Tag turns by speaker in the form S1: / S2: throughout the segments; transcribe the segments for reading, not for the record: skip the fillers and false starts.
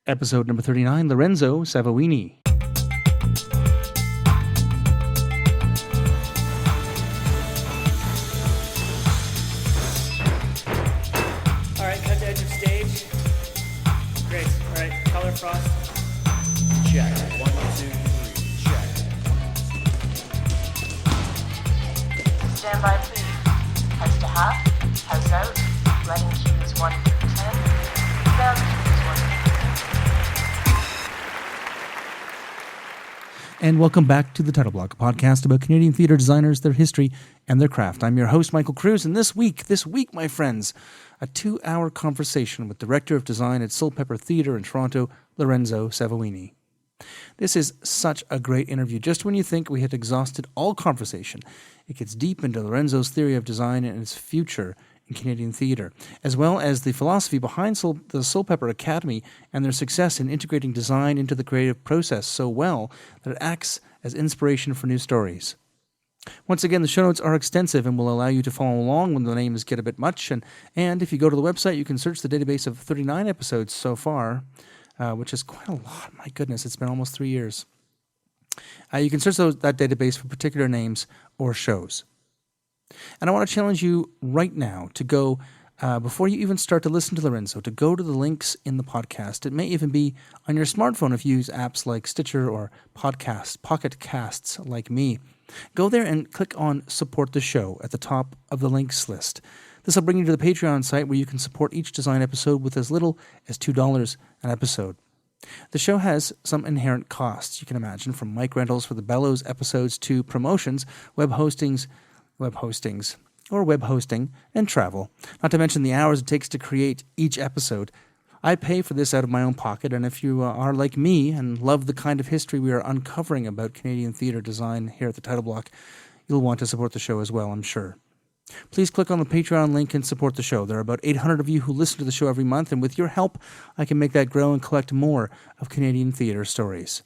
S1: Episode number 39, Lorenzo Savoini.
S2: All right, cut to edge of stage. Great. All right, color frost.
S3: Check. 1, 2, 3. Check.
S4: Stand by, please. House to half, house out, running cues 1 through 10, ground cues 1 through 10.
S1: And welcome back to the Title Block, a podcast about Canadian theatre designers, their history, and their craft. I'm your host, Michael Cruz, and this week, my friends, a 2-hour conversation with Director of Design at Soulpepper Theatre in Toronto, Lorenzo Savoini. This is such a great interview. Just when you think we had exhausted all conversation, it gets deep into Lorenzo's theory of design and its future in Canadian theatre, as well as the philosophy behind the Soulpepper Academy and their success in integrating design into the creative process so well that it acts as inspiration for new stories. Once again, the show notes are extensive and will allow you to follow along when the names get a bit much. And if you go to the website, you can search the database of 39 episodes so far, which is quite a lot. My goodness, it's been almost 3 years. You can search that database for particular names or shows. And I want to challenge you right now to go, before you even start to listen to Lorenzo, to go to the links in the podcast. It may even be on your smartphone if you use apps like Stitcher or Pocket Casts like me. Go there and click on Support the Show at the top of the links list. This will bring you to the Patreon site where you can support each design episode with as little as $2 an episode. The show has some inherent costs, you can imagine, from mic rentals for the Bellows episodes to promotions, web hosting, and travel, not to mention the hours it takes to create each episode. I pay for this out of my own pocket, and if you are like me and love the kind of history we are uncovering about Canadian theatre design here at the Title Block, you'll want to support the show as well, I'm sure. Please click on the Patreon link and support the show. There are about 800 of you who listen to the show every month, and with your help, I can make that grow and collect more of Canadian theatre stories.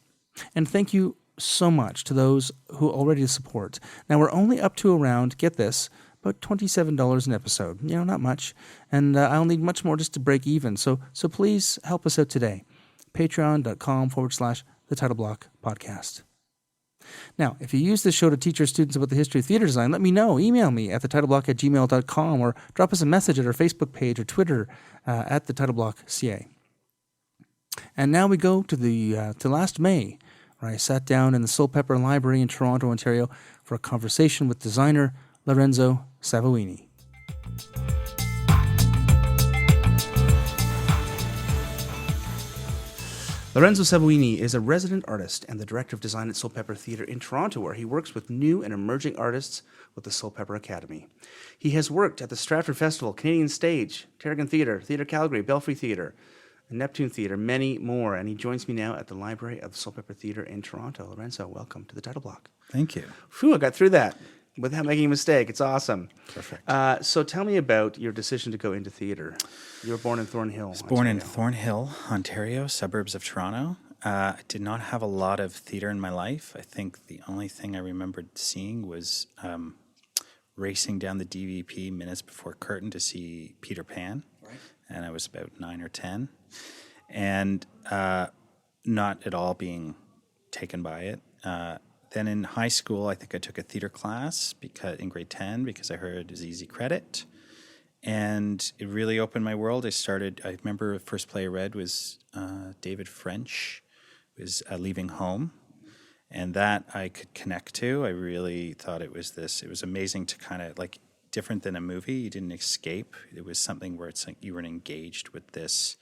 S1: And thank you so much to those who already support. Now, we're only up to around, get this, about $27 an episode. Not much. And I'll need much more just to break even. So please help us out today. Patreon.com/The Title Block Podcast. Now, if you use this show to teach your students about the history of theatre design, let me know. Email me at thetitleBlock@gmail.com or drop us a message at our Facebook page or Twitter at thetitleBlockCA. And now we go to last May, where I sat down in the Soulpepper Library in Toronto, Ontario, for a conversation with designer Lorenzo Savoini. Lorenzo Savoini is a resident artist and the director of design at Soulpepper Theatre in Toronto, where he works with new and emerging artists with the Soulpepper Academy. He has worked at the Stratford Festival, Canadian Stage, Tarragon Theatre, Theatre Calgary, Belfry Theatre, Neptune Theatre, many more, and he joins me now at the Library of the Soulpepper Theatre in Toronto. Lorenzo, welcome to the Title Block.
S5: Thank you.
S1: Phew, I got through that without making a mistake. It's awesome.
S5: Perfect.
S1: So tell me about your decision to go into theatre. You were born in Thorn Hill,
S5: I was born in Thorn Hill, Ontario, suburbs of Toronto. I did not have a lot of theatre in my life. I think the only thing I remembered seeing was racing down the DVP minutes before curtain to see Peter Pan. Right. And I was about 9 or 10. And not at all being taken by it. Then in high school, I think I took a theater class in grade 10 because I heard it was easy credit. And it really opened my world. I remember the first play I read was David French, was Leaving Home. And that I could connect to. I really thought it was amazing to kind of like, different than a movie. You didn't escape. It was something where it's like you were engaged with these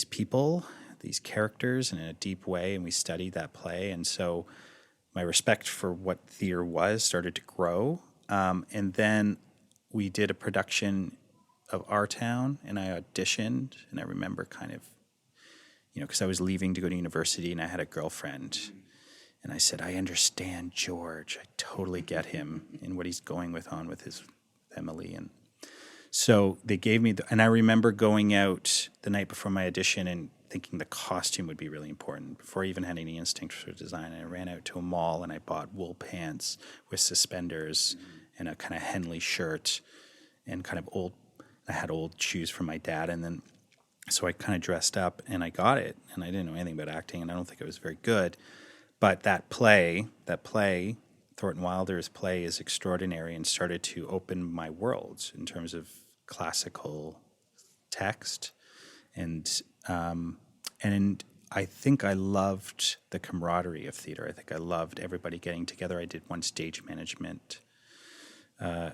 S5: people, these characters in a deep way, and we studied that play. And so my respect for what theater was started to grow. And then we did a production of Our Town, and I auditioned, and I remember kind of, because I was leaving to go to university, and I had a girlfriend, and I said, I understand George. I totally get him and what he's going with his Emily. And so they gave me, and I remember going out the night before my audition and thinking the costume would be really important before I even had any instinct for design. And I ran out to a mall and I bought wool pants with suspenders and a kind of Henley shirt and kind of I had old shoes from my dad. And then So I kind of dressed up and I got it, and I didn't know anything about acting, and I don't think it was very good. But that play, Thornton Wilder's play, is extraordinary and started to open my worlds in terms of classical text, and I think I loved the camaraderie of theater. I think I loved everybody getting together. I did one stage management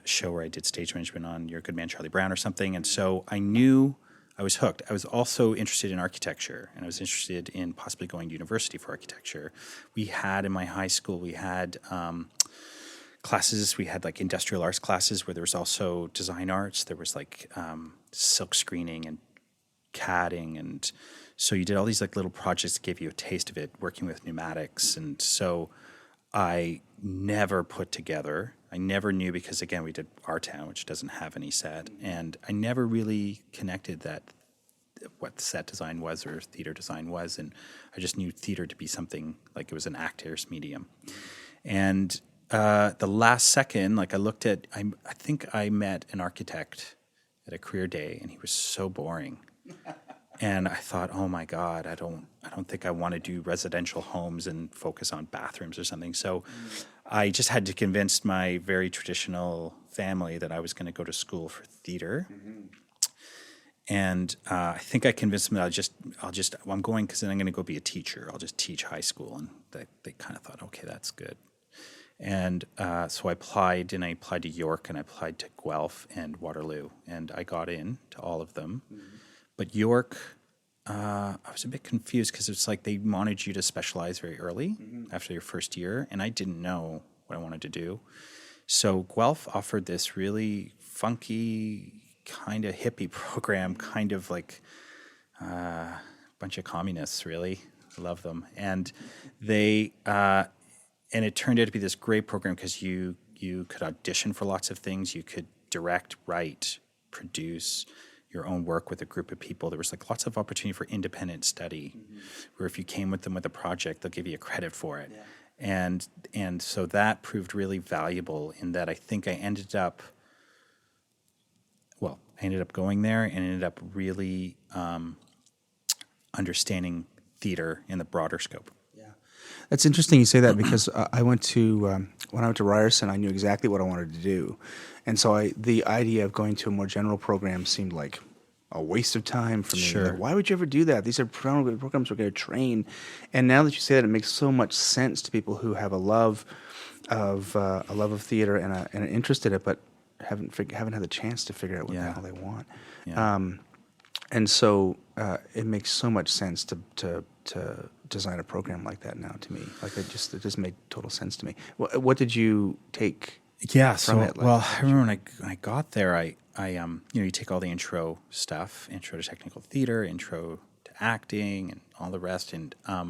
S5: show where I did stage management on Your Good Man Charlie Brown or something, and so I knew I was hooked. I was also interested in architecture, and I was interested in possibly going to university for architecture. We had in my high school, we had classes. We had like industrial arts classes where there was also design arts. There was like silk screening and CADing, and so you did all these like little projects that gave you a taste of it, working with pneumatics. And so I never put together. I never knew, because again, we did Our Town, which doesn't have any set, and I never really connected that what set design was or theater design was, and I just knew theater to be something like it was an actor's medium. And the last second, like I looked at, I think I met an architect at a career day, and he was so boring. And I thought, oh my God, I don't think I want to do residential homes and focus on bathrooms or something. So I just had to convince my very traditional family that I was going to go to school for theater. And I think I convinced them that I'm going because then I'm going to go be a teacher. I'll just teach high school. And they kind of thought, okay, that's good. And so I applied to York, and I applied to Guelph and Waterloo, and I got in to all of them. But York, I was a bit confused because it's like they wanted you to specialize very early after your first year, and I didn't know what I wanted to do. So Guelph offered this really funky, kind of hippie program, kind of like a bunch of communists, really. I love them. And they... and it turned out to be this great program because you could audition for lots of things. You could direct, write, produce your own work with a group of people. There was like lots of opportunity for independent study, where if you came with them with a project, they'll give you a credit for it. Yeah. And so that proved really valuable in that I think I ended up going there and ended up really understanding theater in the broader scope.
S1: That's interesting you say that, because I went to when I went to Ryerson, I knew exactly what I wanted to do, and so the idea of going to a more general program seemed like a waste of time for me.
S5: Sure.
S1: Like, why would you ever do that? These are programs we're going to train. And now that you say that, it makes so much sense to people who have a love of theater and an interest in it, but haven't had the chance to figure out what the hell they want.
S5: Yeah.
S1: And so it makes so much sense to design a program like that now to me. Like it just made total sense to me. What did you take from it?
S5: Well, I remember when I got there, you take all the intro stuff, intro to technical theater, intro to acting, and all the rest. And I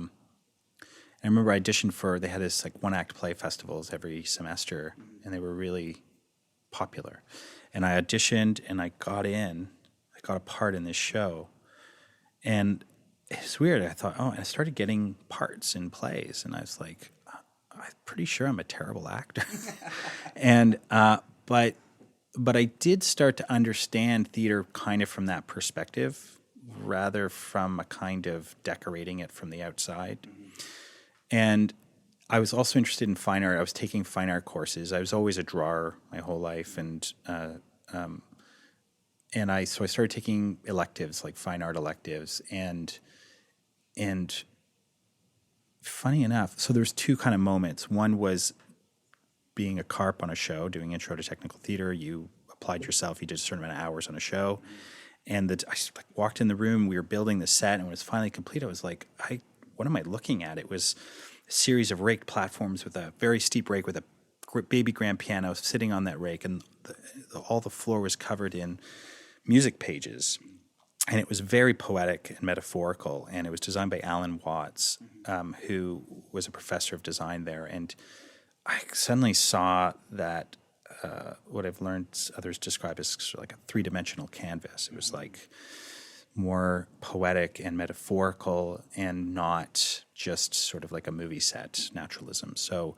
S5: remember I auditioned they had this like one act play festivals every semester, and they were really popular. And I auditioned, and I got a part in this show, and it's weird. I thought, and I started getting parts in plays, and I was like, I'm pretty sure I'm a terrible actor. And but I did start to understand theater kind of from that perspective, rather from a kind of decorating it from the outside. And I was also interested in fine art. I was taking fine art courses. I was always a drawer my whole life, and I started taking electives, like fine art electives, and funny enough, so there's two kind of moments. One was being a carp on a show, doing intro to technical theater. You applied yourself, you did a certain amount of hours on a show, and I walked in the room. We were building the set, and when it was finally complete, I was like, what am I looking at? It was a series of raked platforms with a very steep rake with a baby grand piano sitting on that rake, and all the floor was covered in music pages. And it was very poetic and metaphorical, and it was designed by Alan Watts, who was a professor of design there. And I suddenly saw that what I've learned others describe as sort of like a three-dimensional canvas. It was like more poetic and metaphorical and not just sort of like a movie set naturalism. So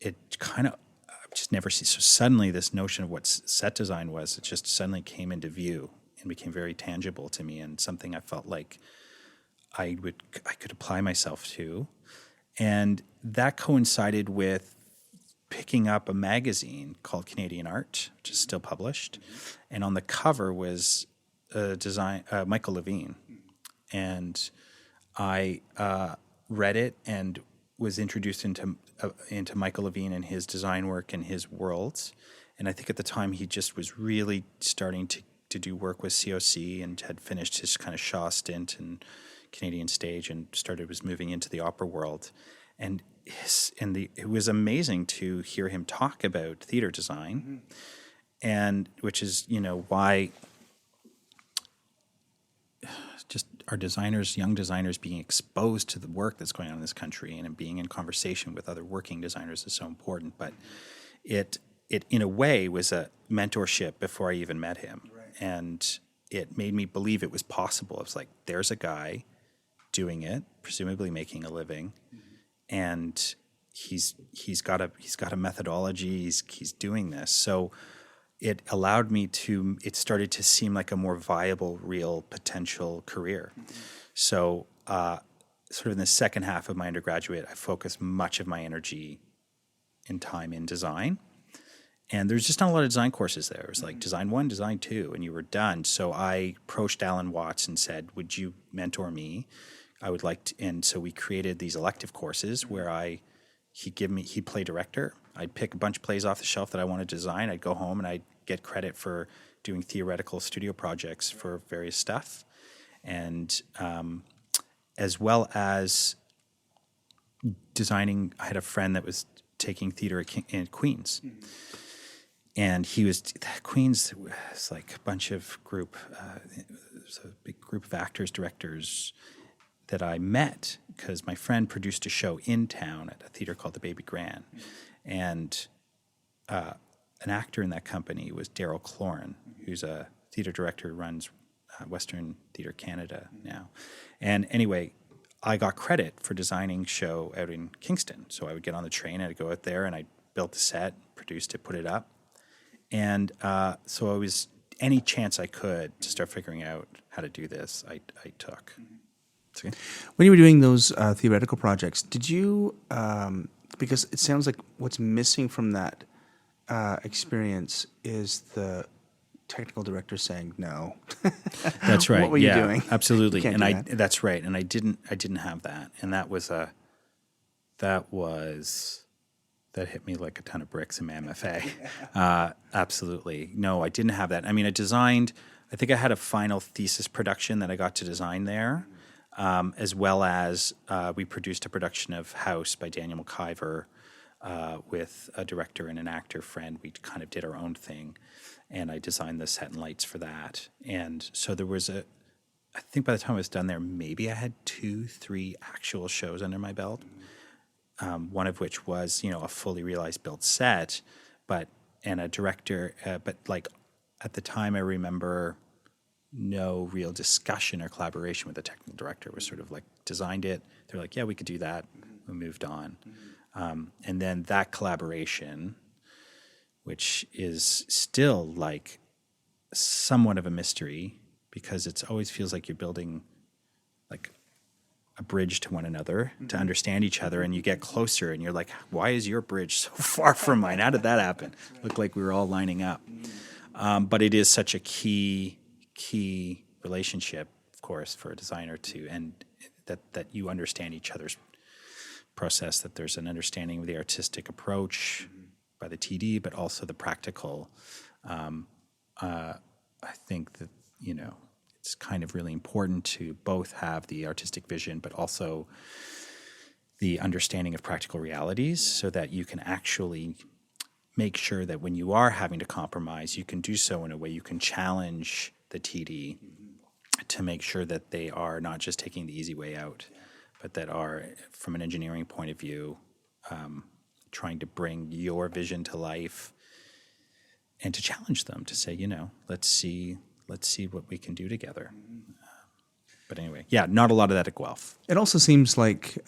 S5: it kind of just never see. So suddenly this notion of what set design was, it just suddenly came into view. and became very tangible to me, and something I felt like I could apply myself to. And that coincided with picking up a magazine called Canadian Art, which is still published, and on the cover was Michael Levine, and I read it and was introduced into Michael Levine and his design work and his worlds. And I think at the time he just was really starting to do work with COC and had finished his kind of Shaw stint in Canadian stage and was moving into the opera world. And it was amazing to hear him talk about theater design, and which is, why just our designers, young designers, being exposed to the work that's going on in this country and being in conversation with other working designers is so important. But it in a way was a mentorship before I even met him. Right. And it made me believe it was possible. It was like, there's a guy doing it, presumably making a living, and he's got a methodology. He's doing this. So it allowed me it started to seem like a more viable, real potential career. So sort of in the second half of my undergraduate, I focused much of my energy and time in design. And there's just not a lot of design courses there. It was like design 1, design 2, and you were done. So I approached Alan Watts and said, would you mentor me? I would like to, and so we created these elective courses where he'd play director. I'd pick a bunch of plays off the shelf that I wanted to design. I'd go home and I'd get credit for doing theoretical studio projects for various stuff. And as well as designing, I had a friend that was taking theater in Queens. And Queens was like a bunch of group, it was a big group of actors, directors that I met because my friend produced a show in town at a theater called the Baby Grand. And an actor in that company was Daryl Cloran, who's a theater director who runs Western Theatre Canada now. And anyway, I got credit for designing show out in Kingston. So I would get on the train, I'd go out there, and I built the set, produced it, put it up. And so I was, any chance I could to start figuring out how to do this, I took.
S1: Okay. When you were doing those theoretical projects, did you, because it sounds like what's missing from that experience is the technical director saying no.
S5: That's right.
S1: What were you doing?
S5: Absolutely.
S1: You can't do that.
S5: That's right. And I didn't have that. And that hit me like a ton of bricks in my MFA. Absolutely. No, I didn't have that. I mean, I think I had a final thesis production that I got to design there, as well as we produced a production of House by Daniel McIver with a director and an actor friend. We kind of did our own thing, and I designed the set and lights for that. And so there was I think by the time I was done there, maybe I had 2-3 actual shows under my belt. One of which was, a fully realized built set, and a director, but like at the time I remember no real discussion or collaboration with the technical director. It was sort of like designed it. They're like, yeah, we could do that. We moved on. And then that collaboration, which is still like somewhat of a mystery because it always feels like you're building like a bridge to one another to understand each other, and you get closer and you're like, why is your bridge so far from mine? How did that happen? Looked like we were all lining up. But it is such a key relationship, of course, for a designer and that you understand each other's process, that there's an understanding of the artistic approach by the TD, but also the practical. I think that, it's kind of really important to both have the artistic vision, but also the understanding of practical realities so that you can actually make sure that when you are having to compromise, you can do so in a way you can challenge the TD to make sure that they are not just taking the easy way out, but that are, from an engineering point of view, trying to bring your vision to life and to challenge them to say, let's see what we can do together. But anyway, not a lot of that at Guelph.
S1: It also seems like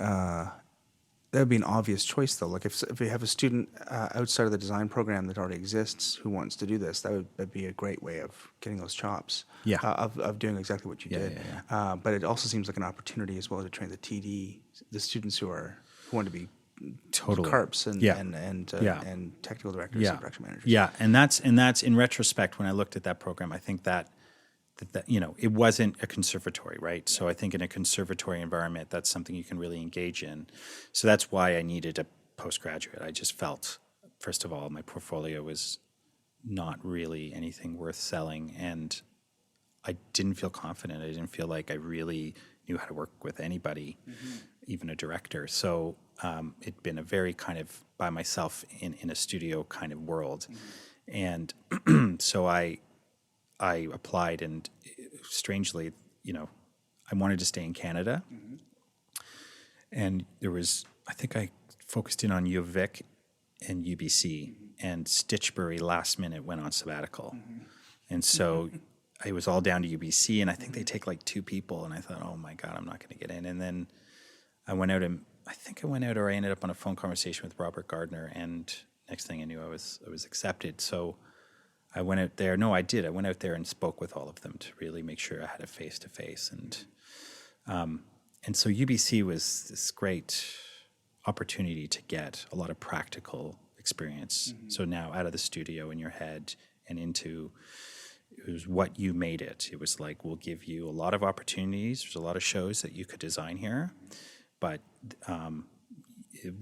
S1: that would be an obvious choice, though. Like if you have a student outside of the design program that already exists who wants to do this, that'd be a great way of getting those chops.
S5: Yeah.
S1: Of doing exactly what you did. But it also seems like an opportunity as well to train the TD, the students who want to be
S5: Totally.
S1: carps and technical directors and production managers.
S5: Yeah, and that's in retrospect, when I looked at that program, I think that it wasn't a conservatory, right? So I think in a conservatory environment, that's something you can really engage in. So that's why I needed a postgraduate. I just felt, first of all, my portfolio was not really anything worth selling, and I didn't feel confident. I didn't feel like I really knew how to work with anybody, even a director. So it'd been a very kind of by myself in a studio kind of world. And so I applied, and strangely, I wanted to stay in Canada. And I think I focused in on U of Vic and UBC, and Stitchbury last minute went on sabbatical. And so it was all down to UBC, and I think they take like 2 people, and I thought, oh my God, I'm not going to get in. And then I ended up on a phone conversation with Robert Gardner, and next thing I knew, I was accepted. So I went out there. No, I did. I went out there and spoke with all of them to really make sure I had a face-to-face. And so UBC was this great opportunity to get a lot of practical experience. So now out of the studio in your head and into it was what you made it. It was like, we'll give you a lot of opportunities. There's a lot of shows that you could design here, but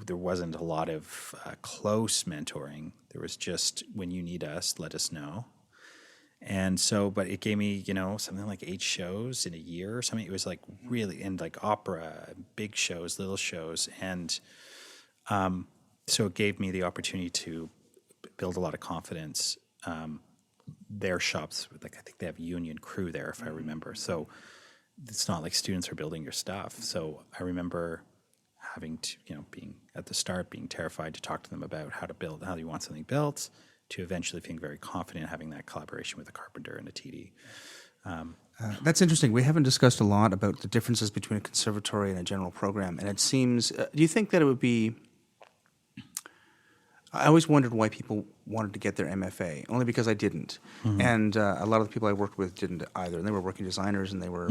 S5: there wasn't a lot of close mentoring. There was just, when you need us, let us know. And so, but it gave me, something like 8 shows in a year or something. It was like really, and like opera, big shows, little shows. And so it gave me the opportunity to build a lot of confidence. Their shops, like I think they have union crew there, if I remember. So it's not like students are building your stuff. So I remember having to, being at the start, being terrified to talk to them about how you want something built, to eventually feeling very confident having that collaboration with a carpenter and a TD.
S1: That's interesting. We haven't discussed a lot about the differences between a conservatory and a general program. And it seems, do you think that it would be, I always wondered why people wanted to get their MFA, only because I didn't. And a lot of the people I worked with didn't either. And they were working designers, and they were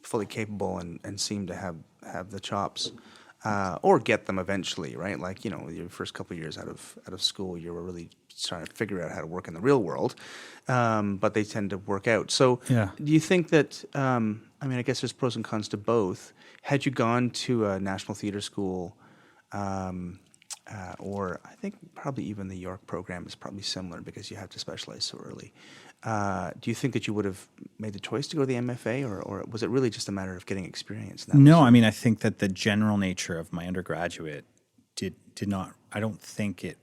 S1: fully capable and seemed to have the chops. Or get them eventually, right? Like, your first couple of years out of school, you were really trying to figure out how to work in the real world, but they tend to work out. So do you think that, I guess there's pros and cons to both. Had you gone to a National Theatre School, or I think probably even the York program is probably similar because you have to specialize so early. Do you think that you would have made the choice to go to the MFA, or was it really just a matter of getting experience?
S5: No, I think that the general nature of my undergraduate did not, I don't think it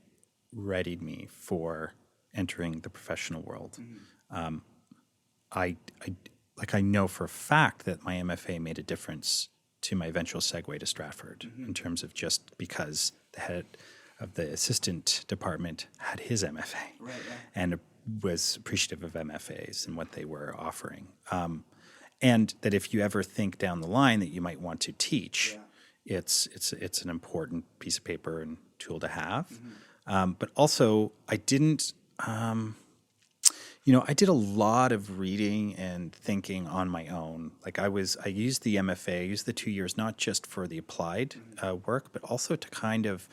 S5: readied me for entering the professional world. I know for a fact that my MFA made a difference to my eventual segue to Stratford in terms of just because the head of the assistant department had his MFA and was appreciative of MFAs and what they were offering. And that if you ever think down the line that you might want to teach, it's an important piece of paper and tool to have. But also I didn't, I did a lot of reading and thinking on my own. Like I used the MFA, I used the 2 years, not just for the applied work, but also to kind of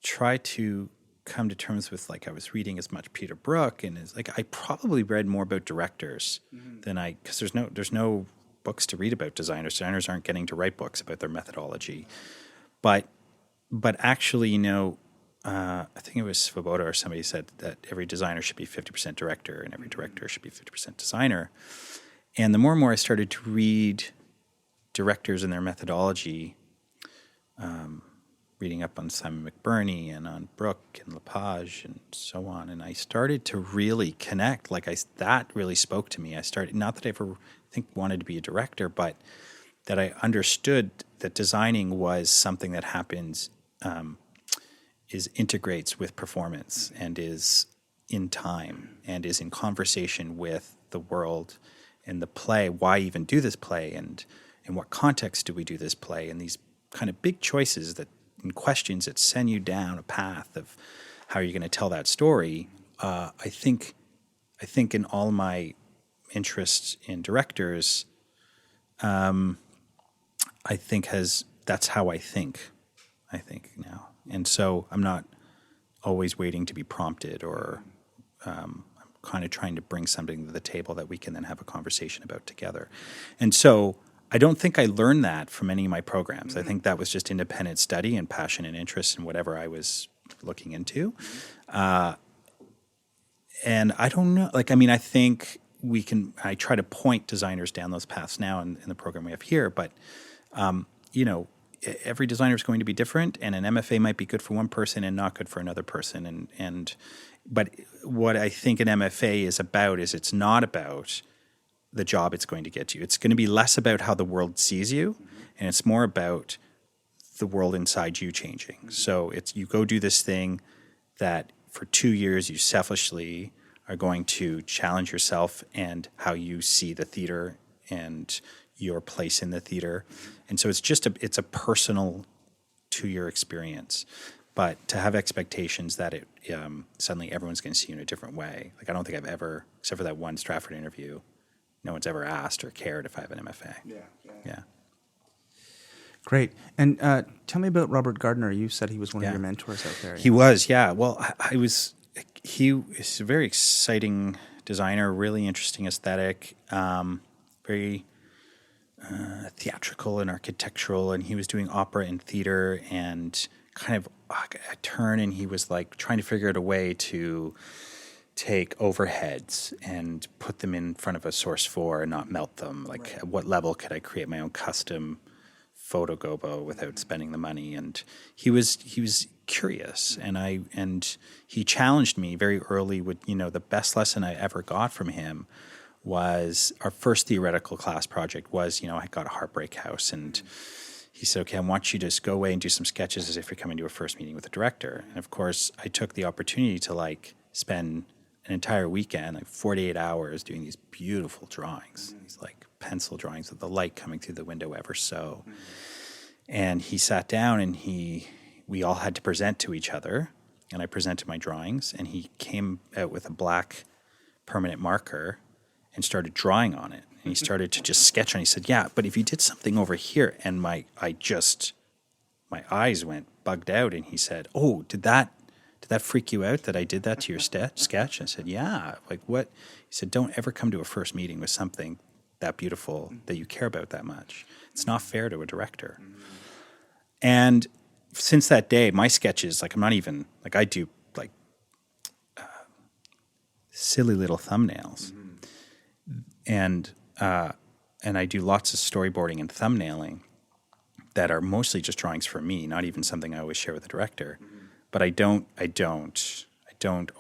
S5: try to come to terms with, like, I was reading as much Peter Brook, and I probably read more about directors than because there's no books to read about designers. Designers aren't getting to write books about their methodology. But actually, I think it was Svoboda or somebody said that every designer should be 50% director and every director should be 50% designer. And the more and more I started to read directors and their methodology, reading up on Simon McBurney and on Brooke and Lepage and so on, and I started to really connect. That really spoke to me. I started, not that I ever wanted to be a director, but that I understood that designing was something that happens, integrates with performance and is in time and is in conversation with the world and the play. Why even do this play, and in what context do we do this play, and these kind of big choices that and questions that send you down a path of how you're going to tell that story. I think in all my interests in directors, that's how I think now. And so I'm not always waiting to be prompted, or I'm kind of trying to bring something to the table that we can then have a conversation about together. And so I don't think I learned that from any of my programs. I think that was just independent study and passion and interest in whatever I was looking into. And I don't know, I think I try to point designers down those paths now in the program we have here, but, every designer is going to be different, and an MFA might be good for one person and not good for another person. But what I think an MFA is about is it's not about the job it's going to get you. It's going to be less about how the world sees you, and it's more about the world inside you changing. So you go do this thing that for 2 years you selfishly are going to challenge yourself and how you see the theater and your place in the theater. And so it's a personal 2-year experience. But to have expectations that suddenly everyone's going to see you in a different way. I don't think I've ever, except for that one Stratford interview, no one's ever asked or cared if I have an MFA. Yeah.
S1: Great. And tell me about Robert Gardner. You said he was one of your mentors out there.
S5: He was, yeah. Well, he is a very exciting designer, really interesting aesthetic, very theatrical and architectural, and he was doing opera and theater and kind of a turn, and he was trying to figure out a way to take overheads and put them in front of a Source 4 and not melt them. At what level could I create my own custom photo gobo without spending the money? And he was curious, and he challenged me very early with, the best lesson I ever got from him was our first theoretical class project was, I got a Heartbreak House, and he said, okay, I want you to just go away and do some sketches as if you're coming to a first meeting with the director. And of course, I took the opportunity to spend an entire weekend, 48 hours doing these beautiful drawings, these pencil drawings with the light coming through the window ever so. And he sat down and we all had to present to each other, and I presented my drawings, and he came out with a black permanent marker and started drawing on it. And he started to just sketch on it. He said, yeah, but if you did something over here, and my eyes went bugged out, and he said, oh, did that freak you out that I did that to your sketch? I said, yeah. What? He said, don't ever come to a first meeting with something that beautiful that you care about that much. It's not fair to a director. And since that day, my sketches, I'm not even, I do silly little thumbnails. And I do lots of storyboarding and thumbnailing that are mostly just drawings for me, not even something I always share with the director. But I don't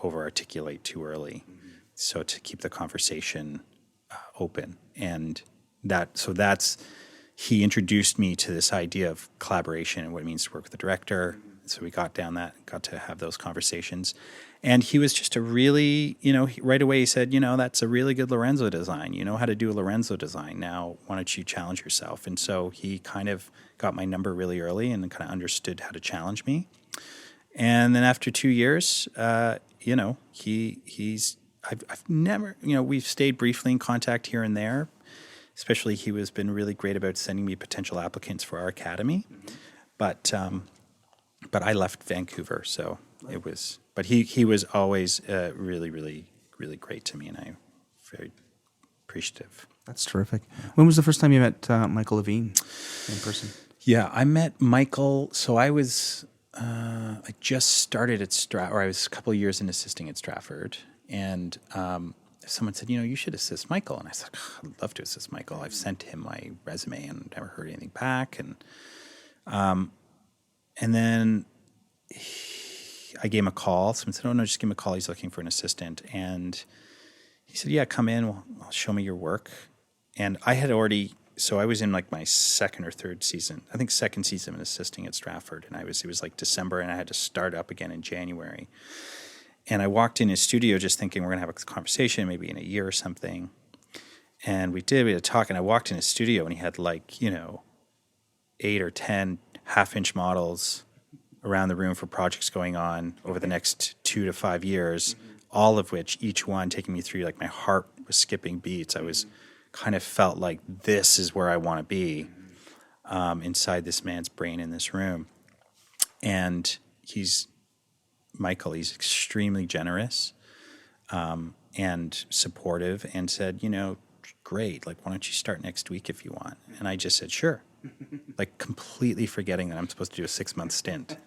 S5: over-articulate too early, so to keep the conversation open. And he introduced me to this idea of collaboration and what it means to work with the director. So we got to have those conversations. And he was just a really, right away he said, that's a really good Lorenzo design. You know how to do a Lorenzo design. Now, why don't you challenge yourself? And so he kind of got my number really early and kind of understood how to challenge me. And then after 2 years, I've never, we've stayed briefly in contact here and there. Especially he has been really great about sending me potential applicants for our academy. But I left Vancouver, so it was. But he was always really, really, really great to me, and I'm very appreciative.
S1: That's terrific. When was the first time you met Michael Levine in person?
S5: Yeah, I met Michael. So I was I just started at Stratford, or I was a couple of years in assisting at Stratford, and someone said, you should assist Michael. And I said, I'd love to assist Michael. I've sent him my resume and never heard anything back. And then I gave him a call. Someone said, oh, no, just give him a call. He's looking for an assistant. And he said, yeah, come in. Well, show me your work. And I had already, so I was in my second or third season. I think second season of assisting at Stratford. And it was December, and I had to start up again in January. And I walked in his studio just thinking we're going to have a conversation maybe in a year or something. And we had a talk, and I walked in his studio, and he had 8 or 10 half-inch models around the room for projects going on over the next 2 to 5 years, all of which, each one taking me through, like my heart was skipping beats. I was kind of felt like this is where I want to be, inside this man's brain in this room. And Michael, he's extremely generous and supportive, and said, great, like, why don't you start next week if you want? And I just said, sure. Like, completely forgetting that I'm supposed to do a 6-month stint.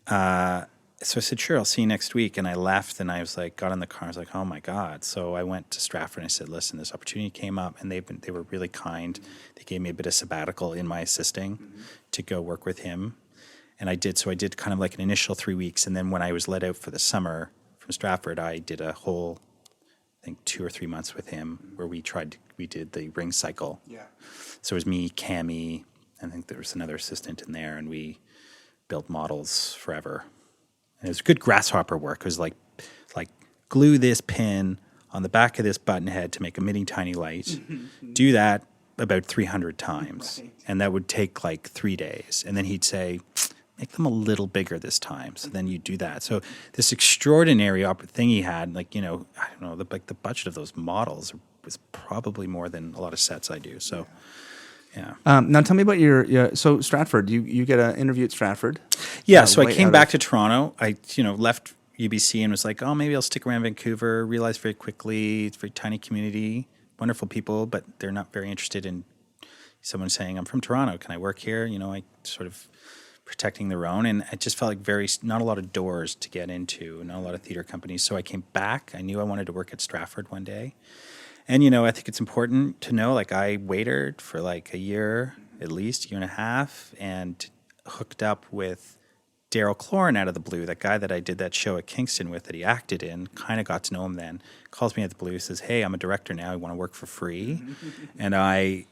S5: So I said, sure, I'll see you next week. And I left, and I was like, got in the car. I was like, oh my God. So I went to Stratford and I said, listen, this opportunity came up, and they were really kind. They gave me a bit of sabbatical in my assisting to go work with him. And I did. So I did kind of like an initial 3 weeks. And then when I was let out for the summer from Stratford, I did a whole, I think, 2 or 3 months with him where we did the ring cycle. Yeah. So it was me, Cammie, I think there was another assistant in there, and we built models forever. And it was good grasshopper work. It was like glue this pin on the back of this button head to make a mini tiny light. Do that about 300 times. Right. And that would take like 3 days. And then he'd say, make them a little bigger this time. So then you do that. So this extraordinary thing he had, like, I don't know, the budget of those models was probably more than a lot of sets I do. So, yeah.
S1: Now tell me about so Stratford, you get an interview at Stratford.
S5: Yeah. So I came back to Toronto. I, left UBC and was like, oh, maybe I'll stick around Vancouver. Realized very quickly, it's a very tiny community, wonderful people, but they're not very interested in someone saying, I'm from Toronto. Can I work here? I sort of protecting their own. And I just felt like not a lot of doors to get into, not a lot of theater companies. So I came back. I knew I wanted to work at Stratford one day. And, I think it's important to know, like, I waited for like a year, at least, year and a half, and hooked up with Daryl Cloran out of the blue, that guy that I did that show at Kingston with that he acted in, kind of got to know him then, calls me out of the blue, says, hey, I'm a director now, I want to work for free. And I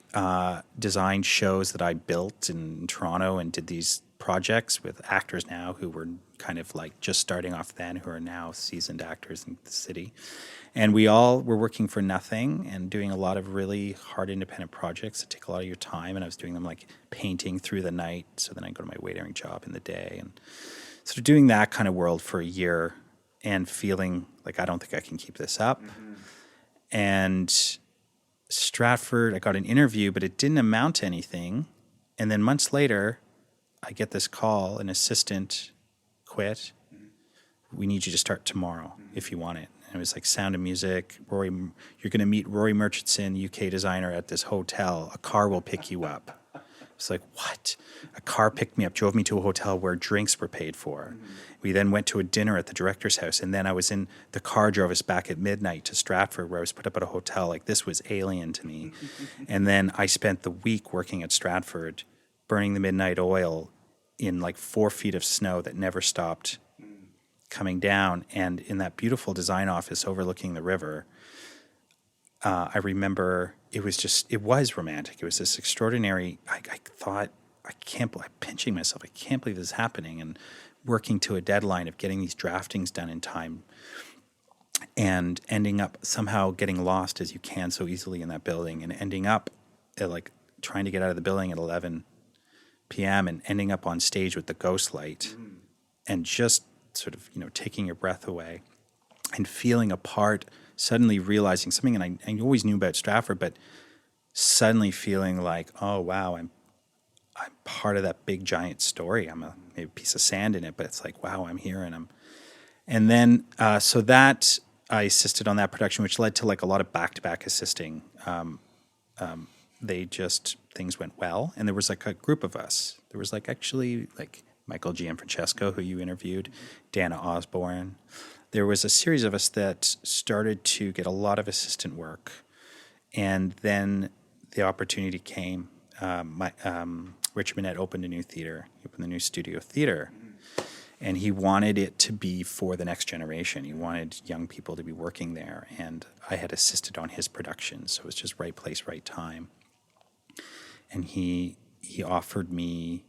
S5: designed shows that I built in Toronto and did these projects with actors now who were kind of like just starting off then, who are now seasoned actors in the city. And we all were working for nothing and doing a lot of really hard independent projects that take a lot of your time. And I was doing them like painting through the night. So then I go to my waitering job in the day, and sort of doing that kind of world for a year and feeling like I don't think I can keep this up. And Stratford, I got an interview, but it didn't amount to anything. And then months later, I get this call, an assistant quit. We need you to start tomorrow if you want it. And it was like Sound of Music. Rory, you're going to meet Rory Murchison, UK designer, at this hotel. A car will pick you up. It's like, what? A car picked me up, drove me to a hotel where drinks were paid for. We then went to a dinner at the director's house, and then I was in the car, drove us back at midnight to Stratford, where I was put up at a hotel. Like, this was alien to me. And then I spent the week working at Stratford, burning the midnight oil in like 4 feet of snow that never stopped coming down. And in that beautiful design office overlooking the river, I remember it was romantic. It was this extraordinary, I thought, I'm pinching myself. I can't believe this is happening. And working to a deadline of getting these draftings done in time and ending up somehow getting lost as you can so easily in that building, and ending up at like trying to get out of the building at 11 p.m. and ending up on stage with the ghost light and just sort of, taking your breath away and feeling a part, suddenly realizing something. And I always knew about Stratford, but suddenly feeling like, oh, wow, I'm part of that big giant story. I'm maybe a piece of sand in it, but it's like, wow, I'm here. And then, so that I assisted on that production, which led to like a lot of back-to-back assisting. Things went well. And there was like a group of us. There was like actually like Michael Gianfrancesco, who you interviewed, Dana Osborne. There was a series of us that started to get a lot of assistant work. And then the opportunity came. Richard Bennett opened a new theater. He opened the new studio theater. And he wanted it to be for the next generation. He wanted young people to be working there. And I had assisted on his production. So it was just right place, right time. And he offered me,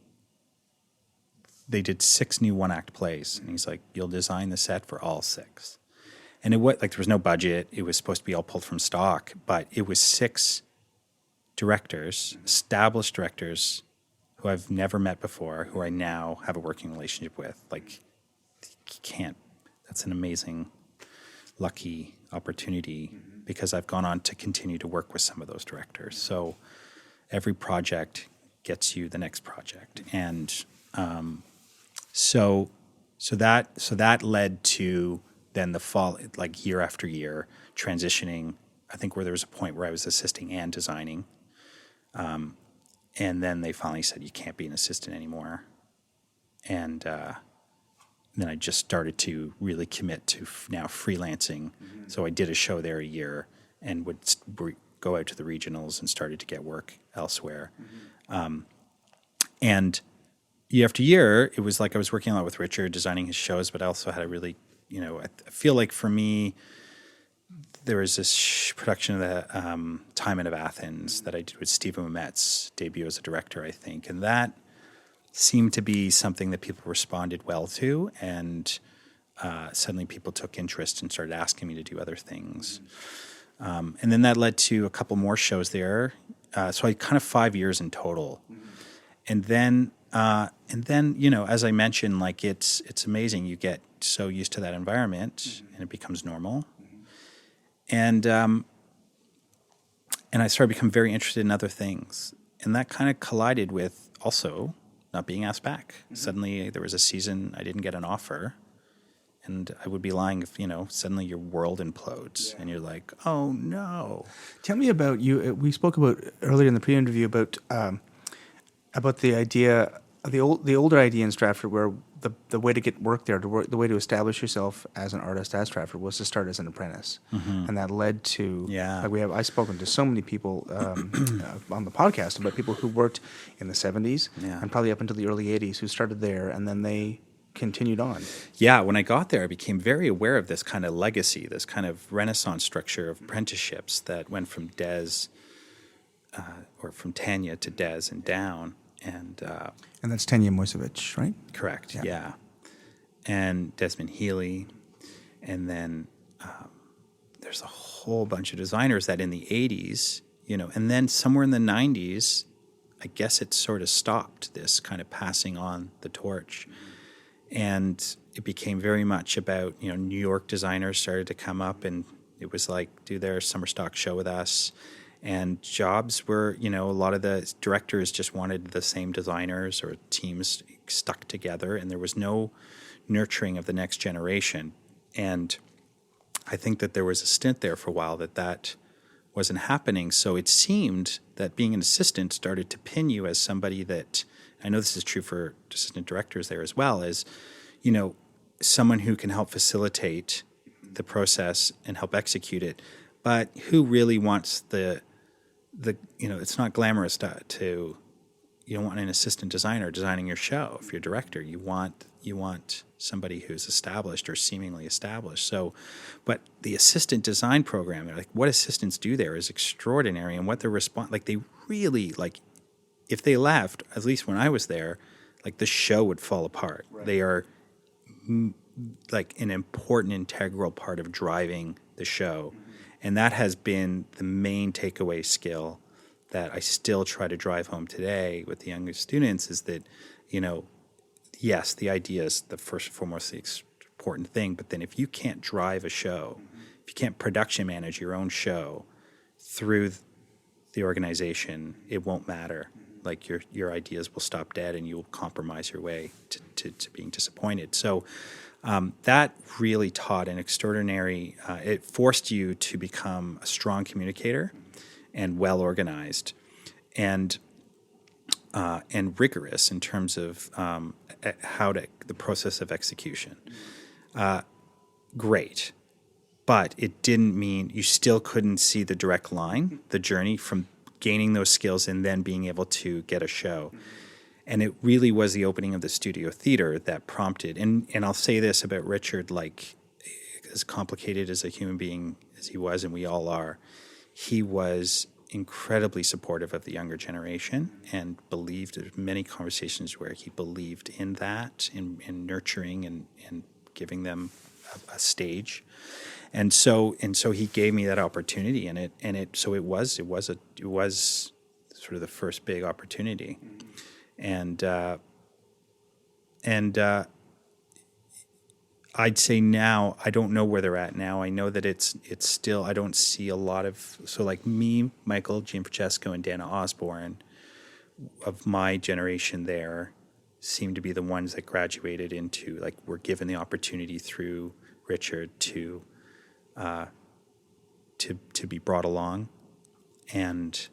S5: they did 6 new one-act plays. And he's like, you'll design the set for all 6. And it was like, there was no budget. It was supposed to be all pulled from stock. But it was 6 directors, established directors, who I've never met before, who I now have a working relationship with. Like, you can't, that's an amazing, lucky opportunity because I've gone on to continue to work with some of those directors. So every project gets you the next project. And so that led to then the fall, like year after year, transitioning. I think where there was a point where I was assisting and designing. And then they finally said, you can't be an assistant anymore. And then I just started to really commit to now freelancing. So I did a show there a year and would go out to the regionals and started to get work elsewhere. And year after year, it was like I was working a lot with Richard, designing his shows, but I also had a really, I feel like for me, there was this production of the Timon of Athens that I did with Stephen Mamet's debut as a director, I think. And that seemed to be something that people responded well to. And suddenly people took interest and started asking me to do other things. And then that led to a couple more shows there. So I kind of 5 years in total. And then, as I mentioned, like it's amazing. You get so used to that environment and it becomes normal. And I started to become very interested in other things. And that kind of collided with also not being asked back. Suddenly there was a season I didn't get an offer. And I would be lying if, suddenly your world implodes and you're like, oh no.
S1: Tell me about you. We spoke about earlier in the pre-interview about the idea, the older idea in Stratford where the way to get work there, the way to establish yourself as an artist at Stratford was to start as an apprentice, and that led to I've spoken to so many people on the podcast about people who worked in the 70s and probably up until the early 80s who started there and then they continued on.
S5: Yeah, when I got there, I became very aware of this kind of legacy, this kind of Renaissance structure of apprenticeships that went from Des or from Tanya to Des and down. And
S1: that's Tanya Moisevich, right?
S5: Correct, yeah. And Desmond Healy. And then there's a whole bunch of designers that in the 80s, and then somewhere in the 90s, I guess it sort of stopped this kind of passing on the torch. And it became very much about, New York designers started to come up and it was like, do their summer stock show with us. And jobs were, a lot of the directors just wanted the same designers or teams stuck together, and there was no nurturing of the next generation. And I think that there was a stint there for a while that wasn't happening. So it seemed that being an assistant started to pin you as somebody that, I know this is true for assistant directors there as well, as, someone who can help facilitate the process and help execute it, but who really wants it's not glamorous to you don't want an assistant designer designing your show. If you're a director, you want somebody who's established or seemingly established. So, but the assistant design program, like what assistants do there is extraordinary, and what their response, like they really, like if they left, at least when I was there, like the show would fall apart. Right. They are like an important, integral part of driving the show. And that has been the main takeaway skill that I still try to drive home today with the younger students is that, yes, the idea is the first and foremost the important thing, but then if you can't drive a show, if you can't production manage your own show through the organization, it won't matter. Like your ideas will stop dead and you will compromise your way to being disappointed. So that really taught an extraordinary, it forced you to become a strong communicator and well-organized and rigorous in terms of the process of execution. Great. But it didn't mean you still couldn't see the direct line, the journey from gaining those skills and then being able to get a show. And it really was the opening of the studio theater that prompted, and I'll say this about Richard, like as complicated as a human being as he was, and we all are, he was incredibly supportive of the younger generation and believed, there's many conversations where he believed in that, in nurturing and giving them a stage. And so he gave me that opportunity, and it was sort of the first big opportunity. and I'd say now, I don't know where they're at now. I know that it's still, I don't see a lot of, so like me, Michael, Gene Francesco, and Dana Osborne of my generation there seem to be the ones that graduated into, like, were given the opportunity through Richard to be brought along. And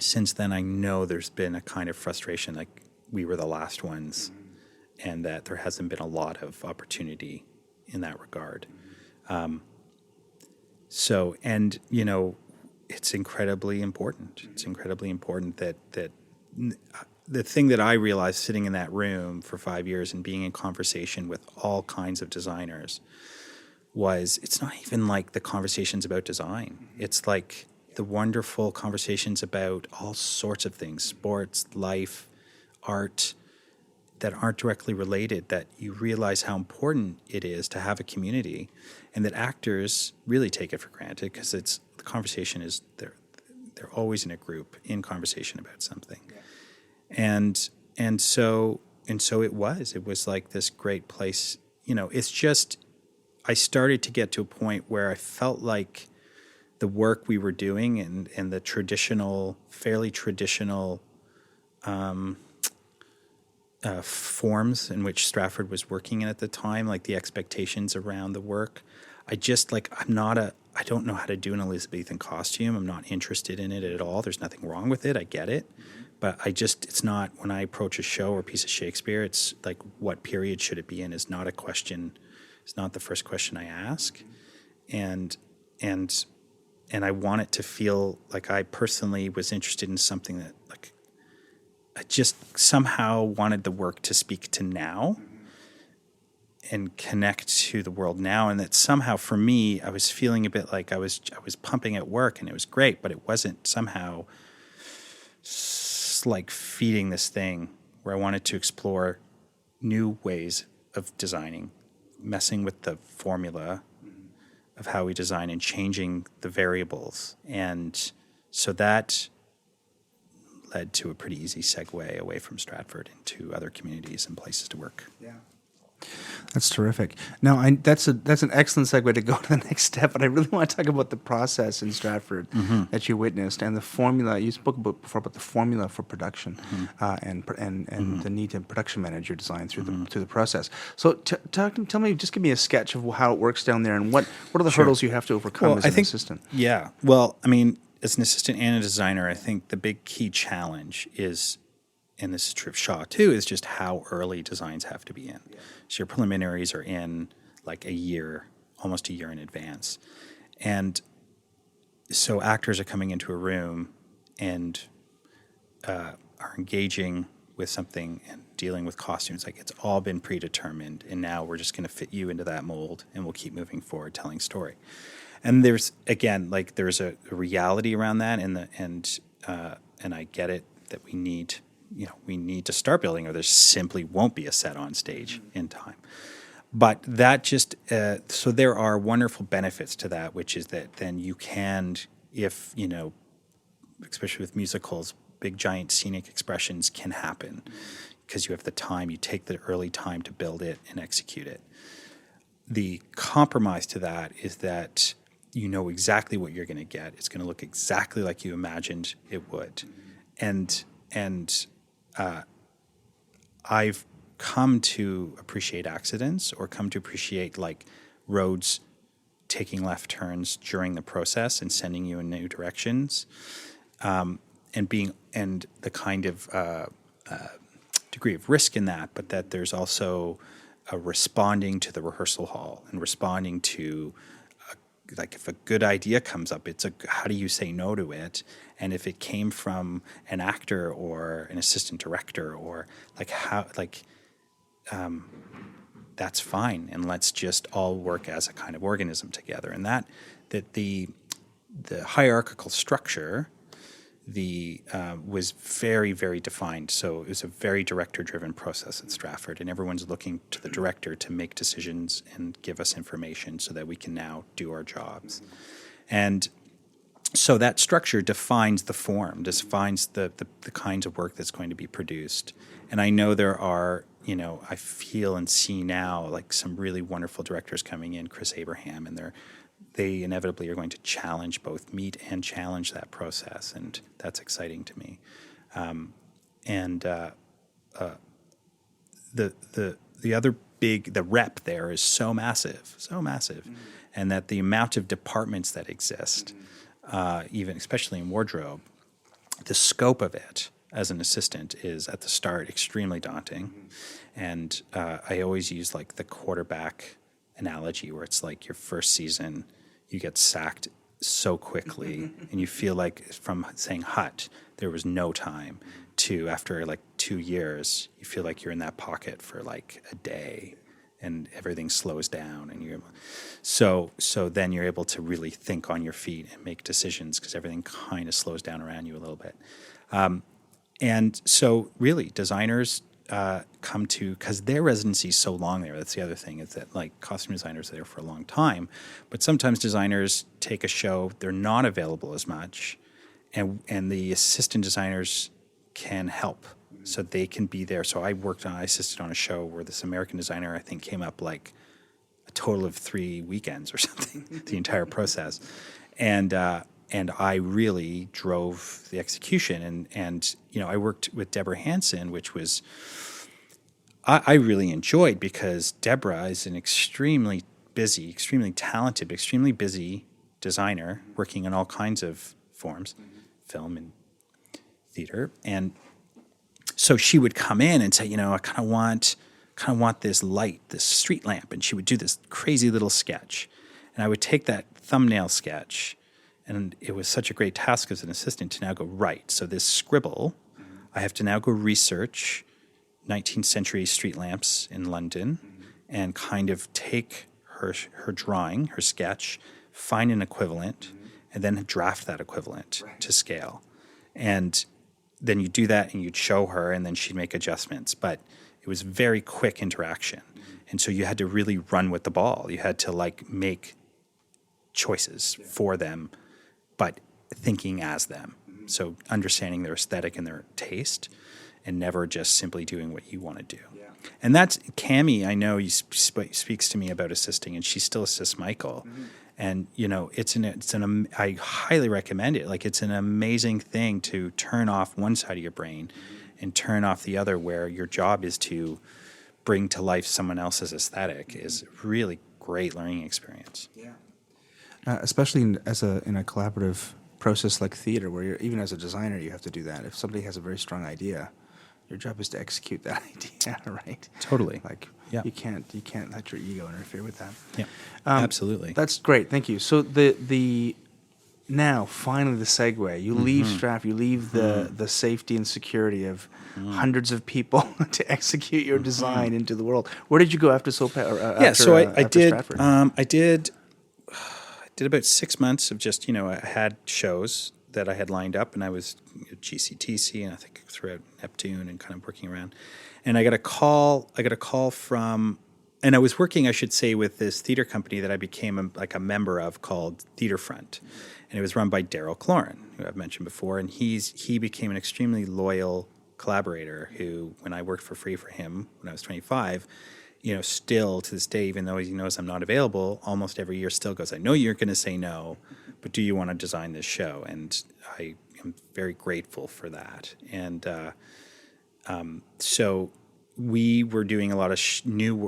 S5: since then, I know there's been a kind of frustration, like we were the last ones, and that there hasn't been a lot of opportunity in that regard. So, and, you know, it's incredibly important. It's incredibly important that the thing that I realized sitting in that room for 5 years and being in conversation with all kinds of designers was, it's not even like the conversations about design. It's like the wonderful conversations about all sorts of things, sports, life, art, that aren't directly related, that you realize how important it is to have a community, and that actors really take it for granted because it's, the conversation is, they're always in a group in conversation about something. Yeah. And so it was like this great place. You know, it's just, I started to get to a point where I felt like the work we were doing and the traditional, fairly traditional forms in which Stratford was working in at the time, like the expectations around the work. I just, like, I don't know how to do an Elizabethan costume. I'm not interested in it at all. There's nothing wrong with it. I get it. But it's not, when I approach a show or a piece of Shakespeare, it's like, what period should it be in is not a question. It's not the first question I ask. And I want it to feel like I personally was interested in something that, like, I just somehow wanted the work to speak to now and connect to the world now. And that somehow for me, I was feeling a bit like I was pumping at work and it was great, but it wasn't somehow like feeding this thing where I wanted to explore new ways of designing, messing with the formula of how we design and changing the variables. And so that led to a pretty easy segue away from Stratford into other communities and places to work.
S1: Yeah. That's terrific. Now, that's an excellent segue to go to the next step, but I really want to talk about the process in Stratford that you witnessed and the formula. You spoke about before about the formula for production and the need to production manage your design through the process. So, tell me, just give me a sketch of how it works down there and what are the hurdles you have to overcome as an assistant.
S5: Yeah. Well, I mean, as an assistant and a designer, I think the big key challenge is, and this is true of Shaw too, is just how early designs have to be in. Yeah. So your preliminaries are in like a year, almost a year in advance. And so actors are coming into a room and are engaging with something and dealing with costumes. Like, it's all been predetermined, and now we're just going to fit you into that mold and we'll keep moving forward telling story. And there's, again, like, there's a reality around that, and I get it that we need to start building, or there simply won't be a set on stage in time. But that just, so there are wonderful benefits to that, which is that then you can, if, you know, especially with musicals, big giant scenic expressions can happen because you have the time, you take the early time to build it and execute it. The compromise to that is that you know exactly what you're going to get. It's going to look exactly like you imagined it would. And I've come to appreciate accidents, or come to appreciate, like, roads taking left turns during the process and sending you in new directions, and the kind of degree of risk in that, but that there's also responding to the rehearsal hall and responding to, like, if a good idea comes up, how do you say no to it? And if it came from an actor or an assistant director, or that's fine, and let's just all work as a kind of organism together. And that the hierarchical structure was very, very defined. So it was a very director-driven process at Stratford, and everyone's looking to the director to make decisions and give us information so that we can now do our jobs. And So that structure defines the form, defines the kinds of work that's going to be produced. And I know there are, I feel and see now like some really wonderful directors coming in, Chris Abraham, and they inevitably are going to challenge, both meet and challenge that process, and that's exciting to me. The other the rep there is so massive, and that the amount of departments that exist, even especially in wardrobe, the scope of it as an assistant is at the start extremely daunting. And I always use like the quarterback analogy, where it's like your first season, you get sacked so quickly, and you feel like from saying hut, there was no time, to after like 2 years, you feel like you're in that pocket for like a day, and everything slows down, and so then you're able to really think on your feet and make decisions, because everything kind of slows down around you a little bit. And so really designers come to, because their residency is so long there. That's the other thing, is that like costume designers are there for a long time, but sometimes designers take a show, they're not available as much, and the assistant designers can help, so they can be there. So I assisted on a show where this American designer, I think, came up like a total of 3 weekends or something, the entire process. And I really drove the execution. And I worked with Deborah Hansen, which was, I really enjoyed, because Deborah is an extremely busy, extremely talented, extremely busy designer working on all kinds of forms, film and theater. And so she would come in and say, I kind of want this light, this street lamp. And she would do this crazy little sketch. And I would take that thumbnail sketch, and it was such a great task as an assistant to now go, right, so this scribble, I have to now go research 19th century street lamps in London, and kind of take her drawing, her sketch, find an equivalent, and then draft that equivalent to scale. And then you do that, and you'd show her, and then she'd make adjustments. But it was very quick interaction. And so you had to really run with the ball. You had to like make choices for them, but thinking as them. So understanding their aesthetic and their taste, and never just simply doing what you want to do. Yeah. And that's Cammie, I know, speaks to me about assisting, and she still assists Michael. And I highly recommend it. Like, it's an amazing thing to turn off one side of your brain and turn off the other, where your job is to bring to life someone else's aesthetic. Is a really great learning experience. Yeah.
S1: Especially in a collaborative process like theater, where even as a designer, you have to do that. If somebody has a very strong idea, your job is to execute that idea, right?
S5: Totally.
S1: Like,
S5: yeah.
S1: you can't let your ego interfere with that.
S5: Yeah, absolutely.
S1: That's great. Thank you. So now finally the segue. You leave Stratford. You leave the safety and security of hundreds of people to execute your design into the world. Where did you go after Soulpepper?
S5: So I did.
S1: Stratford?
S5: I did about 6 months of just, I had shows that I had lined up, and I was at GCTC, and I think throughout Neptune, and kind of working around. And I got a call from, and I was working, I should say, with this theater company that I became a member of, called Theater Front. And it was run by Daryl Cloran, who I've mentioned before. And he became an extremely loyal collaborator who, when I worked for free for him when I was 25, still to this day, even though he knows I'm not available, almost every year still goes, I know you're going to say no, but do you want to design this show? And I am very grateful for that. And so we were doing a lot of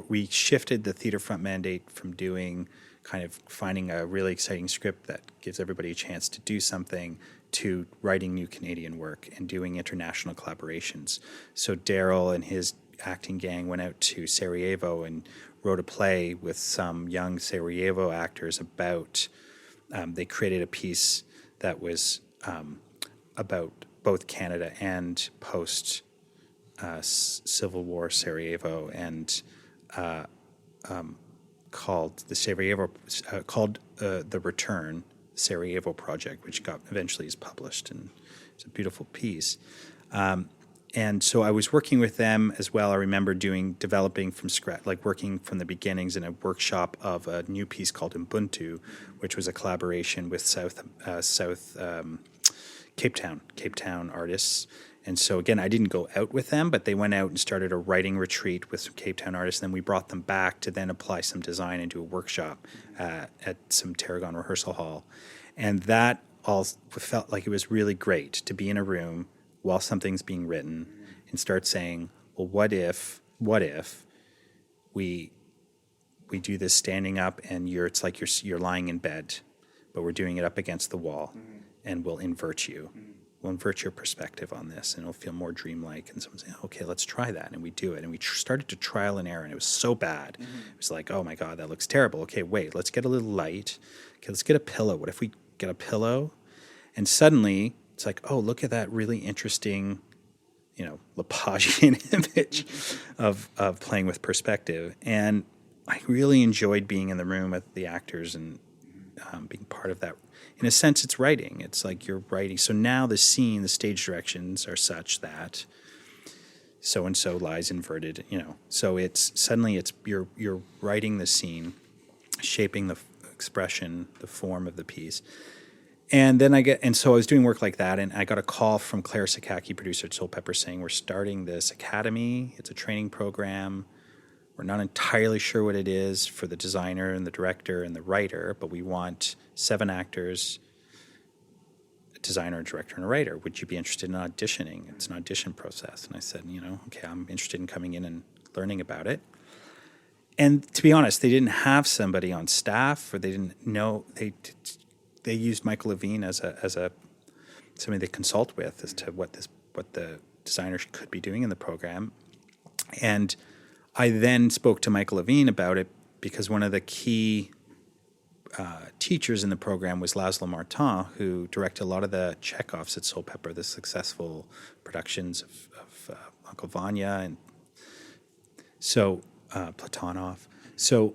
S5: we shifted the Theater Front mandate from doing kind of finding a really exciting script that gives everybody a chance to do something, to writing new Canadian work and doing international collaborations. So Daryl and his acting gang went out to Sarajevo and wrote a play with some young Sarajevo actors about, they created a piece that was about both Canada and post Civil War Sarajevo, and called the Return Sarajevo Project, which eventually is published, and it's a beautiful piece. And so I was working with them as well. I remember developing from scratch, like working from the beginnings in a workshop of a new piece called Ubuntu, which was a collaboration with South Cape Town artists. And so again, I didn't go out with them, but they went out and started a writing retreat with some Cape Town artists. And then we brought them back to then apply some design and do a workshop at some Tarragon rehearsal hall. And that all felt like it was really great to be in a room while something's being written and start saying, well, what if we do this standing up and it's like you're lying in bed, but we're doing it up against the wall, and we'll invert you. We'll invert your perspective on this, and it'll feel more dreamlike. And someone's saying, okay, let's try that. And we do it. And we started to trial and error, and it was so bad. It was like, oh my God, that looks terrible. Okay, wait, let's get a little light. Okay, let's get a pillow. What if we get a pillow? And suddenly it's like, oh, look at that really interesting, Lepagian image of playing with perspective. And I really enjoyed being in the room with the actors and being part of that. In a sense, it's writing. It's like you're writing. So now the stage directions are such that so-and-so lies inverted, So it's you're writing the scene, shaping the expression, the form of the piece. And then so I was doing work like that, and I got a call from Claire Sakaki, producer at Soulpepper, saying, we're starting this academy. It's a training program. We're not entirely sure what it is for the designer and the director and the writer, but we want 7 actors, a designer, a director, and a writer. Would you be interested in auditioning? It's an audition process. And I said, okay, I'm interested in coming in and learning about it. And to be honest, they didn't have somebody on staff, or they didn't know. They used Michael Levine as somebody they consult with as to what the designer could be doing in the program. And I then spoke to Michael Levine about it because one of the key teachers in the program was Laszlo Martin, who directed a lot of the Chekhovs at Soulpepper, the successful productions of Uncle Vanya, and so Platonov. So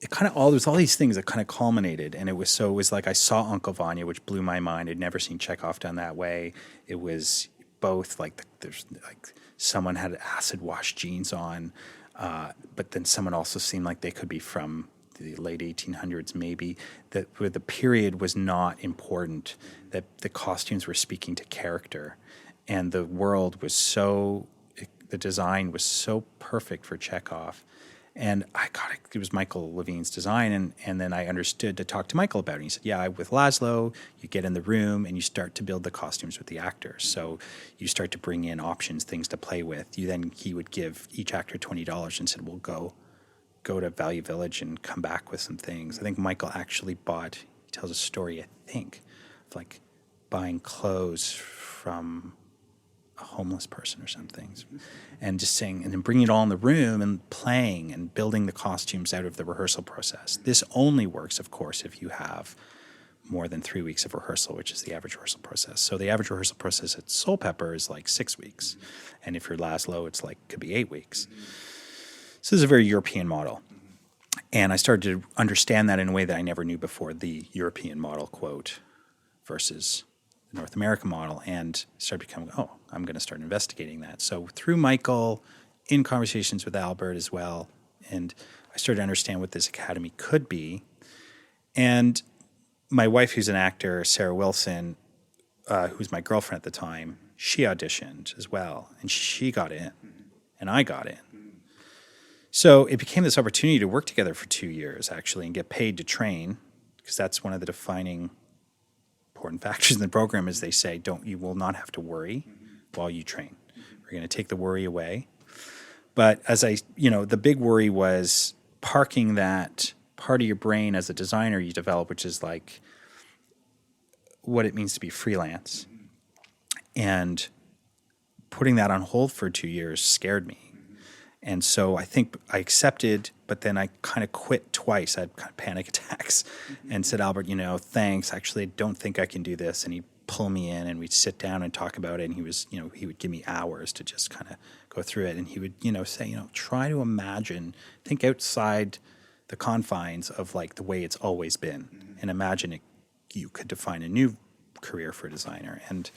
S5: it kind of there's all these things that kind of culminated, and it was like I saw Uncle Vanya, which blew my mind. I'd never seen Chekhov done that way. It was both like there's like someone had acid wash jeans on, but then someone also seemed like they could be from the late 1800s, maybe, that where the period was not important, that the costumes were speaking to character, and the world was the design was so perfect for Chekhov. And it was Michael Levine's design, and then I understood to talk to Michael about it. He said, yeah, with Laszlo, you get in the room and you start to build the costumes with the actors. So you start to bring in options, things to play with. He would give each actor $20 and said, we'll go to Value Village and come back with some things. I think Michael actually he tells a story, I think, of like buying clothes from a homeless person or something, and just saying, and then bringing it all in the room and playing and building the costumes out of the rehearsal process. This only works, of course, if you have more than 3 weeks of rehearsal, which is the average rehearsal process. So the average rehearsal process at Soulpepper is like 6 weeks, and if you're Laszlo, it's like could be 8 weeks. So this is a very European model, and I started to understand that in a way that I never knew before: the European model, quote, versus the North American model, and started becoming, I'm going to start investigating that. So through Michael, in conversations with Albert as well, and I started to understand what this academy could be. And my wife, who's an actor, Sarah Wilson, who's my girlfriend at the time, she auditioned as well, and she got in, and I got in. So it became this opportunity to work together for 2 years, actually, and get paid to train, because that's one of the defining important factors in the program, is they say, you will not have to worry while you train. We're going to take the worry away. But the big worry was parking that part of your brain as a designer you develop, which is like what it means to be freelance. And putting that on hold for 2 years scared me. And so I think I accepted, but then I kind of quit twice. I had kind of panic attacks and said, Albert, thanks. Actually, I don't think I can do this. And he'd pull me in and we'd sit down and talk about it. And he would give me hours to just kind of go through it. And he would, say, try to imagine, think outside the confines of like the way it's always been, and imagine you could define a new career for a designer. And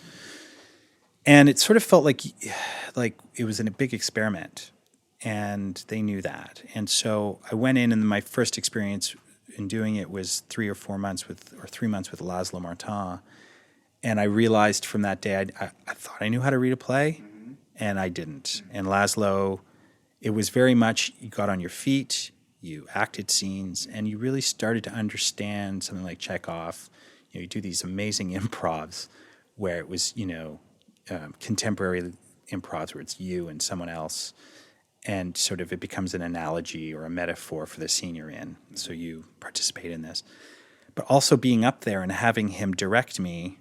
S5: And it sort of felt like it was in a big experiment, and they knew that. And so I went in, and my first experience in doing it was 3 or 4 months with Laszlo Martin. And I realized from that day, I thought I knew how to read a play, and I didn't. And Laszlo, it was very much, you got on your feet, you acted scenes, and you really started to understand something like Chekhov. You do these amazing improvs where it was, contemporary improvs where it's you and someone else, and sort of it becomes an analogy or a metaphor for the scene you're in. So you participate in this. But also being up there and having him direct me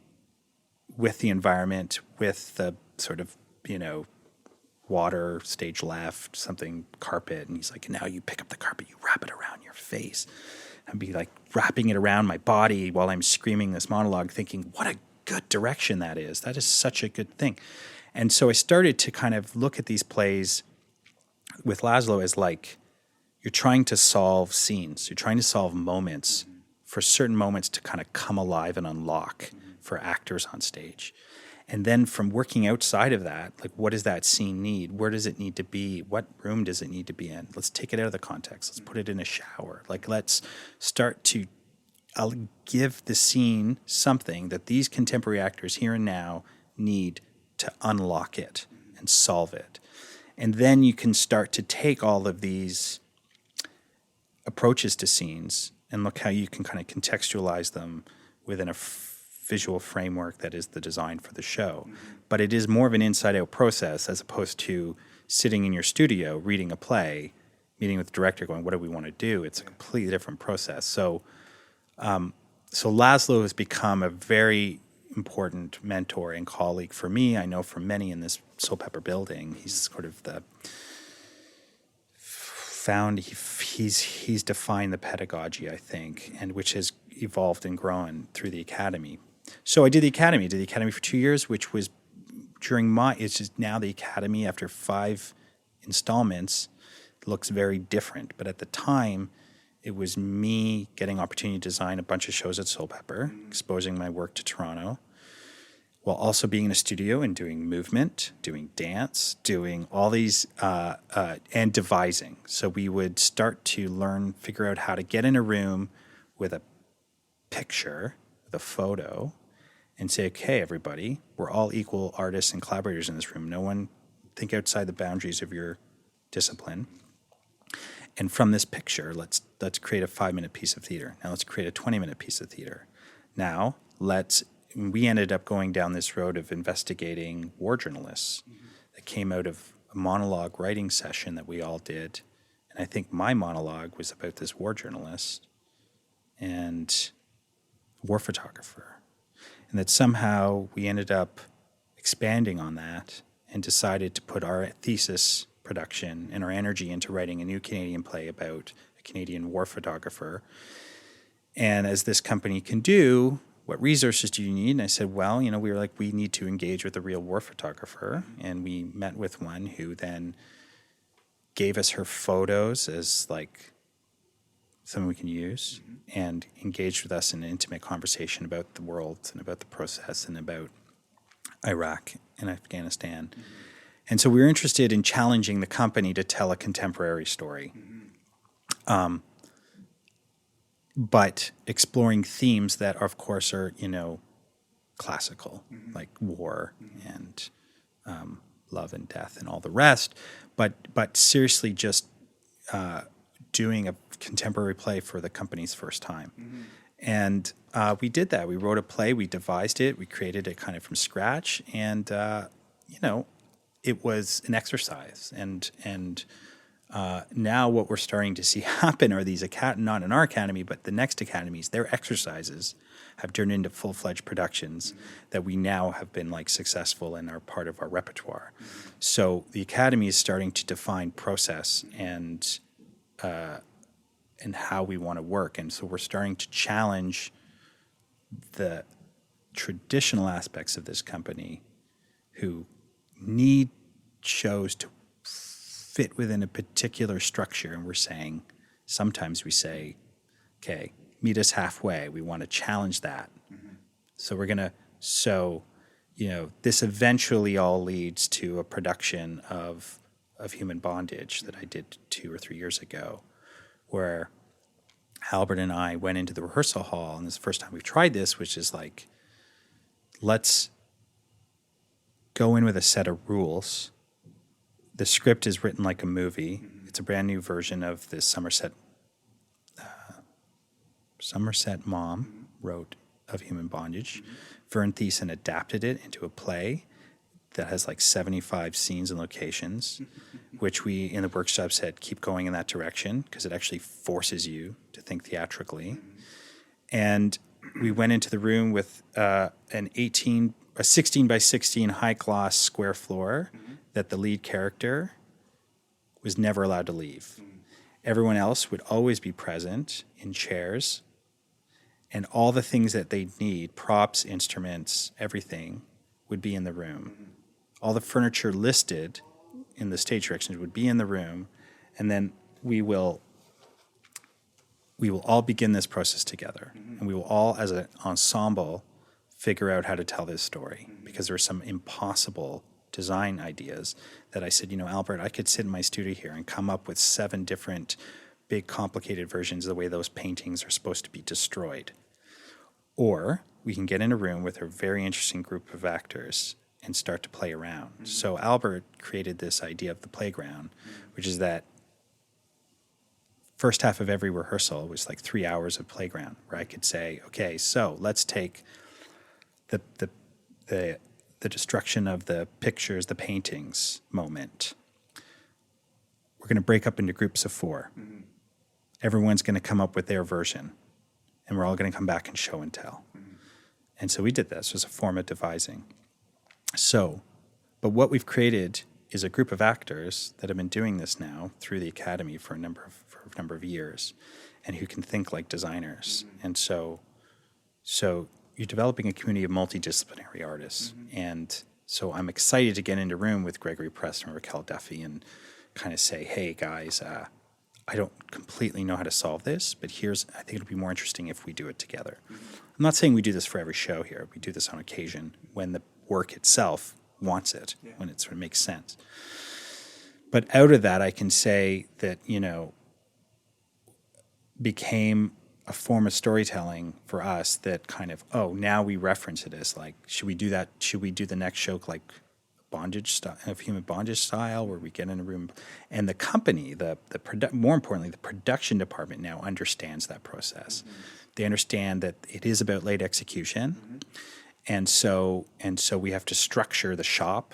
S5: with the environment, with the sort of, water, stage left, something, carpet, and he's like, now you pick up the carpet, you wrap it around your face. And be like wrapping it around my body while I'm screaming this monologue, thinking, what a good direction that is. That is such a good thing. And so I started to kind of look at these plays with Laszlo as like, you're trying to solve scenes. You're trying to solve moments, for certain moments to kind of come alive and unlock for actors on stage. And then from working outside of that, like, what does that scene need? Where does it need to be? What room does it need to be in? Let's take it out of the context. Let's put it in a shower. Like, let's start to give the scene something that these contemporary actors here and now need to unlock it and solve it. And then you can start to take all of these approaches to scenes and look how you can kind of contextualize them within a visual framework that is the design for the show. But it is more of an inside-out process as opposed to sitting in your studio, reading a play, meeting with the director, going, what do we want to do? It's a completely different process. So Laszlo has become a very important mentor and colleague for me. I know for many in this Soulpepper building, he's sort of he's defined the pedagogy, I think, and which has evolved and grown through the academy. So I did the academy for 2 years, which was it's just now the academy after 5 installments looks very different. But at the time, it was me getting opportunity to design a bunch of shows at Soulpepper, exposing my work to Toronto, while also being in a studio and doing movement, doing dance, doing all these, and devising. So we would start to figure out how to get in a room with a picture, with a photo, and say, okay, everybody, we're all equal artists and collaborators in this room. No one think outside the boundaries of your discipline. And from this picture, let's create a 5-minute piece of theater. Now let's create a 20-minute piece of theater. Now we ended up going down this road of investigating war journalists that came out of a monologue writing session that we all did. And I think my monologue was about this war journalist and war photographer. And that somehow we ended up expanding on that and decided to put our thesis production and our energy into writing a new Canadian play about a Canadian war photographer. And as this company can do, what resources do you need? And I said, well, we were like, we need to engage with a real war photographer. And we met with one who then gave us her photos as like something we can use, and engaged with us in an intimate conversation about the world and about the process and about Iraq and Afghanistan. And so we were interested in challenging the company to tell a contemporary story, but exploring themes that, of course, are, classical, like war and love and death and all the rest, but seriously just doing a contemporary play for the company's first time. And we did that. We wrote a play, we devised it, we created it kind of from scratch, and it was an exercise. And now what we're starting to see happen are these not in our academy, but the next academies, their exercises have turned into full-fledged productions that we now have been like successful and are part of our repertoire. So the academy is starting to define process and how we want to work. And so we're starting to challenge the traditional aspects of this company who need shows to fit within a particular structure. And sometimes we say, meet us halfway. We want to challenge that. So we're going to, this eventually all leads to a production of Human Bondage that I did 2 or 3 years ago, where Albert and I went into the rehearsal hall, and this is the first time we've tried this, which is like, let's go in with a set of rules. The script is written like a movie. It's a brand new version of this Somerset Maugham wrote of Human Bondage. Vern Thiessen adapted it into a play that has like 75 scenes and locations, which we in the workshop said keep going in that direction because it actually forces you to think theatrically. And we went into the room with a 16 by 16 high gloss square floor that the lead character was never allowed to leave. Everyone else would always be present in chairs, and all the things that they need, props, instruments, everything, would be in the room. All the furniture listed in the stage directions would be in the room, and then we will all begin this process together, and we will all, as an ensemble, figure out how to tell this story, because there are some impossible design ideas that I said, Albert, I could sit in my studio here and come up with 7 different big complicated versions of the way those paintings are supposed to be destroyed. Or we can get in a room with a very interesting group of actors and start to play around. So Albert created this idea of the playground, which is that first half of every rehearsal was like 3 hours of playground, where I could say, okay, so let's take the destruction of the pictures, the paintings moment. We're going to break up into groups of 4. Everyone's going to come up with their version, and we're all going to come back and show and tell. And so we did this. It was a form of devising. But what we've created is a group of actors that have been doing this now through the academy for a number of years, and who can think like designers. And so you're developing a community of multidisciplinary artists. And so I'm excited to get into a room with Gregory Preston or Raquel Duffy and kind of say, hey, guys, I don't completely know how to solve this, but I think it'll be more interesting if we do it together. I'm not saying we do this for every show here. We do this on occasion when the work itself wants it, when it sort of makes sense. But out of that, I can say that, became a form of storytelling for us that kind of, now we reference it as like, should we do that? Should we do the next show like bondage style, of Human Bondage style, where we get in a room? And the company, more importantly, the production department now understands that process. They understand that it is about late execution. And so we have to structure the shop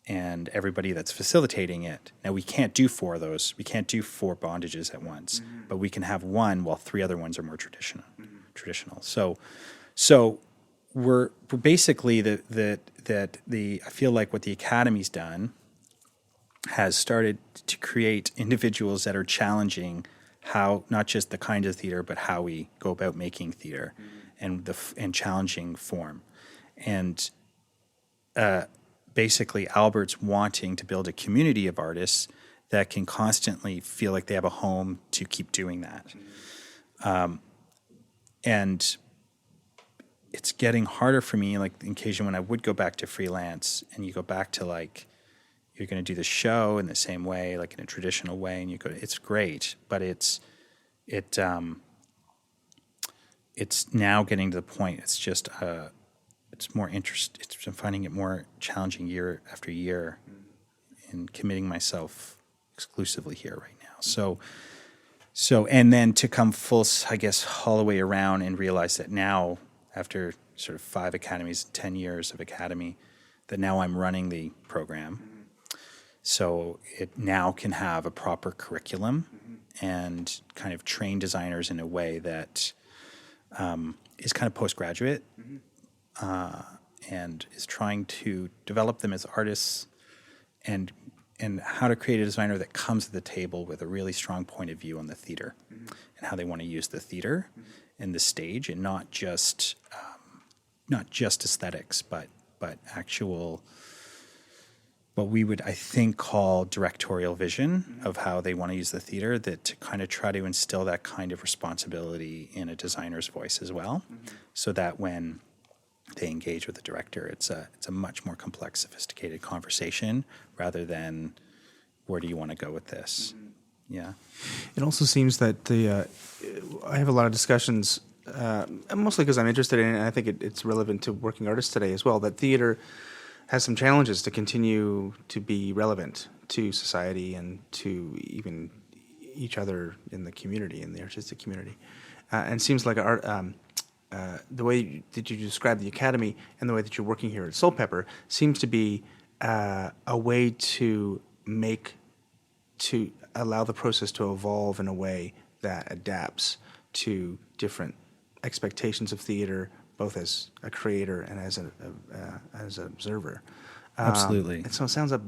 S5: and everybody that's facilitating it. Now, we can't do 4 of those. We can't do 4 bondages at once, but we can have one while 3 other ones are more traditional. So we're basically I feel like what the Academy's done has started to create individuals that are challenging how, not just the kind of theater, but how we go about making theater, and challenging form. And basically Albert's wanting to build a community of artists that can constantly feel like they have a home to keep doing that. And it's getting harder for me, like on occasion when I would go back to freelance, and you go back to like, you're going to do the show in the same way, like in a traditional way, and you go, it's great, but it's now getting to the point, it's just, it's more I'm finding it more challenging year after year in committing myself exclusively here right now. So, and then to come full, I guess, all the way around and realize that now, after sort of 5 academies, 10 years of academy, that now I'm running the program. So it now can have a proper curriculum and kind of train designers in a way that is kind of postgraduate and is trying to develop them as artists and how to create a designer that comes to the table with a really strong point of view on the theater and how they want to use the theater and the stage, and not just aesthetics, but actual, what we would, I think, call directorial vision of how they want to use the theater, that to kind of try to instill that kind of responsibility in a designer's voice as well, so that when they engage with the director, it's a much more complex, sophisticated conversation rather than where do you want to go with this? Yeah.
S1: It also seems that I have a lot of discussions, mostly because I'm interested in it, and I think it's relevant to working artists today as well, that theater has some challenges to continue to be relevant to society and to even each other in the community, in the artistic community. And it seems like art, the way that you describe the Academy and the way that you're working here at Soulpepper seems to be a way to allow the process to evolve in a way that adapts to different expectations of theater, both as a creator and as an observer.
S5: Absolutely.
S1: And so it sounds like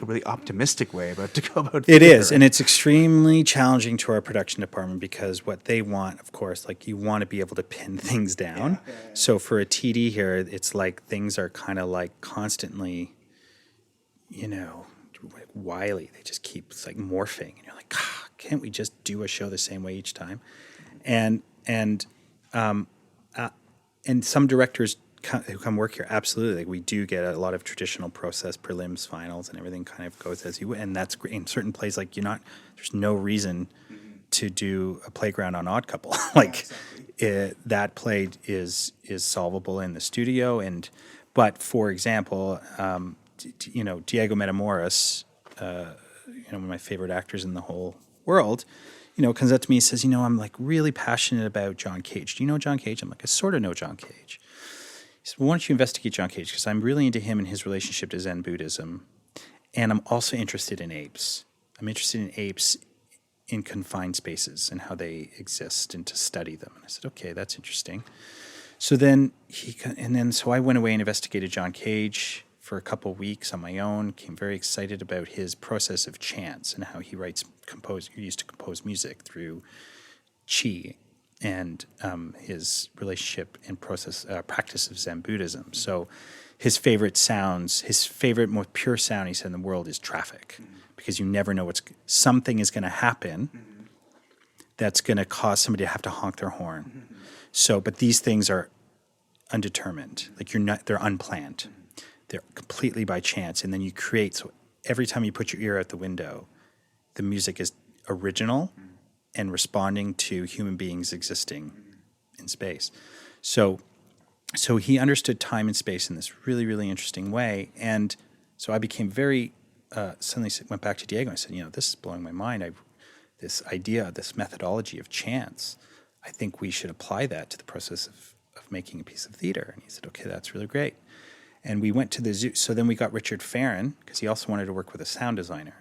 S1: a really optimistic way to go about
S5: It
S1: theater.
S5: is, and it's extremely challenging to our production department because what they want, of course, like you want to be able to pin things down. Yeah. So for a TD here, it's like things are kind of like constantly, like wily. They just keep morphing, and you're like, can't we just do a show the same way each time? And some directors who come work here, absolutely. Like we do get a lot of traditional process, prelims, finals, and everything kind of goes as you would. And that's great. In certain plays, there's no reason to do a playground on Odd Couple. That play is solvable in the studio. But for example, Diego Matamoros, one of my favorite actors in the whole world, comes up to me and says, I'm really passionate about John Cage. Do you know John Cage? I'm like, I sort of know John Cage. He said, well, why don't you investigate John Cage? Because I'm really into him and his relationship to Zen Buddhism. And I'm also interested in apes. I'm interested in apes in confined spaces and how they exist and to study them. And I said, okay, that's interesting. So then so I went away and investigated John Cage for a couple of weeks on my own, became very excited about his process of chants and how he used to compose music through qi and his relationship and practice of Zen Buddhism. So his favorite most pure sound, he said, in the world is traffic, because you never know something is going to happen that's going to cause somebody to have to honk their horn. So, but these things are undetermined, they're unplanned. They're completely by chance, and then you create. So every time you put your ear out the window, the music is original and responding to human beings existing in space. So he understood time and space in this really, really interesting way. And so I became very, suddenly went back to Diego and I said, this is blowing my mind. This idea, this methodology of chance, I think we should apply that to the process of making a piece of theater. And he said, okay, that's really great. And we went to the zoo. So then we got Richard Farron, because he also wanted to work with a sound designer.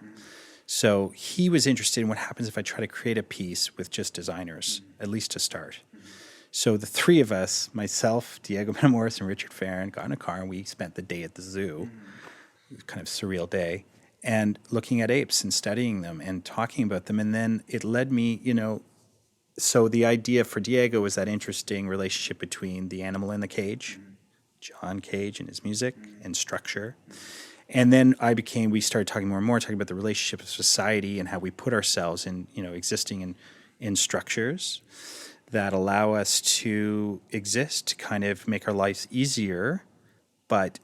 S5: So he was interested in what happens if I try to create a piece with just designers, at least to start. So the three of us, myself, Diego Matamoros, and Richard Farron, got in a car and we spent the day at the zoo. It was kind of a surreal day. And looking at apes and studying them and talking about them. And then it led me, so the idea for Diego was that interesting relationship between the animal in the cage, John Cage and his music and structure. And then we started talking more and more, talking about the relationship of society and how we put ourselves in, existing in structures that allow us to exist, to kind of make our lives easier, but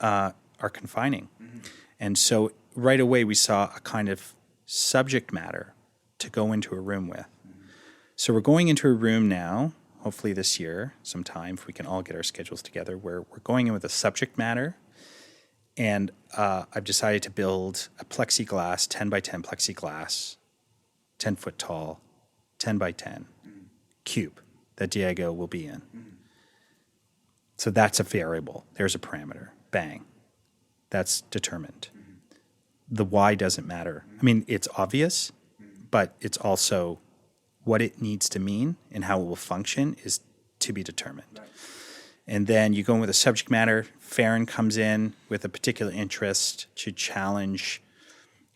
S5: are confining. And so right away we saw a kind of subject matter to go into a room with. So we're going into a room now, hopefully this year sometime, if we can all get our schedules together, where we're going in with a subject matter. And I've decided to build a plexiglass, 10 by 10 plexiglass, 10 foot tall, 10 by 10 cube that Diego will be in. So that's a variable. There's a parameter. Bang. That's determined. The why doesn't matter. I mean, it's obvious, but it's also what it needs to mean and how it will function is to be determined. Right. And then you go in with a subject matter. Farron comes in with a particular interest to challenge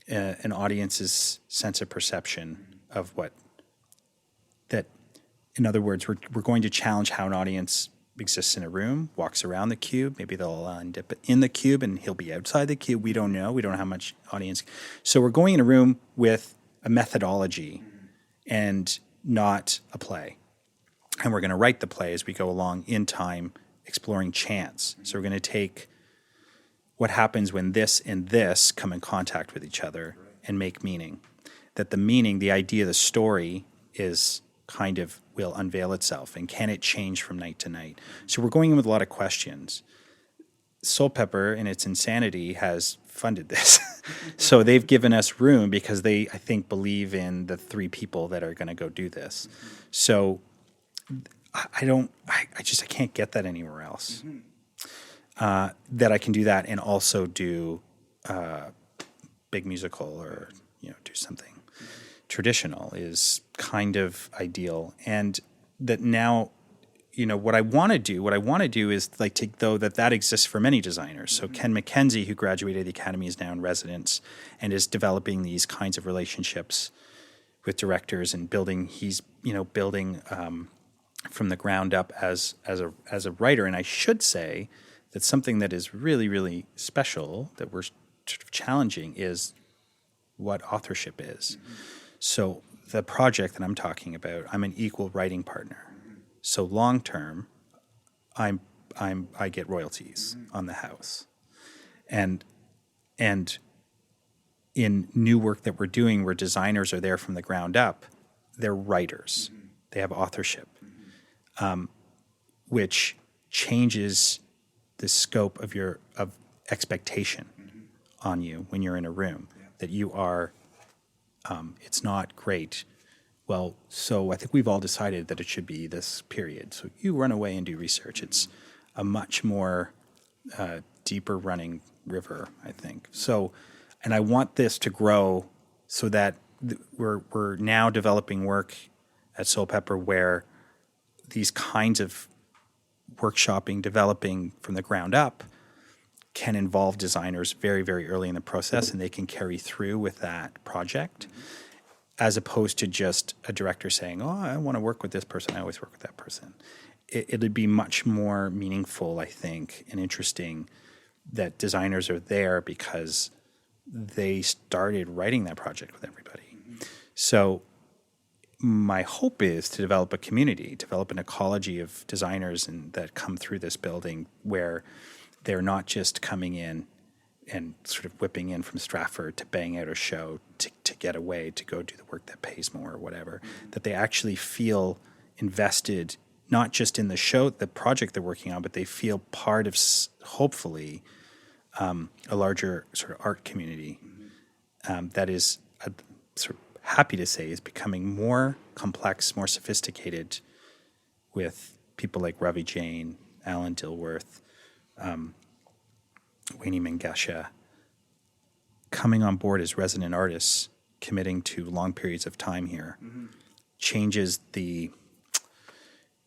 S5: an audience's sense of perception of that. In other words, we're going to challenge how an audience exists in a room, walks around the cube. Maybe they'll end up in the cube and he'll be outside the cube. We don't know. We don't know how much audience. So we're going in a room with a methodology and not a play. And we're going to write the play as we go along in time exploring chance. So we're going to take what happens when this and this come in contact with each other and make meaning. That the meaning, the idea, the story is kind of will unveil itself, and can it change from night to night? So we're going in with a lot of questions. Soulpepper, in its insanity, has funded this. So they've given us room because they, I think, believe in the 3 people that are going to go do this. So I can't get that anywhere else. That I can do that and also do big musical or do something traditional is kind of ideal. And that now, what I want to do is like that exists for many designers. So Ken McKenzie, who graduated the Academy, is now in residence and is developing these kinds of relationships with directors and building from the ground up as a writer. And I should say that something that is really, really special that we're sort of challenging is what authorship is. So the project that I'm talking about, I'm an equal writing partner. So long term, I get royalties on the house, and in new work that we're doing, where designers are there from the ground up, they're writers. They have authorship, which changes the scope of expectation on you when you're in a room. That you are, it's not great. Well, so I think we've all decided that it should be this period. So you run away and do research. It's a much more deeper running river, I think. So, and I want this to grow so that we're now developing work at Soulpepper where these kinds of workshopping, developing from the ground up, can involve designers very, very early in the process, and they can carry through with that project, as opposed to just a director saying, oh, I want to work with this person, I always work with that person. It'd be much more meaningful, I think, and interesting that designers are there because they started writing that project with everybody. So my hope is to develop a community, develop an ecology of designers that come through this building where they're not just coming in and sort of whipping in from Stratford to bang out a show to get away, to go do the work that pays more or whatever, that they actually feel invested, not just in the show, the project they're working on, but they feel part of, hopefully, a larger sort of art community that is, sort of happy to say, is becoming more complex, more sophisticated with people like Ravi Jain, Alan Dilworth, Wayne Mangesha coming on board as resident artists, committing to long periods of time here, changes the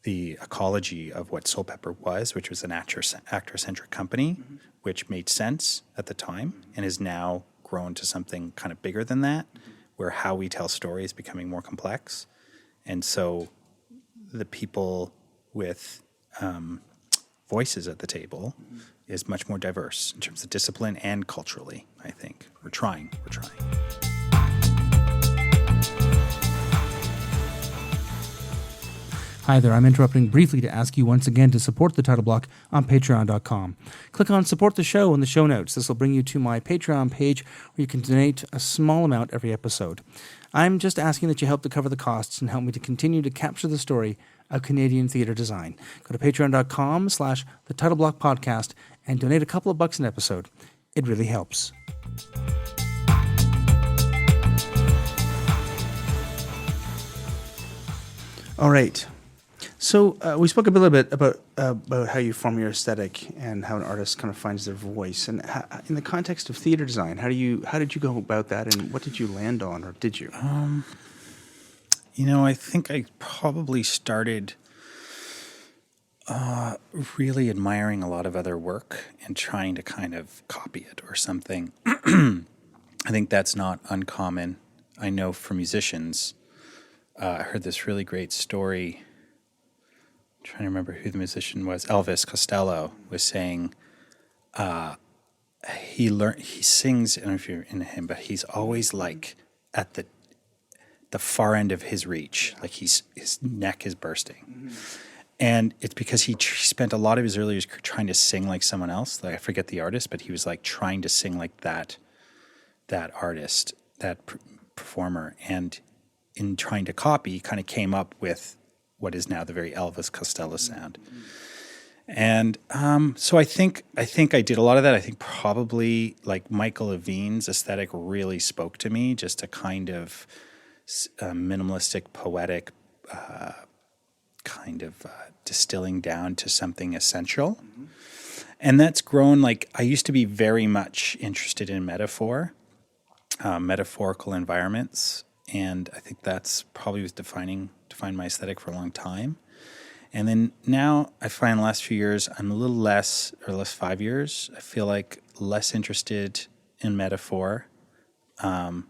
S5: ecology of what Soulpepper was, which was an actor-centric company, which made sense at the time and is now grown to something kind of bigger than that, where how we tell stories is becoming more complex. And so the people with voices at the table is much more diverse in terms of discipline and culturally, I think. We're trying.
S1: Hi there, I'm interrupting briefly to ask you once again to support the Title Block on patreon.com. Click on Support the Show in the show notes. This will bring you to my Patreon page where you can donate a small amount every episode. I'm just asking that you help to cover the costs and help me to continue to capture the story of Canadian theatre design. Go to patreon.com/the Title Block Podcast and donate a couple of bucks an episode. It really helps. All right. So we spoke a little bit about how you form your aesthetic and how an artist kind of finds their voice. And in the context of theater design, how did you go about that, and what did you land on, or did you?
S5: I think I probably started really admiring a lot of other work and trying to kind of copy it or something. I think that's not uncommon. I know for musicians, I heard this really great story. I'm trying to remember who the musician was. Elvis Costello was saying he sings, I don't know if you're into him, but he's always like at the far end of his reach, like his neck is bursting. And it's because he spent a lot of his early years trying to sing like someone else. Like, I forget the artist, but he was like trying to sing like that artist, that performer. And in trying to copy, kind of came up with what is now the very Elvis Costello sound. And so I think I did a lot of that. I think probably like Michael Levine's aesthetic really spoke to me, just a kind of minimalistic, poetic kind of distilling down to something essential. And that's grown. Like, I used to be very much interested in metaphor, metaphorical environments. And I think that's probably was defined my aesthetic for a long time. And then now I find the last few years, I'm a little less, or last 5 years, I feel like less interested in metaphor. And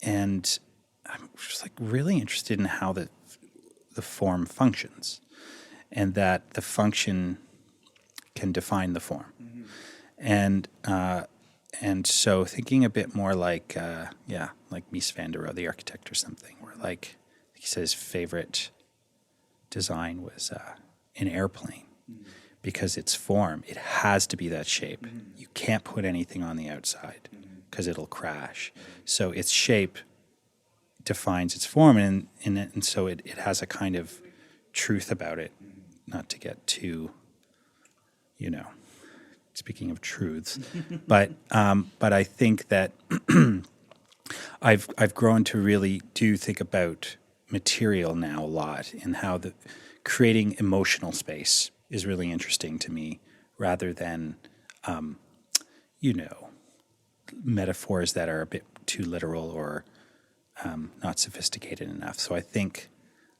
S5: I'm just like really interested in how the form functions, and that the function can define the form. And so thinking a bit more like, like Mies van der Rohe, the architect or something, where like he said his favorite design was an airplane, because its form, it has to be that shape. You can't put anything on the outside because it'll crash. So its shape defines its form, and so it has a kind of truth about it, not to get too, speaking of truths, but I think that I've grown to really do think about material now a lot, and how creating emotional space is really interesting to me, rather than metaphors that are a bit too literal or not sophisticated enough. So I think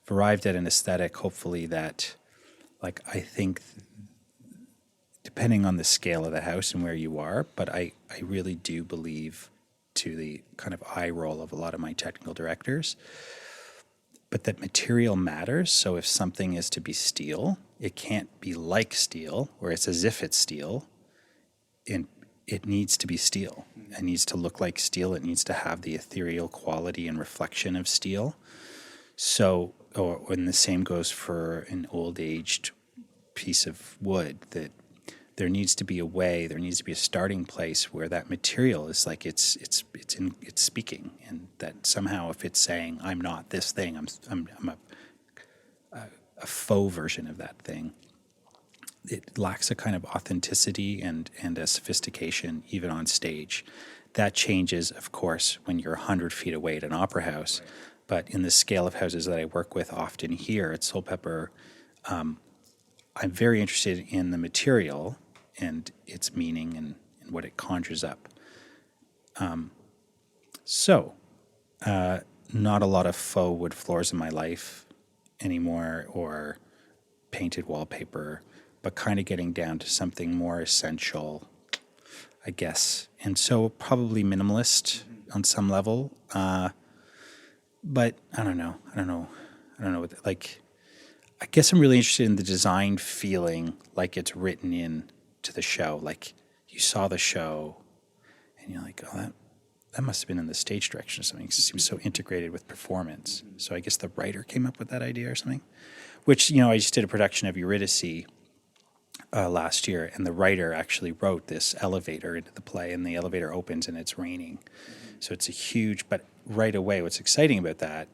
S5: I've arrived at an aesthetic, hopefully, that, like, I think depending on the scale of the house and where you are, but I really do believe, to the kind of eye roll of a lot of my technical directors, but that material matters. So if something is to be steel, it can't be like steel, or it's as if it's steel. And it needs to be steel. It needs to look like steel. It needs to have the ethereal quality and reflection of steel. So, and the same goes for an old aged piece of wood, that there needs to be a way, there needs to be a starting place where that material is like it's speaking, and that somehow if it's saying I'm not this thing, I'm a faux version of that thing, it lacks a kind of authenticity and a sophistication even on stage. That changes, of course, when you're 100 feet away at an opera house. Right. But in the scale of houses that I work with often here at Soulpepper, I'm very interested in the material and its meaning and what it conjures up. Not a lot of faux wood floors in my life anymore, or painted wallpaper, but kind of getting down to something more essential, I guess. And so probably minimalist on some level. But I don't know. Like, I guess I'm really interested in the design feeling like it's written in to the show. Like, you saw the show and you're like, oh, that must have been in the stage direction or something. It seems so integrated with performance. So I guess the writer came up with that idea or something. Which, I just did a production of Eurydice last year, and the writer actually wrote this elevator into the play, and the elevator opens and it's raining. So it's a huge, but right away what's exciting about that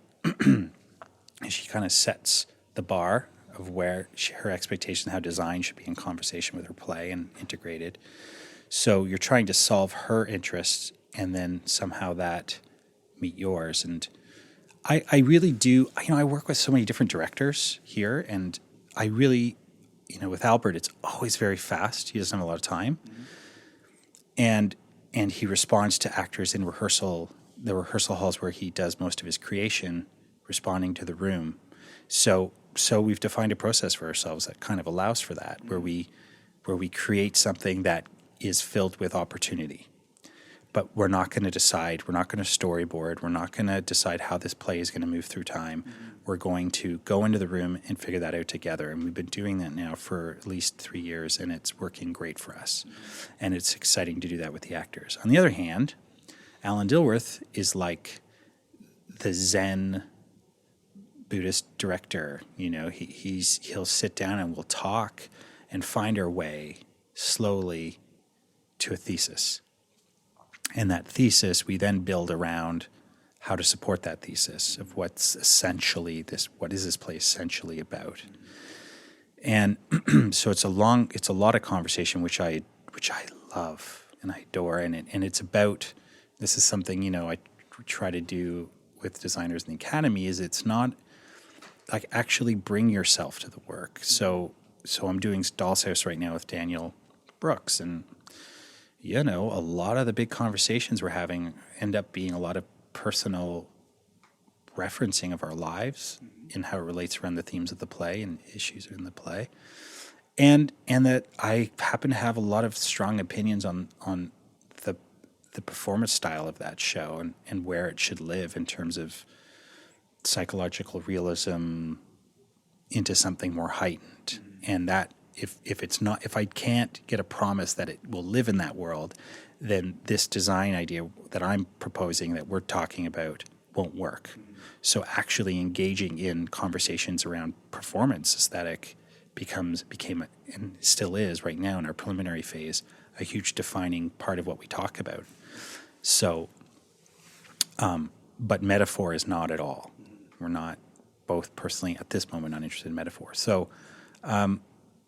S5: is she kind of sets the bar of where her expectation, how design should be in conversation with her play and integrated. So you're trying to solve her interests, and then somehow that meet yours. And I really do, I work with so many different directors here, and I really, with Albert, it's always very fast. He doesn't have a lot of time. And he responds to actors in rehearsal, the rehearsal halls where he does most of his creation, responding to the room. So we've defined a process for ourselves that kind of allows for that, where we create something that is filled with opportunity. But we're not going to decide, we're not going to storyboard, we're not going to decide how this play is going to move through time. We're going to go into the room and figure that out together. And we've been doing that now for at least 3 years, and it's working great for us. And it's exciting to do that with the actors. On the other hand, Alan Dilworth is like the Zen Buddhist director. He'll sit down and we'll talk and find our way slowly to a thesis. And that thesis, we then build around how to support that thesis of what is this place essentially about. And so it's a lot of conversation, which I love and I adore. And it's about, this is something, I try to do with designers in the academy, is it's not like actually bring yourself to the work. So I'm doing Doll's House right now with Daniel Brooks, and a lot of the big conversations we're having end up being a lot of personal referencing of our lives and how it relates around the themes of the play and issues in the play. And that I happen to have a lot of strong opinions on the performance style of that show and where it should live in terms of psychological realism into something more heightened. And that if I can't get a promise that it will live in that world, then this design idea that I'm proposing, that we're talking about, won't work. So actually engaging in conversations around performance aesthetic became and still is right now in our preliminary phase a huge defining part of what we talk about. So, but metaphor is not at all. We're not, both personally at this moment, not interested in metaphor. So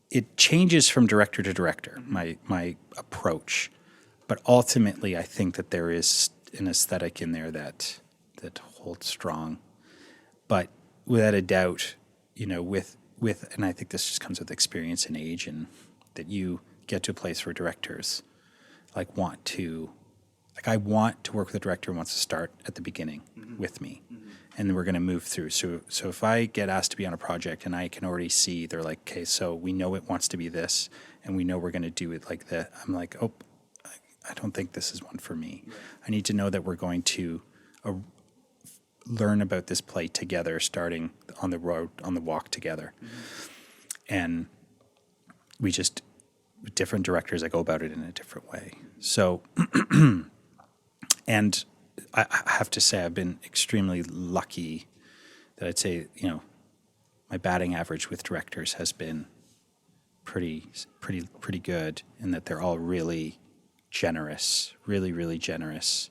S5: it changes from director to director, my approach. But ultimately, I think that there is an aesthetic in there that holds strong. But without a doubt, with and I think this just comes with experience and age, and that you get to a place where directors I want to work with a director who wants to start at the beginning with me, and then we're going to move through. So if I get asked to be on a project and I can already see they're like, okay, so we know it wants to be this, and we know we're going to do it like that. I'm like, oh, I don't think this is one for me. Right. I need to know that we're going to learn about this play together, starting on the road, on the walk together. And we just, with different directors, I go about it in a different way. So, and I have to say, I've been extremely lucky that I'd say, my batting average with directors has been pretty good, in that they're all really generous, really generous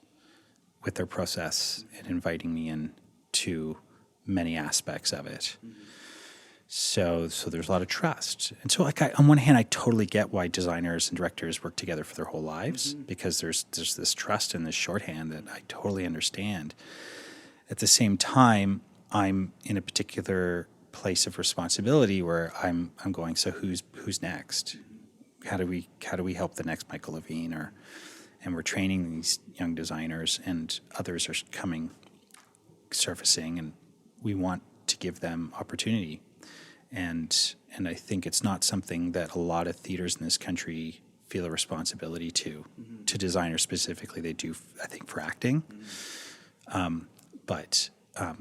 S5: with their process and inviting me in to many aspects of it. So there's a lot of trust. And so on one hand, I totally get why designers and directors work together for their whole lives, because there's this trust and this shorthand that I totally understand. At the same time, I'm in a particular place of responsibility where I'm going, so who's next? How do we help the next Michael Levine? And we're training these young designers, and others are surfacing, and we want to give them opportunity. And I think it's not something that a lot of theaters in this country feel a responsibility to designers specifically. They do, I think, for acting.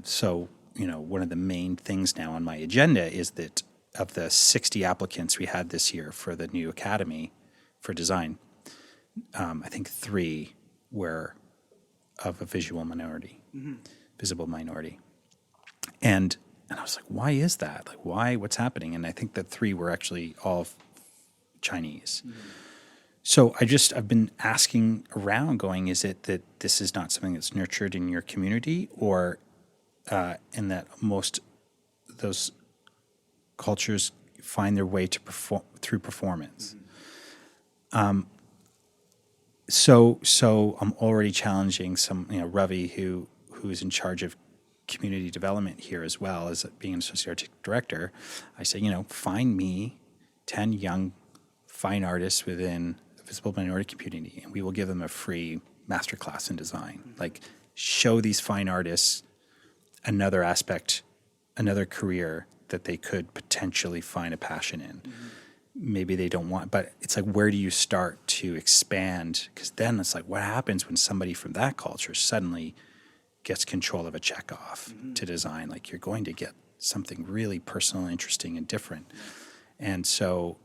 S5: So one of the main things now on my agenda is that of the 60 applicants we had this year for the new Academy for Design, I think 3 were of a visible minority. And I was like, why is that? Like, why? What's happening? And I think that 3 were actually all Chinese. So I've been asking around, going, is it that this is not something that's nurtured in your community, or in that most of those cultures find their way to through performance? So I'm already challenging some, Ravi, who is in charge of community development here as well as being an associate artistic director. I say, find me 10 young fine artists within the visible minority community, and we will give them a free masterclass in design. Like, show these fine artists another aspect, another career that they could potentially find a passion in. Maybe they don't want, but it's like, where do you start to expand? Because then it's like, what happens when somebody from that culture suddenly gets control of a checkoff to design? Like, you're going to get something really personal, interesting, and different. And so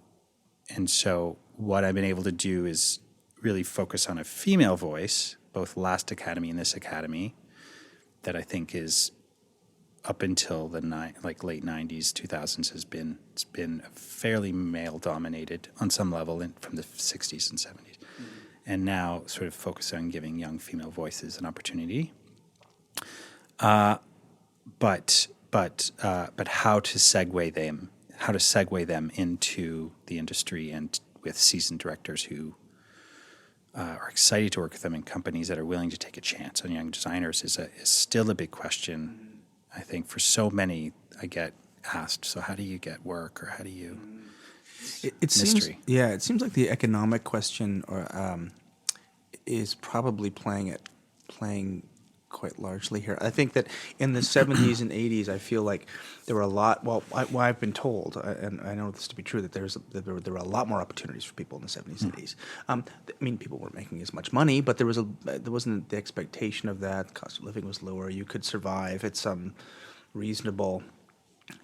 S5: what I've been able to do is really focus on a female voice, both last Academy and this Academy, that I think is up until the late 90s, 2000s it's been fairly male dominated on some level from the 60s and 70s. And now sort of focus on giving young female voices an opportunity. But how to segue them into the industry, and with seasoned directors who are excited to work with them in companies that are willing to take a chance on young designers is still a big question. I think for so many, I get asked, so how do you get work, or how do you?
S1: It seems like the economic question is probably playing quite largely here. I think that in the 70s and 80s, I feel like there were a lot. Well, I've been told, and I know this to be true, that there were a lot more opportunities for people in the 70s and 80s. I mean, people weren't making as much money, but there wasn't the expectation of that. Cost of living was lower. You could survive at some reasonable,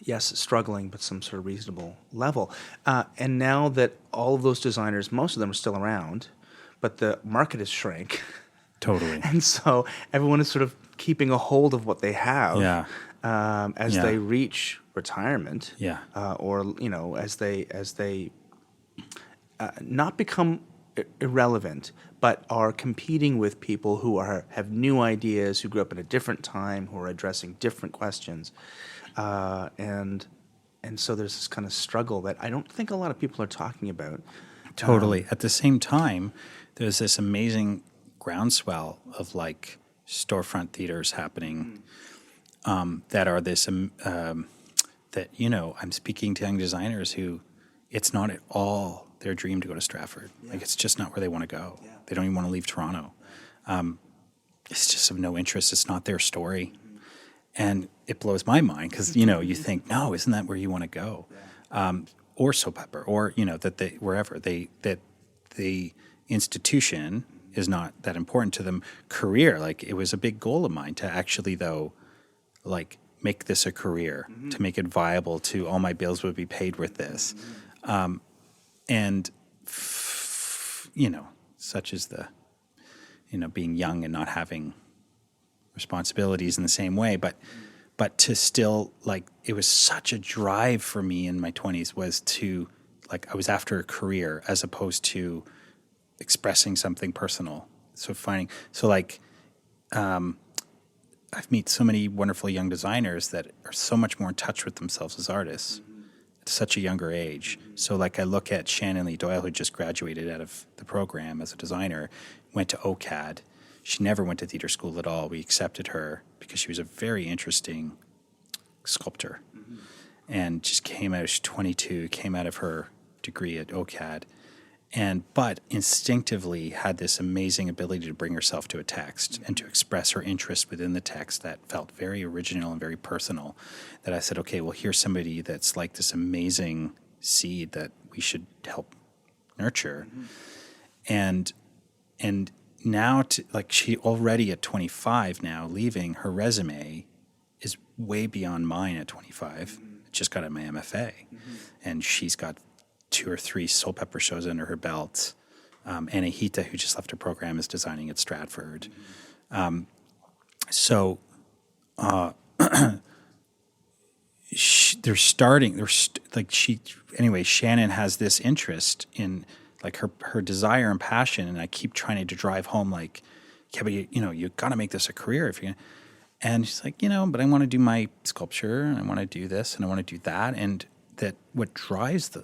S1: yes, struggling, but some sort of reasonable level. And now that all of those designers, most of them are still around, but the market has shrank.
S5: Totally.
S1: And so everyone is sort of keeping a hold of what they have as they reach retirement, or as they not become irrelevant, but are competing with people who have new ideas, who grew up in a different time, who are addressing different questions, and so there's this kind of struggle that I don't think a lot of people are talking about.
S5: Totally. At the same time, there's this amazing groundswell of like storefront theaters happening that are this that I'm speaking to young designers who it's not at all their dream to go to Stratford. Like it's just not where they want to go. They don't even want to leave Toronto. It's just of no interest. It's not their story, and it blows my mind because you think, no, isn't that where you want to go? Or Soulpepper, or that the institution is not that important to them. Career, like it was a big goal of mine to actually though, like make this a career, to make it viable. To all my bills would be paid with this, and such as the being young and not having responsibilities in the same way, but to still, like, it was such a drive for me in my 20s was to, like, I was after a career as opposed to expressing something personal. I've met so many wonderful young designers that are so much more in touch with themselves as artists at such a younger age. So, like, I look at Shannon Lee Doyle, who just graduated out of the program as a designer, went to OCAD. She never went to theater school at all. We accepted her because she was a very interesting sculptor, and just came out. She's 22, came out of her degree at OCAD, but instinctively had this amazing ability to bring herself to a text and to express her interest within the text that felt very original and very personal. That I said, okay, well, here's somebody that's like this amazing seed that we should help nurture, and now, she already at 25 now, leaving, her resume is way beyond mine at 25. Just got my MFA. And she's got 2 or 3 Soulpepper shows under her belt. Anahita, who just left her program, is designing at Stratford. Shannon has this interest in, like, her desire and passion, and I keep trying to drive home, like, yeah, but you got to make this a career if you're gonna. And she's like, but I want to do my sculpture, and I want to do this, and I want to do that, and that what drives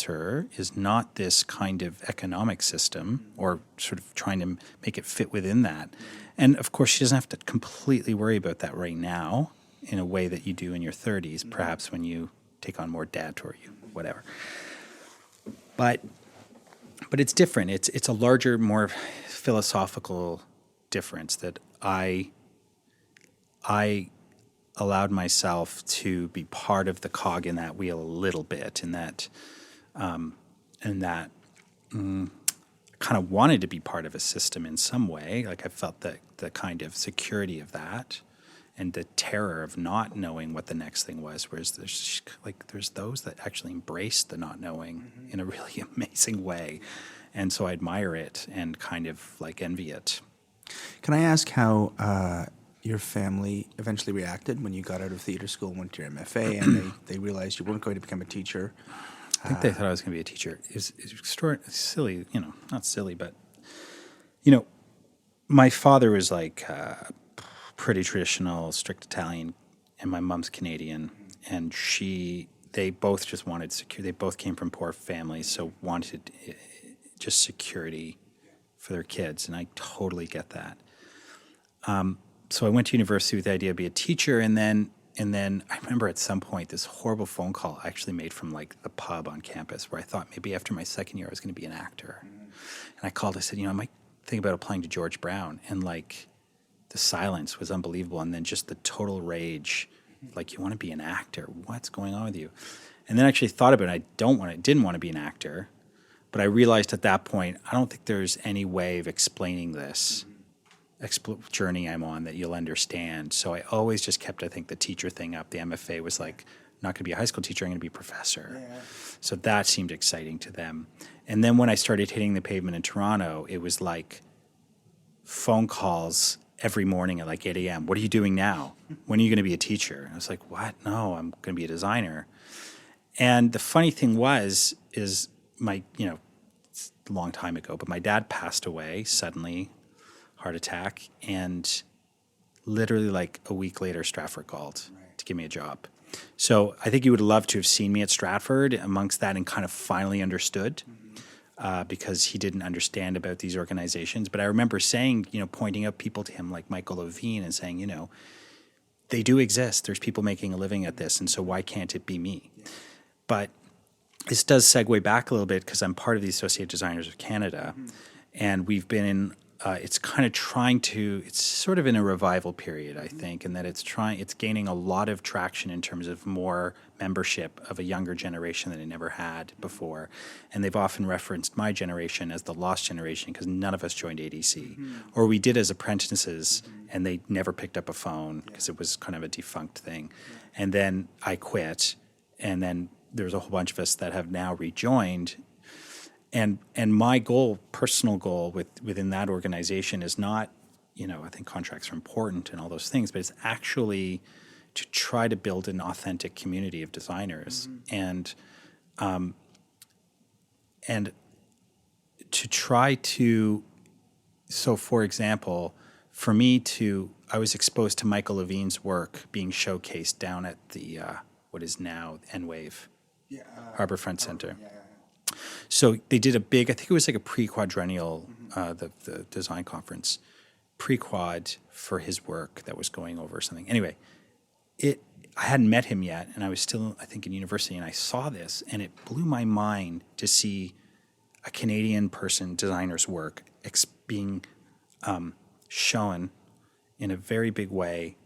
S5: her is not this kind of economic system or sort of trying to make it fit within that. And of course, she doesn't have to completely worry about that right now in a way that you do in your 30s, perhaps when you take on more debt or you whatever. But it's different. It's a larger, more philosophical difference that I allowed myself to be part of the cog in that wheel a little bit, and that kind of wanted to be part of a system in some way. Like, I felt the kind of security of that and the terror of not knowing what the next thing was. Whereas there's those that actually embrace the not knowing in a really amazing way. And so I admire it and kind of like envy it.
S1: Can I ask how your family eventually reacted when you got out of theater school and went to your MFA, and they realized you weren't going to become a teacher?
S5: I think they thought I was going to be a teacher. It's silly, not silly, but, my father was like pretty traditional, strict Italian, and my mom's Canadian, and they both just wanted security. They both came from poor families, so wanted just security for their kids, and I totally get that. So I went to university with the idea to be a teacher, and then I remember at some point this horrible phone call I actually made from like the pub on campus where I thought maybe after my second year I was going to be an actor. And I called, I said, I might think about applying to George Brown. And like the silence was unbelievable. And then just the total rage, like, you want to be an actor? What's going on with you? And then I actually thought about it. Didn't want to be an actor. But I realized at that point, I don't think there's any way of explaining this journey I'm on that you'll understand. So I always just kept, I think, the teacher thing up. The MFA was like, I'm not going to be a high school teacher, I'm going to be a professor. Yeah. So that seemed exciting to them. And then when I started hitting the pavement in Toronto, it was like phone calls every morning at like 8 a.m. What are you doing now? When are you going to be a teacher? And I was like, what? No, I'm going to be a designer. And the funny thing is my, it's a long time ago, but my dad passed away suddenly, heart attack, and literally like a week later, Stratford called to give me a job. So I think he would have loved to have seen me at Stratford amongst that and kind of finally understood because he didn't understand about these organizations. But I remember saying, pointing out people to him like Michael Levine and saying, they do exist. There's people making a living at this, and so why can't it be me? But this does segue back a little bit because I'm part of the Associate Designers of Canada, and we've been in it's kind of it's sort of in a revival period, I think, and that it's gaining a lot of traction in terms of more membership of a younger generation than it never had before. And they've often referenced my generation as the lost generation because none of us joined ADC. Or we did as apprentices, and they never picked up a phone because it was kind of a defunct thing. And then I quit, and then there's a whole bunch of us that have now rejoined. And my personal goal within that organization is not, I think contracts are important and all those things, but it's actually to try to build an authentic community of designers and to try to, so for example, for me I was exposed to Michael Levine's work being showcased down at the, what is now N-Wave, Harbourfront Center. So they did I think it was like a pre-quadrennial, the design conference, pre-quad for his work that was going over something. Anyway, I hadn't met him yet, and I was still, I think, in university, and I saw this, and it blew my mind to see a Canadian designer's work being shown in a very big way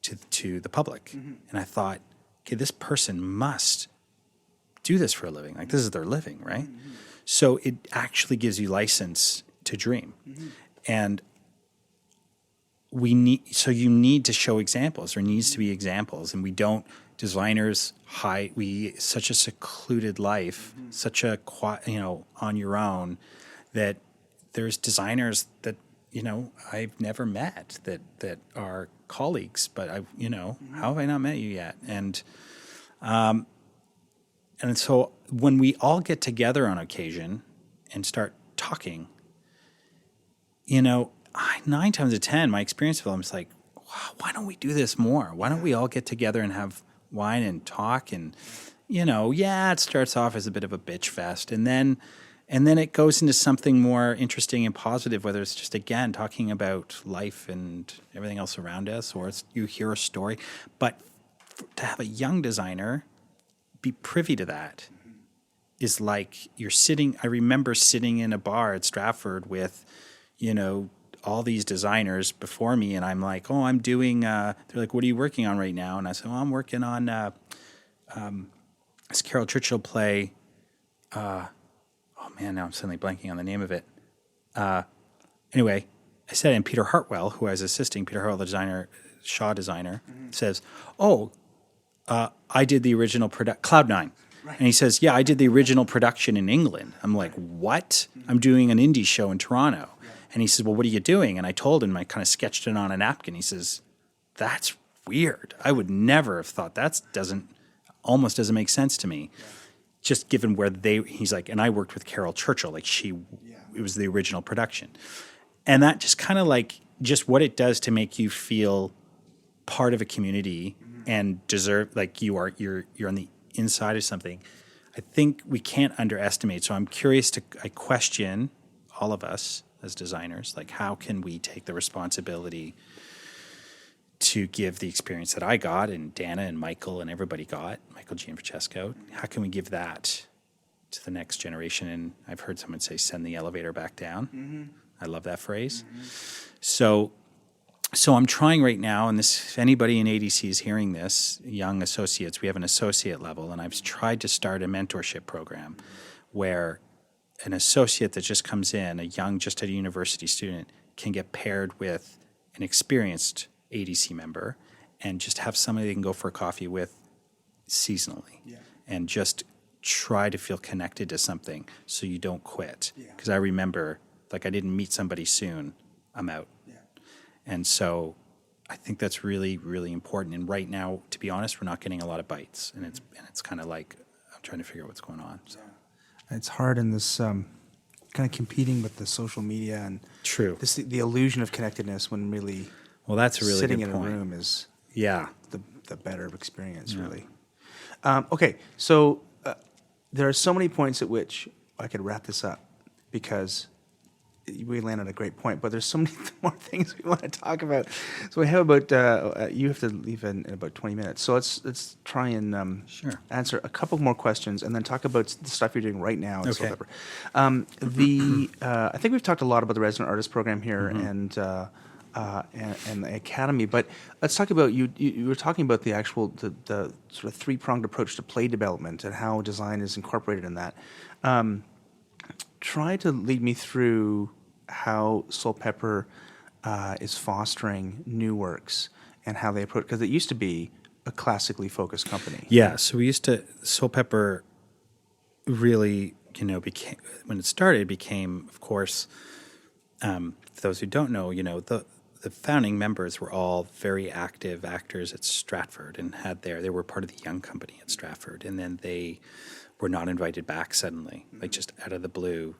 S5: to the public. And I thought, okay, this person must do this for a living. Like, this is their living, right? So it actually gives you license to dream. And you need to show examples. There needs to be examples. And designers such a secluded life, such a, on your own, that there's designers that, I've never met that are colleagues, but how have I not met you yet? And so when we all get together on occasion and start talking, 9 times out of 10, my experience with them is like, wow, why don't we do this more? Why don't we all get together and have wine and talk? And, it starts off as a bit of a bitch fest. And then it goes into something more interesting and positive, whether it's just, again, talking about life and everything else around us, or you hear a story. But to have a young designer be privy to that is like I remember sitting in a bar at Stratford with, all these designers before me, and I'm like, oh, I'm doing, they're like, what are you working on right now? And I said, well, I'm working on this Carol Churchill play. Oh man, now I'm suddenly blanking on the name of it. Anyway, I said, and Peter Hartwell, who I was assisting, Peter Hartwell, the designer, Shaw designer, says, I did the original Cloud9. Right. And he says, yeah, I did the original production in England. I'm like, what? I'm doing an indie show in Toronto. And he says, well, what are you doing? And I told him, I kind of sketched it on a napkin. He says, that's weird. I would never have thought almost doesn't make sense to me. Yeah. Just given where he's like, and I worked with Carol Churchill, like it was the original production. And that just kind of like, just what it does to make you feel part of a community and deserve, like you're on the inside of something. I think we can't underestimate. So I'm curious I question all of us as designers, like how can we take the responsibility to give the experience that I got and Dana and Michael and everybody got, Michael Gianfrancesco, how can we give that to the next generation? And I've heard someone say, send the elevator back down. Mm-hmm. I love that phrase. Mm-hmm. So I'm trying right now, and if anybody in ADC is hearing this, young associates, we have an associate level, and I've tried to start a mentorship program where an associate that just comes in, a young, just a university student, can get paired with an experienced ADC member and just have somebody they can go for a coffee with seasonally and just try to feel connected to something so you don't quit. Because I remember, like, I didn't meet somebody soon, I'm out. And so I think that's really, really important. And right now, to be honest, we're not getting a lot of bites. And it's kind of like, I'm trying to figure out what's going on. So.
S1: It's hard in this kind of competing with the social media and
S5: True.
S1: The illusion of connectedness when really
S5: that's a really
S1: sitting
S5: good
S1: in
S5: point.
S1: a room is the better experience, really. Okay, so there are so many points at which I could wrap this up because we landed a great point, but there's so many more things we want to talk about. So we have about you have to leave in about 20 minutes. So let's try and answer a couple more questions and then talk about the stuff you're doing right now at Soulpepper. I think we've talked a lot about the resident artist program here and the academy, but let's talk about you were talking about the actual the sort of three-pronged approach to play development and how design is incorporated in that. Try to lead me through how Soulpepper is fostering new works and how they approach, because it used to be a classically focused company.
S5: Yeah, so Soulpepper really, became, when it started, became, of course, for those who don't know, the founding members were all very active actors at Stratford and they were part of the young company at Stratford, and then they were not invited back suddenly, like just out of the blue.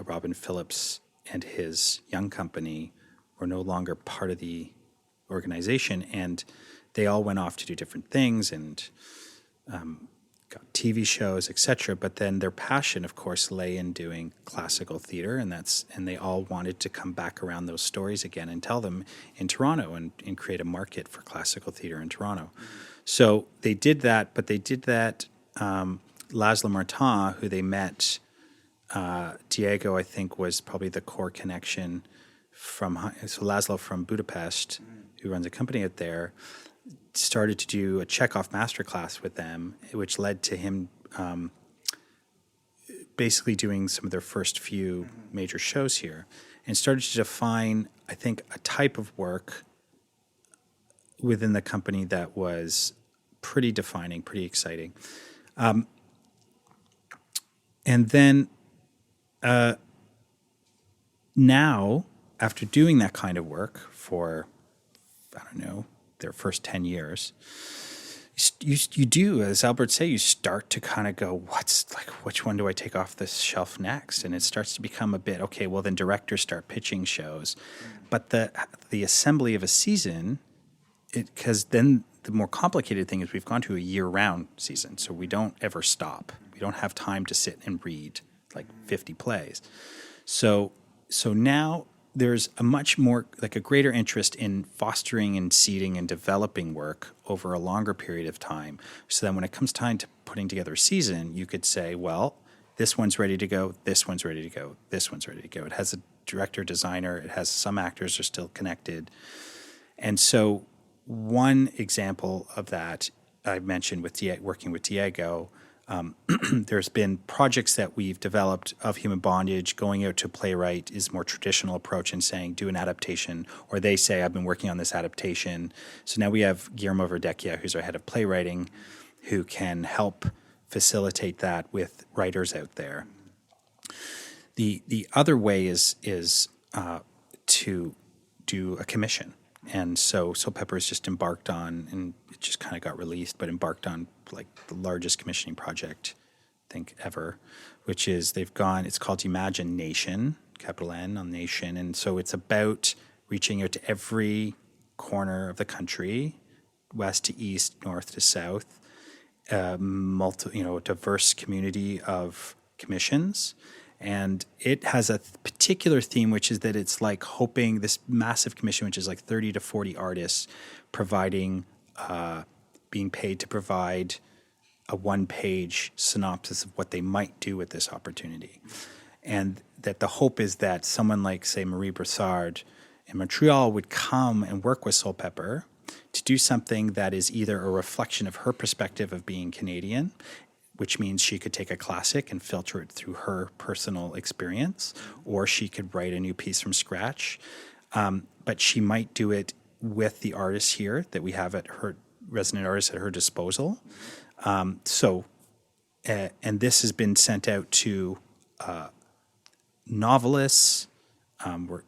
S5: Robin Phillips and his young company were no longer part of the organization, and they all went off to do different things and got TV shows, etc. But then their passion, of course, lay in doing classical theater, and they all wanted to come back around those stories again and tell them in Toronto and create a market for classical theater in Toronto. So they did that, but they did that. Laszlo Martin, who they met, Diego, I think, was probably the core connection so Laszlo from Budapest, who runs a company out there, started to do a Chekhov masterclass with them, which led to him basically doing some of their first few major shows here, and started to define, I think, a type of work within the company that was pretty defining, pretty exciting. And then now, after doing that kind of work for, their first 10 years, you do, as Albert say, you start to kind of go, which one do I take off the shelf next? And it starts to become a bit, okay, well, then directors start pitching shows. But the assembly of a season, because then the more complicated thing is we've gone to a year-round season, so we don't ever stop. We don't have time to sit and read like 50 plays. So now there's a much more, like a greater interest in fostering and seeding and developing work over a longer period of time. So then when it comes time to putting together a season, you could say, well, this one's ready to go, this one's ready to go, this one's ready to go. It has a director, designer, it has some actors are still connected. And so one example of that I mentioned with working with Diego, there's been projects that we've developed of human bondage. Going out to playwright is more traditional approach and saying, do an adaptation, or they say, I've been working on this adaptation. So now we have Guillermo Verdecchia, who's our head of playwriting, who can help facilitate that with writers out there. The other way is to do a commission. And so Soulpepper has just embarked on, and it just kind of got released, but embarked on like the largest commissioning project, I think, ever, which is it's called Imagine Nation, capital N on Nation. And so it's about reaching out to every corner of the country, west to east, north to south, a diverse community of commissions. And it has a particular theme, which is that it's like hoping this massive commission, which is like 30 to 40 artists being paid to provide a one-page synopsis of what they might do with this opportunity. And that the hope is that someone like, say, Marie Brassard in Montreal would come and work with Soulpepper to do something that is either a reflection of her perspective of being Canadian, which means she could take a classic and filter it through her personal experience, or she could write a new piece from scratch. But she might do it with the artists here that we have resident artists at her disposal. And this has been sent out to novelists.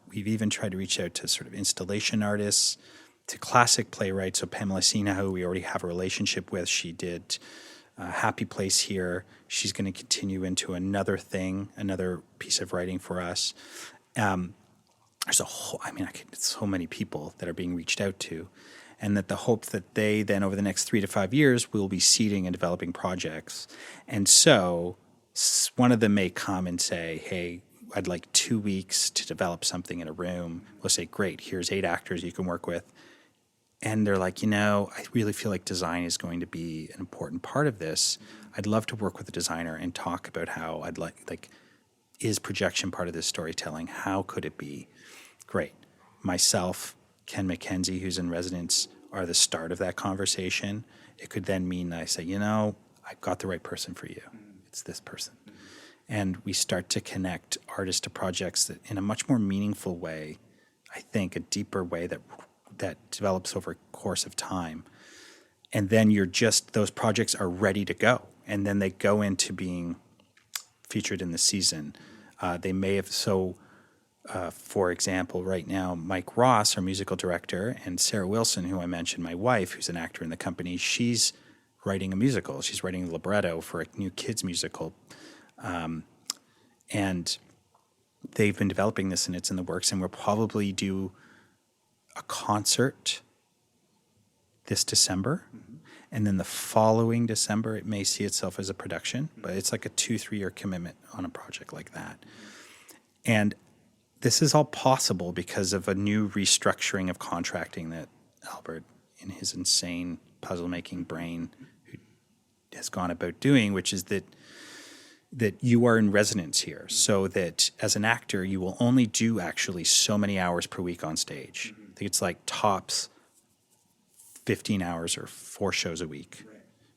S5: We've even tried to reach out to sort of installation artists, to classic playwrights. So Pamela Sina, who we already have a relationship with, she did Happy Place here. She's going to continue into another piece of writing for us. There's so many people that are being reached out to, and that the hope that they then over the next 3 to 5 years will be seeding and developing projects. And so one of them may come and say, hey, I'd like 2 weeks to develop something in a room. We'll say, great, here's 8 actors you can work with. And they're like, I really feel like design is going to be an important part of this. I'd love to work with a designer and talk about how I'd like, is projection part of this storytelling? How could it be? Great. Myself, Ken McKenzie, who's in residence, are the start of that conversation. It could then mean I say, I've got the right person for you. It's this person. And we start to connect artists to projects that in a much more meaningful way, I think, a deeper way that develops over a course of time. And then those projects are ready to go. And then they go into being featured in the season. They may have, for example, right now, Mike Ross, our musical director, and Sarah Wilson, who I mentioned, my wife, who's an actor in the company, she's writing a musical. She's writing a libretto for a new kids musical. And they've been developing this, and it's in the works, and we'll probably do a concert this December, and then the following December it may see itself as a production, but it's like a 2-3 year commitment on a project like that. And this is all possible because of a new restructuring of contracting that Albert, in his insane puzzle-making brain, who has gone about doing, which is that you are in residence here, so that as an actor, you will only do actually so many hours per week on stage. I think it's like tops 15 hours or 4 shows a week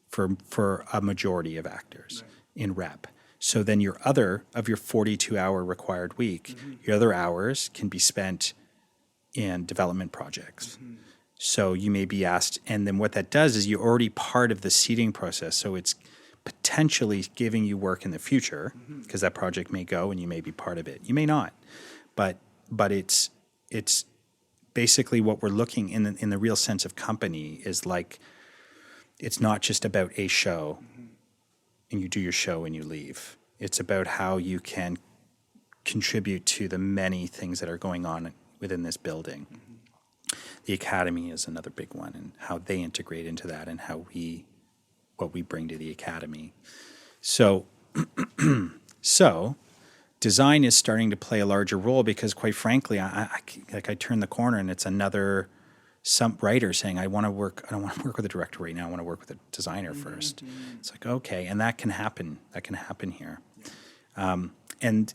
S5: for a majority of actors in rep. So then your 42-hour required week, your other hours can be spent in development projects. So you may be asked, and then what that does is you're already part of the seeding process. So it's potentially giving you work in the future, because that project may go and you may be part of it. You may not, but it's basically what we're looking in the real sense of company is like, it's not just about a show and you do your show and you leave. It's about how you can contribute to the many things that are going on within this building. The Academy is another big one, and how they integrate into that, and what we bring to the Academy. So design is starting to play a larger role because, quite frankly, I turn the corner and it's some writer saying, I don't want to work with a director right now. I want to work with a designer first. It's like, okay, and that can happen. That can happen here. And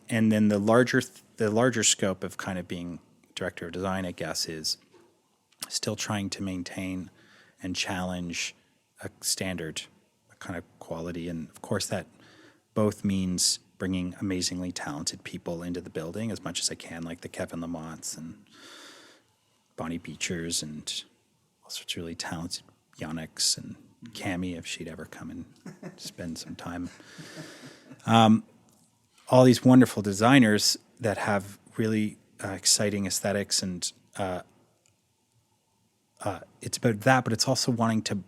S5: then the larger scope of kind of being director of design, I guess, is still trying to maintain and challenge a standard, a kind of quality. And of course that both means bringing amazingly talented people into the building as much as I can, like the Kevin Lamonts and Bonnie Beechers and all sorts of really talented Yannicks and Cami, if she'd ever come and spend some time. All these wonderful designers that have really exciting aesthetics and it's about that, but it's also wanting to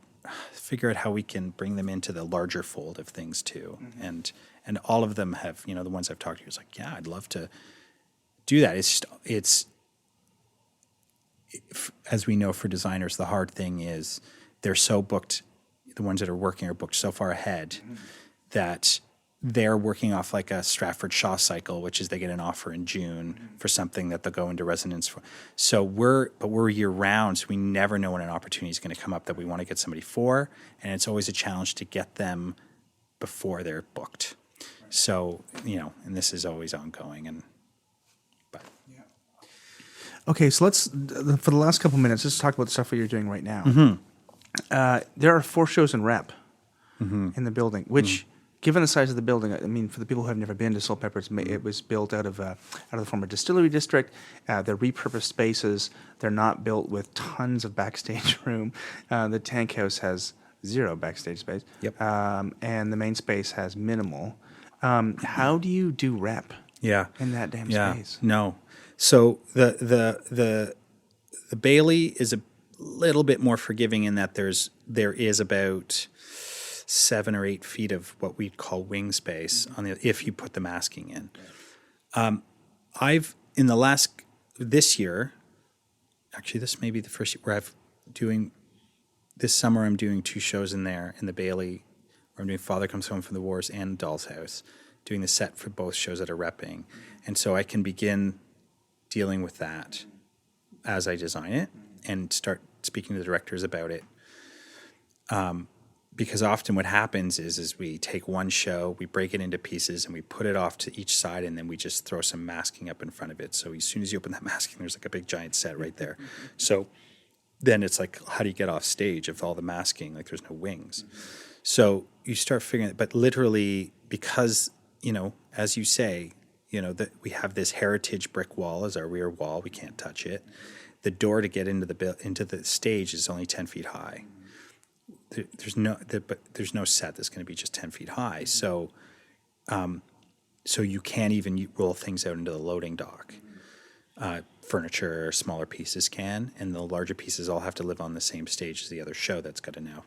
S5: figure out how we can bring them into the larger fold of things too. And all of them have, the ones I've talked to, it's like, yeah, I'd love to do that. As we know for designers, the hard thing is they're so booked, the ones that are working are booked so far ahead that they're working off like a Stratford Shaw cycle, which is they get an offer in June for something that they'll go into residence for. So we're year round, so we never know when an opportunity is going to come up that we want to get somebody for, and it's always a challenge to get them before they're booked. So, and this is always ongoing.
S1: Okay, so let's, for the last couple minutes, let's talk about the stuff that you're doing right now. There are 4 shows in rep in the building, which, given the size of the building, I mean, for the people who have never been to Soulpepper, it was built out of the former distillery district. They're repurposed spaces. They're not built with tons of backstage room. The tank house has 0 backstage space.
S5: Yep.
S1: And the main space has minimal. How do you do rep in that damn space?
S5: No. So the Bailey is a little bit more forgiving in that there is about 7 or 8 feet of what we call wing space if you put the masking in. This year, actually this may be the first year where this summer I'm doing 2 shows in there in the Bailey, where I'm doing Father Comes Home from the Wars and Doll's House, doing the set for both shows that are repping. And so I can begin dealing with that as I design it and start speaking to the directors about it. Because often what happens is we take one show, we break it into pieces, and we put it off to each side, and then we just throw some masking up in front of it. So as soon as you open that masking, there's like a big giant set right there. So then it's like, how do you get off stage if all the masking, like there's no wings? So you start figuring it, but literally because, as you say, that we have this heritage brick wall as our rear wall, we can't touch it. The door to get into the stage is only 10 feet high. There's no set that's going to be just 10 feet high. So you can't even roll things out into the loading dock. Furniture or smaller pieces can, and the larger pieces all have to live on the same stage as the other show that's got to now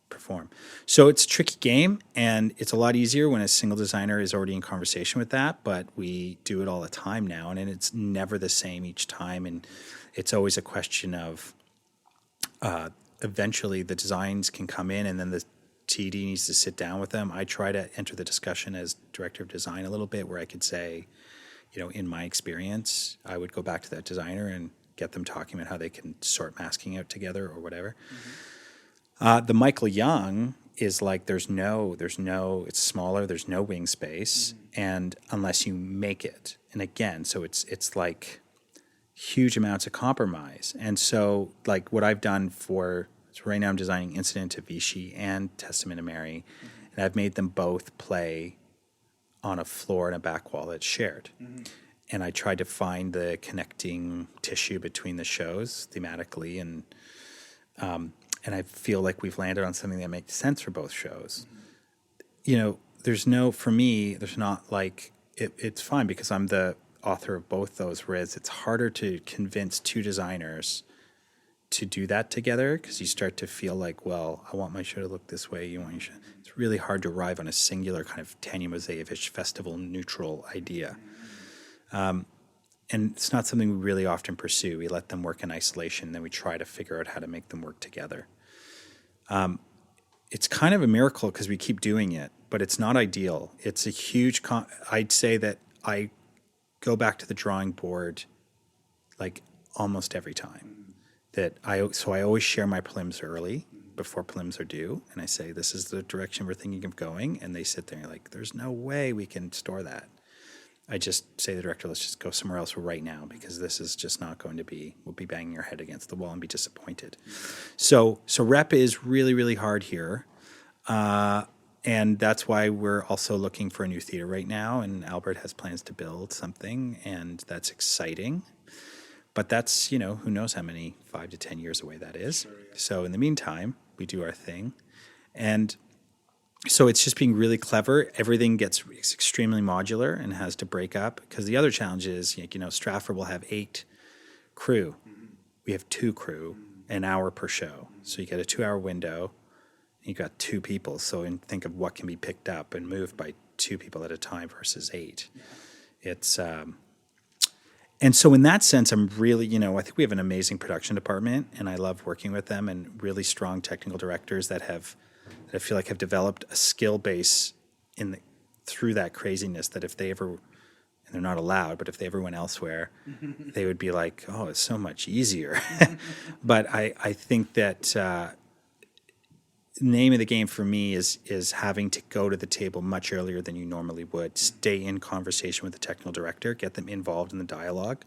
S5: perform. So it's a tricky game, and it's a lot easier when a single designer is already in conversation with that, but we do it all the time now, and it's never the same each time, and it's always a question of eventually the designs can come in, and then the TD needs to sit down with them. I try to enter the discussion as director of design a little bit, where I could say, in my experience, I would go back to that designer and get them talking about how they can sort masking out together or whatever. The Michael Young is like it's smaller, there's no wing space, and unless you make it. And again, so it's like huge amounts of compromise. And so like what I've done so right now I'm designing Incident to Vichy and Testament of Mary, and I've made them both play on a floor and a back wall that's shared. And I tried to find the connecting tissue between the shows thematically, and I feel like we've landed on something that makes sense for both shows. There's not like, it's fine because I'm the author of both those, whereas it's harder to convince 2 designers to do that together because you start to feel like, well, I want my show to look this way, you want your show. It's really hard to arrive on a singular kind of Tanya Mosaic-ish festival neutral idea. And it's not something we really often pursue. We let them work in isolation, then we try to figure out how to make them work together. It's kind of a miracle because we keep doing it, but it's not ideal. It's a huge, I'd say that I go back to the drawing board like almost every time. So I always share my prelims early before prelims are due, and I say, this is the direction we're thinking of going, and they sit there and like, there's no way we can store that. I just say to the director, let's just go somewhere else right now because this is just not going to be, we'll be banging our head against the wall and be disappointed. So rep is really, really hard here. And that's why we're also looking for a new theater right now, and Albert has plans to build something, and that's exciting. But that's, who knows how many 5 to 10 years away that is. Sure, yeah. So in the meantime, we do our thing. And so it's just being really clever. Everything gets extremely modular and has to break up. Because the other challenge is, Stratford will have 8 crew. We have 2 crew. an hour per show. So you get a 2-hour window. You got 2 people. So think of what can be picked up and moved by 2 people at a time versus 8. It's and so in that sense, I'm really, I think we have an amazing production department, and I love working with them, and really strong technical directors that I feel like have developed a skill base through that craziness that if they ever, and they're not allowed, but if they ever went elsewhere, they would be like, oh, it's so much easier. But I think that name of the game for me is having to go to the table much earlier than you normally would, stay in conversation with the technical director, get them involved in the dialogue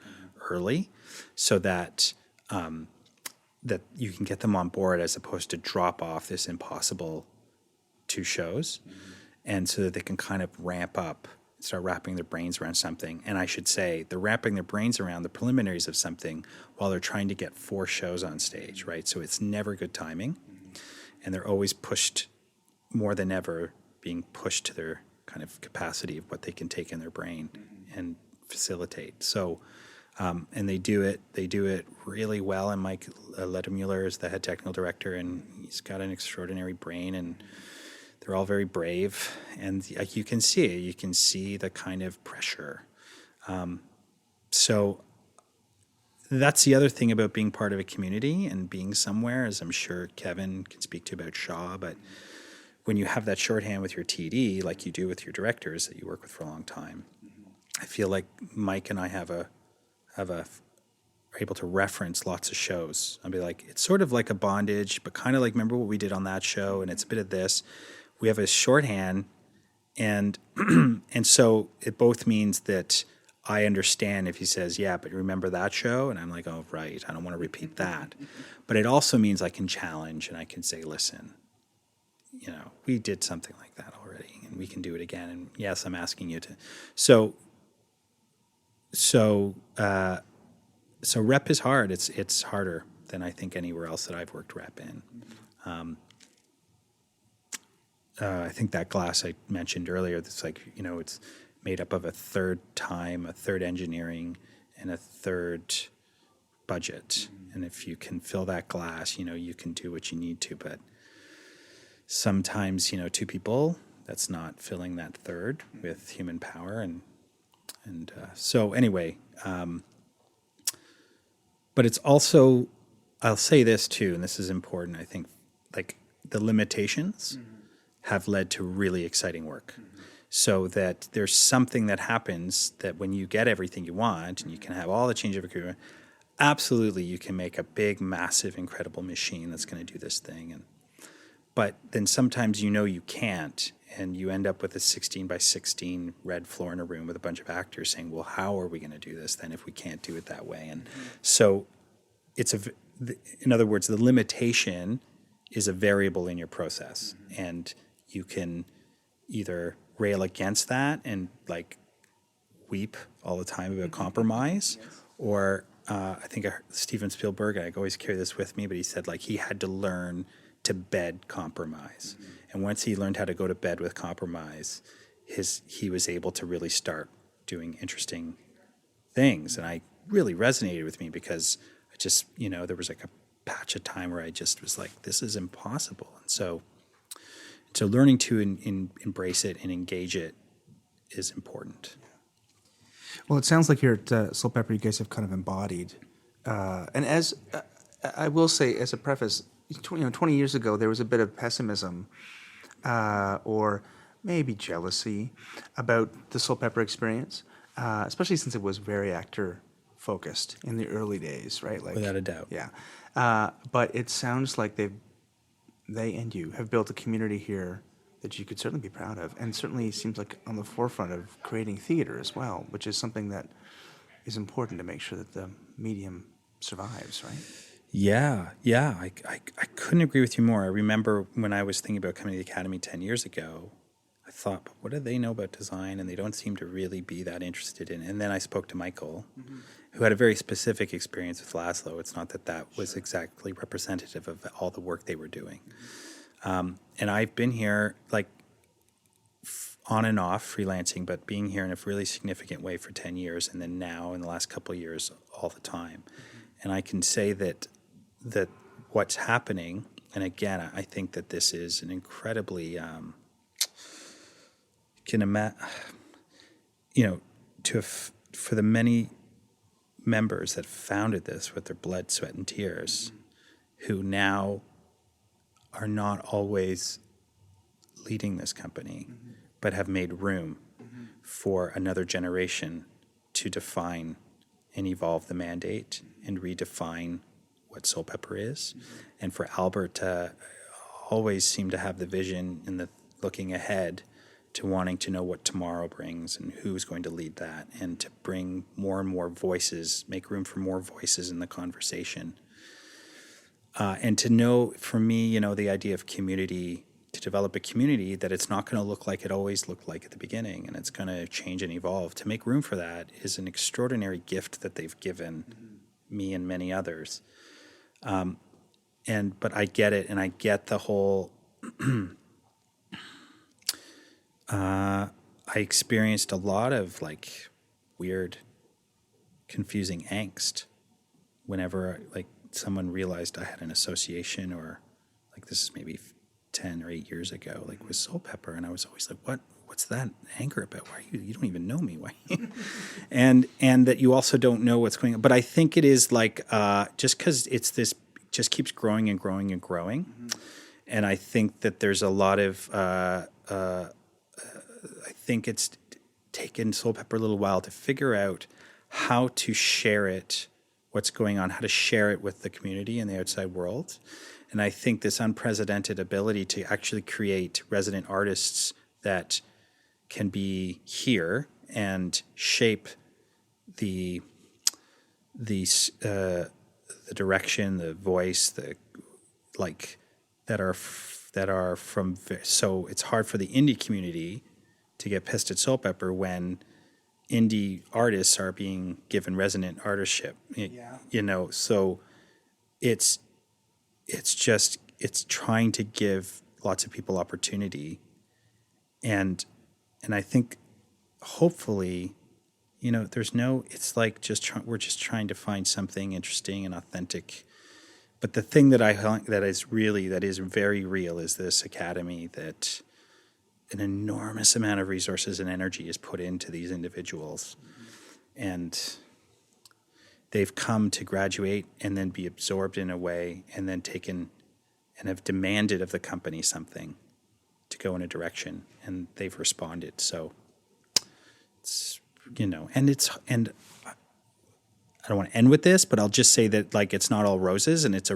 S5: early so that that you can get them on board as opposed to drop off this impossible 2 shows, and so that they can kind of ramp up, start wrapping their brains around something. And I should say they're wrapping their brains around the preliminaries of something while they're trying to get 4 shows on stage, right? So it's never good timing. And they're always pushed, more than ever, being pushed to their kind of capacity of what they can take in their brain and facilitate. So, and they do it really well. And Mike Lettermuller is the head technical director, and he's got an extraordinary brain, and they're all very brave. And you can see it. You can see the kind of pressure. So that's the other thing about being part of a community and being somewhere, as I'm sure Kevin can speak to about Shaw, but when you have that shorthand with your TD, like you do with your directors that you work with for a long time, I feel like Mike and I are able to reference lots of shows. I'll be like, it's sort of like a bondage, but kind of like, remember what we did on that show, and it's a bit of this. We have a shorthand, and and so it both means that I understand if he says, yeah, but remember that show? And I'm like, oh, right, I don't want to repeat that. But it also means I can challenge and I can say, listen, we did something like that already and we can do it again. And yes, I'm asking you to. So rep is hard. It's harder than I think anywhere else that I've worked rep in. I think that class I mentioned earlier, it's like, it's made up of a third time, a third engineering, and a third budget. And if you can fill that glass, you can do what you need to. But sometimes, 2 people, that's not filling that third with human power. And so anyway, but it's also, I'll say this too, and this is important, I think, like the limitations have led to really exciting work. So that there's something that happens that when you get everything you want and you can have all the change of equipment, absolutely you can make a big, massive, incredible machine that's going to do this thing. But then sometimes you can't, and you end up with a 16 by 16 red floor in a room with a bunch of actors saying, well, how are we going to do this then if we can't do it that way? And so in other words, the limitation is a variable in your process, and you can either rail against that and like weep all the time about compromise, or I think Steven Spielberg, I always carry this with me, but he said like he had to learn to bed compromise, and once he learned how to go to bed with compromise, he was able to really start doing interesting things, and I really resonated with me because I just there was like a patch of time where I just was like, this is impossible, and so learning to embrace it and engage it is important.
S1: Well, it sounds like here at Soulpepper, you guys have kind of embodied, and as I will say, as a preface, 20 years ago, there was a bit of pessimism or maybe jealousy about the Soulpepper experience, especially since it was very actor-focused in the early days, right? Like,
S5: without a doubt.
S1: Yeah. But it sounds like they and you have built a community here that you could certainly be proud of, and certainly seems like on the forefront of creating theater as well, which is something that is important to make sure that the medium survives, right?
S5: Yeah. I couldn't agree with you more. I remember when I was thinking about coming to the Academy 10 years ago, I thought, but what do they know about design? And they don't seem to really be that interested in it. And then I spoke to Michael, who had a very specific experience with Laszlo. It's not that was exactly representative of all the work they were doing. And I've been here like on and off freelancing, but being here in a really significant way for 10 years. And then now in the last couple of years, all the time. And I can say that what's happening, and again, I think that this is an incredibly for the many members that founded this with their blood, sweat, and tears, who now are not always leading this company, but have made room for another generation to define and evolve the mandate and redefine what Soulpepper is. And for Albert to always seem to have the vision and the looking ahead to wanting to know what tomorrow brings and who's going to lead that, and to bring more and more voices, make room for more voices in the conversation. And to know, for me, the idea of community, to develop a community that it's not going to look like it always looked like at the beginning, and it's going to change and evolve. To make room for that is an extraordinary gift that they've given me and many others. But I get it, and I get the whole. I experienced a lot of weird, confusing angst whenever someone realized I had an association, or this is maybe 10 or 8 years ago, with Soulpepper, and I was always like, what's that anger about? Why are you don't even know me? Why? and that you also don't know what's going on. But I think it is just because it's this, just keeps growing and growing and growing. And I think that there's a lot of I think it's taken Soulpepper a little while to figure out how to share it, what's going on, how to share it with the community and the outside world. And I think this unprecedented ability to actually create resident artists that can be here and shape the direction, the voice, that are from. So it's hard for the indie community to get pissed at Soulpepper when indie artists are being given resident artistship. So it's trying to give lots of people opportunity, and I think hopefully, we're just trying to find something interesting and authentic. But the thing that that is very real is this academy, that an enormous amount of resources and energy is put into these individuals, and they've come to graduate and then be absorbed in a way, and then taken and have demanded of the company something to go in a direction, and they've responded. So it's, and I don't want to end with this, but I'll just say that it's not all roses, and it's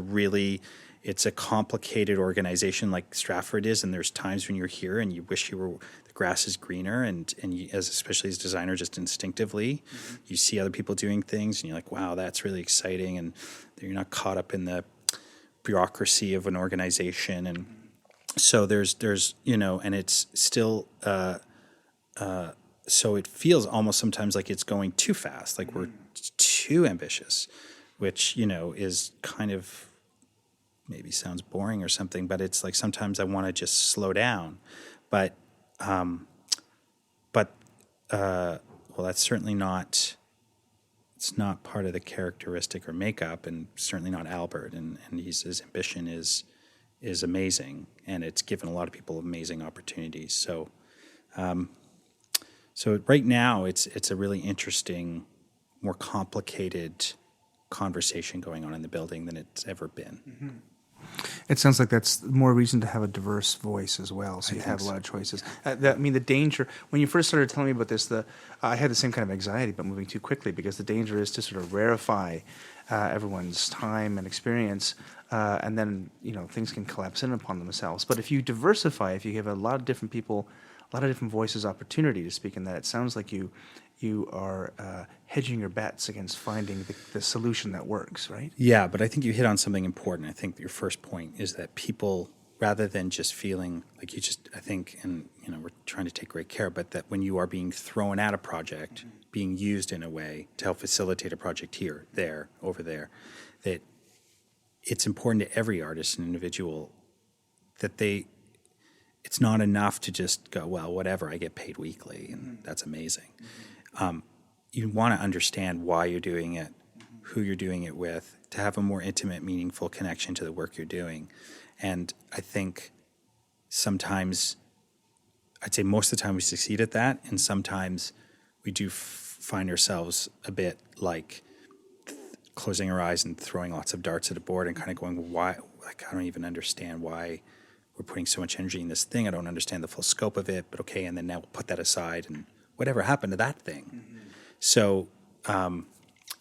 S5: a complicated organization like Stratford is, and there's times when you're here and you wish the grass is greener, and you, especially as a designer, just instinctively, you see other people doing things and you're like, wow, that's really exciting, and you're not caught up in the bureaucracy of an organization. And so there's and it's still so it feels almost sometimes like it's going too fast, we're too ambitious, which is kind of maybe sounds boring or something, but it's sometimes I want to just slow down. But that's certainly not. It's not part of the characteristic or makeup, and certainly not Albert. And his ambition is amazing, and it's given a lot of people amazing opportunities. So, right now it's a really interesting, more complicated conversation going on in the building than it's ever been.
S1: Mm-hmm. It sounds like that's more reason to have a diverse voice as well, so you have a lot of choices. The danger, when you first started telling me about this, I had the same kind of anxiety about moving too quickly, because the danger is to sort of rarefy everyone's time and experience, and then things can collapse in upon themselves. But if you diversify, if you give a lot of different people, a lot of different voices opportunity to speak in that, it sounds like you are hedging your bets against finding the solution that works, right?
S5: Yeah, but I think you hit on something important. I think your first point is that people, rather than just feeling like we're trying to take great care, but that when you are being thrown at a project, being used in a way to help facilitate a project here, there, over there, that it's important to every artist and individual that it's not enough to just go, well, whatever, I get paid weekly, and that's amazing. You want to understand why you're doing it, who you're doing it with, to have a more intimate, meaningful connection to the work you're doing. And I think sometimes, I'd say most of the time we succeed at that, and sometimes we do find ourselves a bit like closing our eyes and throwing lots of darts at a board and kind of going, why? Like, I don't even understand why we're putting so much energy in this thing. I don't understand the full scope of it, but okay, and then now we'll put that aside, and whatever happened to that thing? Mm-hmm. So,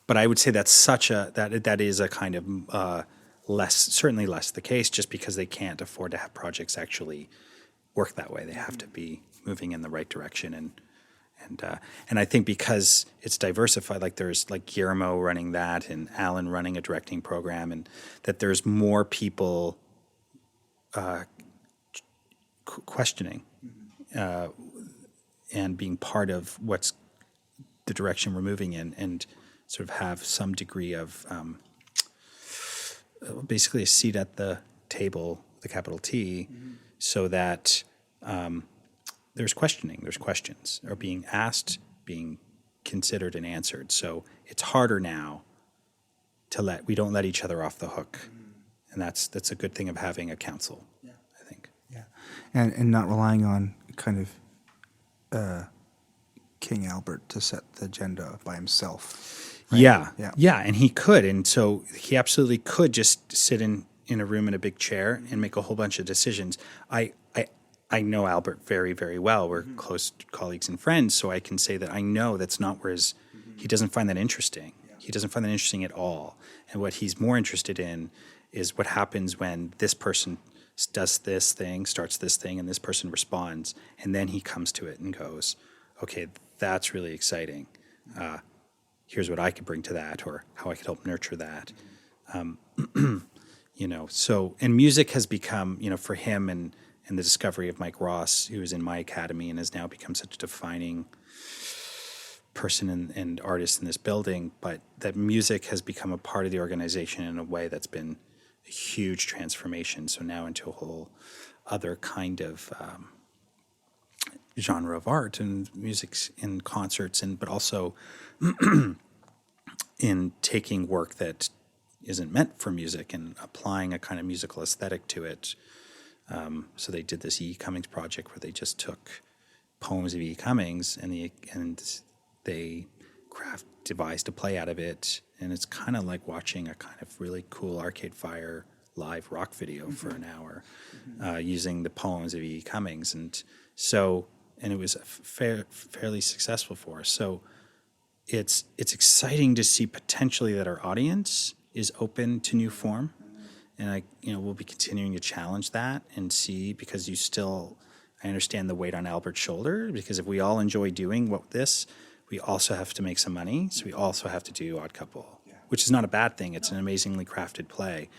S5: but I would say that's that is a kind of certainly less the case, just because they can't afford to have projects actually work that way. They have to be moving in the right direction, and I think because it's diversified, like there's like Guillermo running that and Alan running a directing program, and that there's more people questioning and being part of what's the direction we're moving in, and sort of have some degree of basically a seat at the table, the capital T, so that there's questions are being asked, being considered and answered. So it's harder now we don't let each other off the hook. And that's a good thing of having a council, I think.
S1: Yeah. And not relying on kind of King Albert to set the agenda by himself. Right? Yeah. And he could. And so he absolutely could just sit in a room in a big chair and make a whole bunch of decisions. I know Albert very, very well. We're close colleagues and friends, so I can say that I know that's not where he doesn't find that interesting. Yeah. He doesn't find that interesting at all. And what he's more interested in is what happens when this person does this thing, starts this thing, and this person responds, and then he comes to it and goes, okay, that's really exciting. Here's what I could bring to that, or how I could help nurture that. So, and music has become, for him and the discovery of Mike Ross, who was in my academy and has now become such a defining person and artist in this building, but that music has become a part of the organization in a way that's been a huge transformation. So now into a whole other kind of genre of art and music in concerts, but also in taking work that isn't meant for music and applying a kind of musical aesthetic to it. So they did this E. Cummings project where they just took poems of E. Cummings and they devised a play out of it, and it's kind of like watching a kind of really cool Arcade Fire live rock video for an hour, using the poems of E. Cummings, and it was fairly successful for us. So it's exciting to see potentially that our audience is open to new form. And we'll be continuing to challenge that and see, because I understand the weight on Albert's shoulder, because if we all enjoy doing this, we also have to make some money. So we also have to do Odd Couple, which is not a bad thing. It's an amazingly crafted play,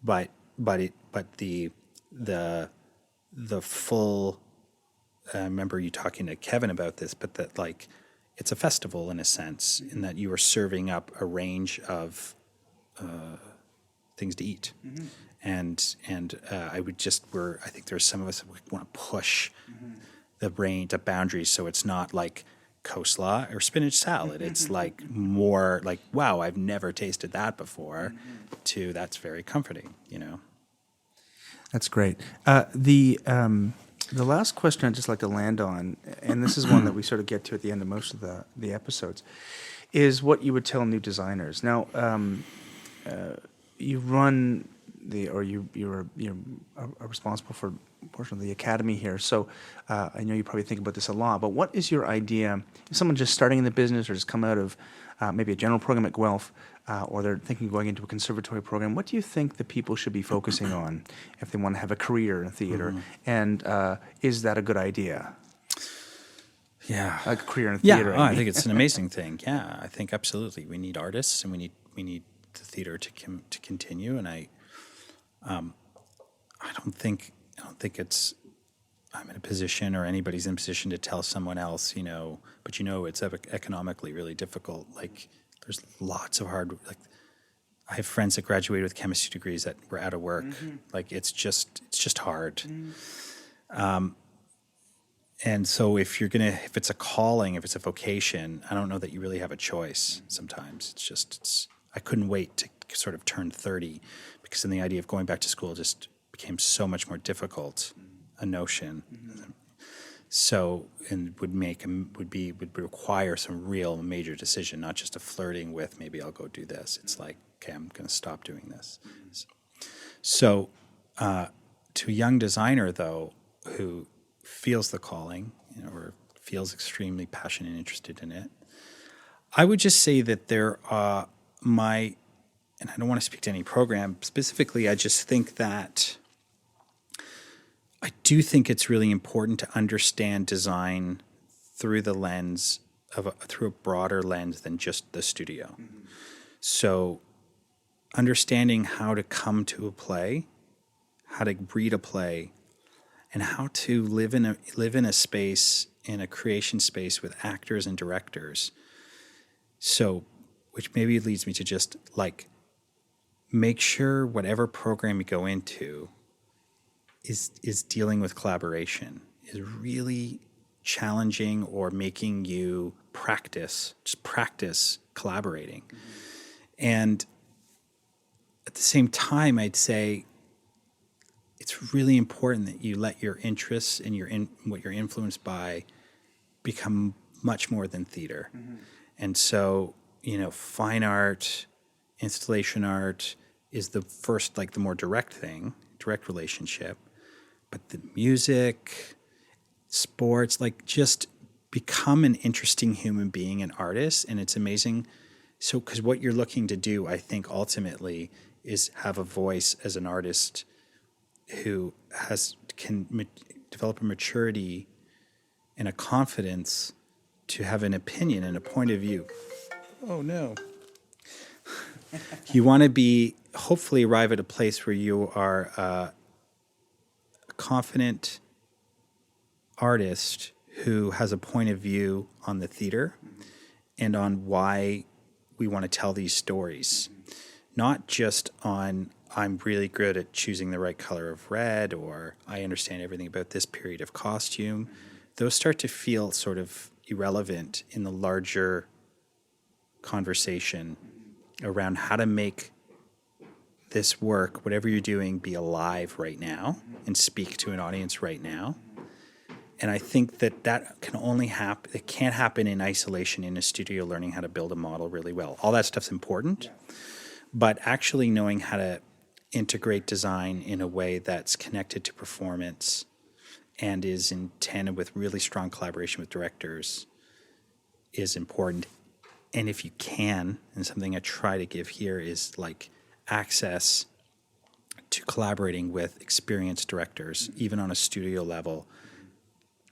S1: but the full. I remember you talking to Kevin about this, but that like it's a festival in a sense, in that you are serving up a range of things to eat. And I think there's some of us that want to push the boundaries, so it's not like coleslaw or spinach salad. It's like more like, wow, I've never tasted that before, to that's very comforting, That's great. The last question I'd just like to land on, and this is one that we sort of get to at the end of most of the episodes, is what you would tell new designers. Now, you run you're responsible for a portion of the academy here. So I know you probably think about this a lot, but what is your idea, if someone just starting in the business or just come out of maybe a general program at Guelph, or they're thinking of going into a conservatory program, what do you think the people should be focusing on if they want to have a career in theater? And is that a good idea?
S5: Yeah.
S1: A career in theater.
S5: Yeah, I think it's an amazing thing. Yeah, I think absolutely. We need artists, and we need the theater to continue, and I don't think it's I'm in a position, or anybody's in a position, to tell someone else, but it's economically really difficult. Like there's lots of hard, like I have friends that graduated with chemistry degrees that were out of work. Like it's just hard. And so if it's a calling, if it's a vocation, I don't know that you really have a choice sometimes. I couldn't wait to sort of turned 30, because then the idea of going back to school just became so much more difficult a notion. So, and would require some real major decision, not just a flirting with maybe I'll go do this. It's like, okay, I'm going to stop doing this. So, to a young designer though, who feels the calling, or feels extremely passionate and interested in it, I would just say that there are and I don't want to speak to any program specifically. I just think that I do think it's really important to understand design through the lens through a broader lens than just the studio. So understanding how to come to a play, how to read a play, and how to live in a space, in a creation space with actors and directors. So, which maybe leads me to just like make sure whatever program you go into is dealing with collaboration, is really challenging or making you practice collaborating. And at the same time, I'd say it's really important that you let your interests and what you're influenced by become much more than theater. And so, fine art, installation art is the first, like the more direct relationship. But the music, sports, like just become an interesting human being and artist. And it's amazing. So, because what you're looking to do, I think ultimately is have a voice as an artist who can develop a maturity and a confidence to have an opinion and a point of view. Oh no. You want to hopefully arrive at a place where you are a confident artist who has a point of view on the theater and on why we want to tell these stories. Not just on, I'm really good at choosing the right color of red, or I understand everything about this period of costume. Those start to feel sort of irrelevant in the larger conversation around how to make this work, whatever you're doing, be alive right now and speak to an audience right now. And I think that can only happen, it can't happen in isolation in a studio learning how to build a model really well. All that stuff's important, but actually knowing how to integrate design in a way that's connected to performance and is in tandem with really strong collaboration with directors is important. And if you can, and something I try to give here is like access to collaborating with experienced directors, even on a studio level,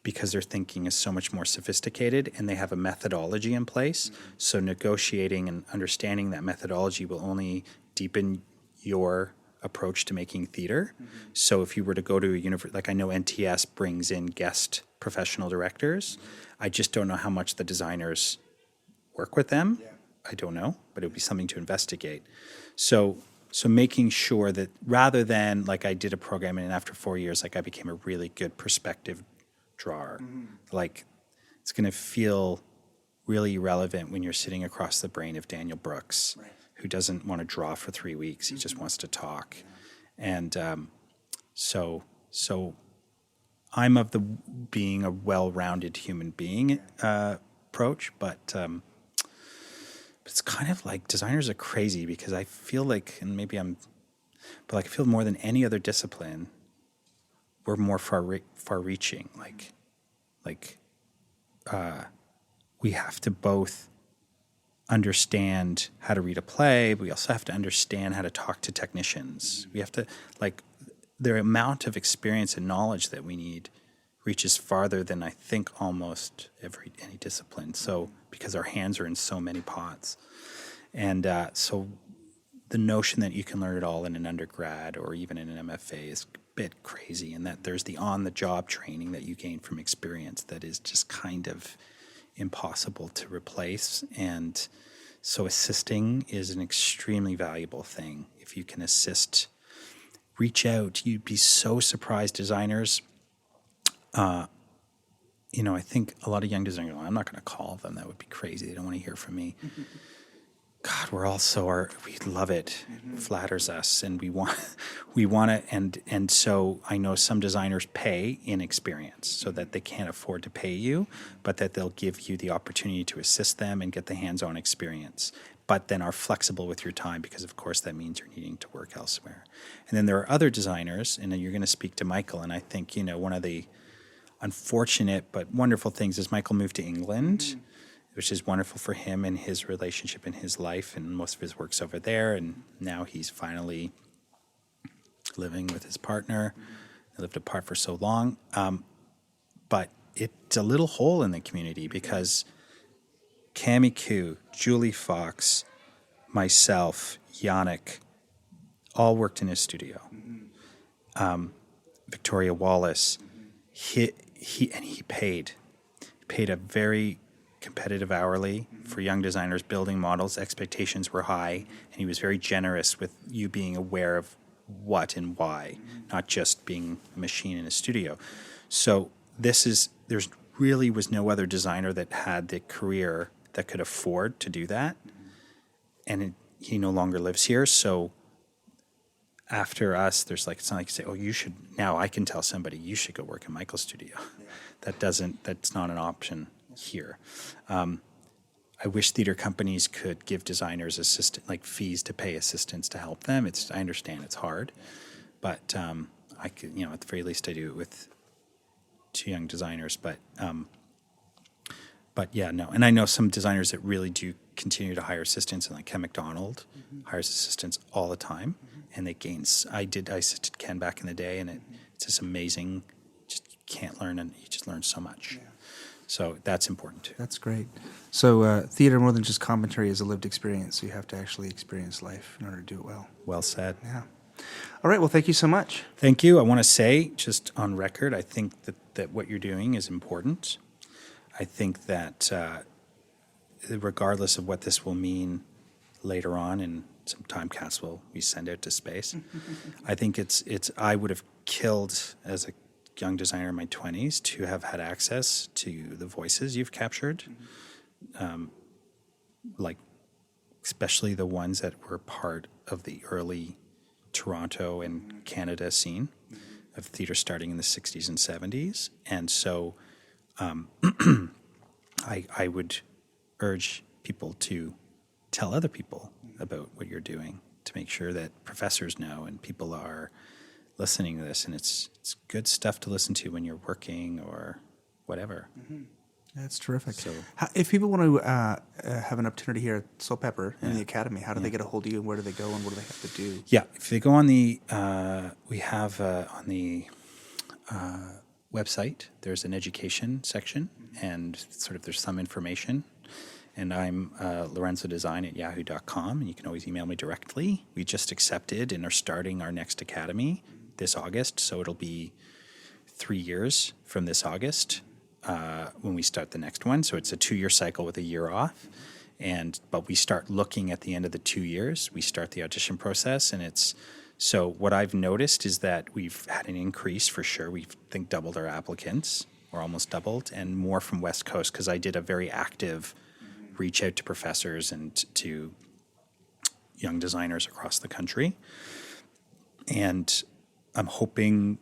S5: because their thinking is so much more sophisticated and they have a methodology in place. So negotiating and understanding that methodology will only deepen your approach to making theater. So if you were to go to a university, like I know NTS brings in guest professional directors, I just don't know how much the designers work with them. I don't know, but it would be something to investigate. So making sure that rather than like I did a program and after 4 years, like I became a really good perspective drawer, like it's going to feel really relevant when you're sitting across the brain of Daniel Brooks, who doesn't want to draw for 3 weeks. He just wants to talk. And so I'm of the being a well-rounded human being approach, but it's kind of like designers are crazy because I feel like, and maybe but like I feel more than any other discipline, we're more far-reaching. We have to both understand how to read a play, but we also have to understand how to talk to technicians. We have to, like, the amount of experience and knowledge that we need reaches farther than I think almost any discipline. So, because our hands are in so many pots. And so the notion that you can learn it all in an undergrad or even in an MFA is a bit crazy, and that there's the on-the-job training that you gain from experience that is just kind of impossible to replace. And so assisting is an extremely valuable thing. If you can assist, reach out. You'd be so surprised. Designers, I think a lot of young designers are like, I'm not going to call them. That would be crazy. They don't want to hear from me. God, we're all we love it. It flatters us, and we want it. And so I know some designers pay in experience so that they can't afford to pay you, but that they'll give you the opportunity to assist them and get the hands-on experience, but then are flexible with your time because, of course, that means you're needing to work elsewhere. And then there are other designers, and you're going to speak to Michael, and I think, one of the unfortunate but wonderful things is Michael moved to England, which is wonderful for him and his relationship in his life, and most of his work's over there, and now he's finally living with his partner. They lived apart for so long. But it's a little hole in the community because Cami Koo, Julie Fox, myself, Yannick, all worked in his studio. Victoria Wallace, he paid a very competitive hourly for young designers building models. Expectations were high, and he was very generous with you being aware of what and why, not just being a machine in a studio. So there's really was no other designer that had the career that could afford to do that, and he no longer lives here. So after us, it's not like you say, oh, you should, now I can tell somebody you should go work in Michael's studio. Yeah. That's not an option here. I wish theater companies could give designers fees to pay assistants to help them. I understand it's hard, but I could, at the very least I do it with two young designers, but yeah, no. And I know some designers that really do continue to hire assistants, and like Ken McDonald hires assistants all the time, and they gains. I assisted Ken back in the day, and it's just amazing. Just can't learn, and you just learn so much. Yeah. So that's important too.
S1: That's great. So theater, more than just commentary, is a lived experience. So you have to actually experience life in order to do it well.
S5: Well said.
S1: Yeah. All right. Well, thank you so much.
S5: Thank you. I want to say, just on record, I think that what you're doing is important. I think that regardless of what this will mean later on in some time capsule we send out to space, I think I would have killed as a young designer in my 20s to have had access to the voices you've captured, especially the ones that were part of the early Toronto and Canada scene of theater starting in the 60s and 70s. And so I would urge people to tell other people about what you're doing, to make sure that professors know and people are listening to this, and it's good stuff to listen to when you're working or whatever. Mm-hmm.
S1: That's terrific. So, if people want to have an opportunity here at Soulpepper in the Academy, how do they get a hold of you, and where do they go, and what do they have to do?
S5: Yeah, if they go on the, we have on the website, there's an education section, and there's some information. And I'm lorenzodesign@yahoo.com, and you can always email me directly. We just accepted and are starting our next academy this August, so it'll be 3 years from this August when we start the next one. So it's a 2-year cycle with a year off, but we start looking at the end of the 2 years. We start the audition process, and so what I've noticed is that we've had an increase for sure. We've doubled our applicants, or almost doubled, and more from West Coast, because I did a very active reach out to professors and to young designers across the country. And I'm hoping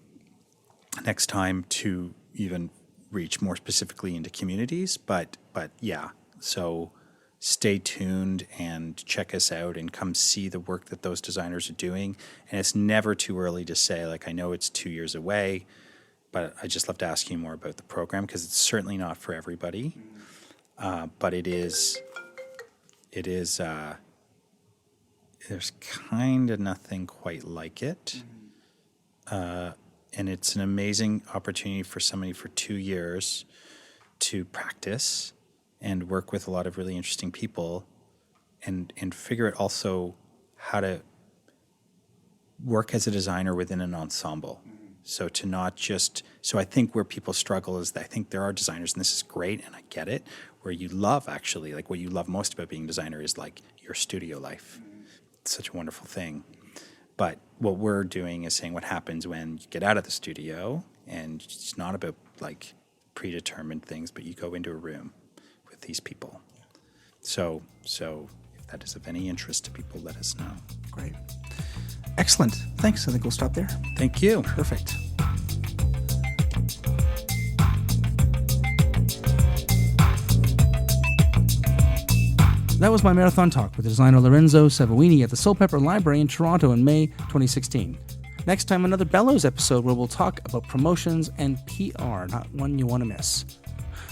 S5: next time to even reach more specifically into communities. But yeah, so stay tuned and check us out and come see the work that those designers are doing. And it's never too early to say, I know it's 2 years away, but I just love to ask you more about the program, because it's certainly not for everybody. But it is. There's kind of nothing quite like it, and it's an amazing opportunity for somebody for 2 years to practice and work with a lot of really interesting people, and figure out also how to work as a designer within an ensemble. So to not just, so I think where people struggle is that I think there are designers, and this is great, and I get it, where you love actually, what you love most about being a designer is your studio life. It's such a wonderful thing. But what we're doing is saying what happens when you get out of the studio, and it's not about predetermined things, but you go into a room with these people. So if that is of any interest to people, let us know.
S1: Great. Excellent. Thanks. I think we'll stop there.
S5: Thank you.
S1: Perfect. That was my marathon talk with designer Lorenzo Savoini at the Soulpepper Library in Toronto in May 2016. Next time, another Bellows episode where we'll talk about promotions and PR, not one you want to miss.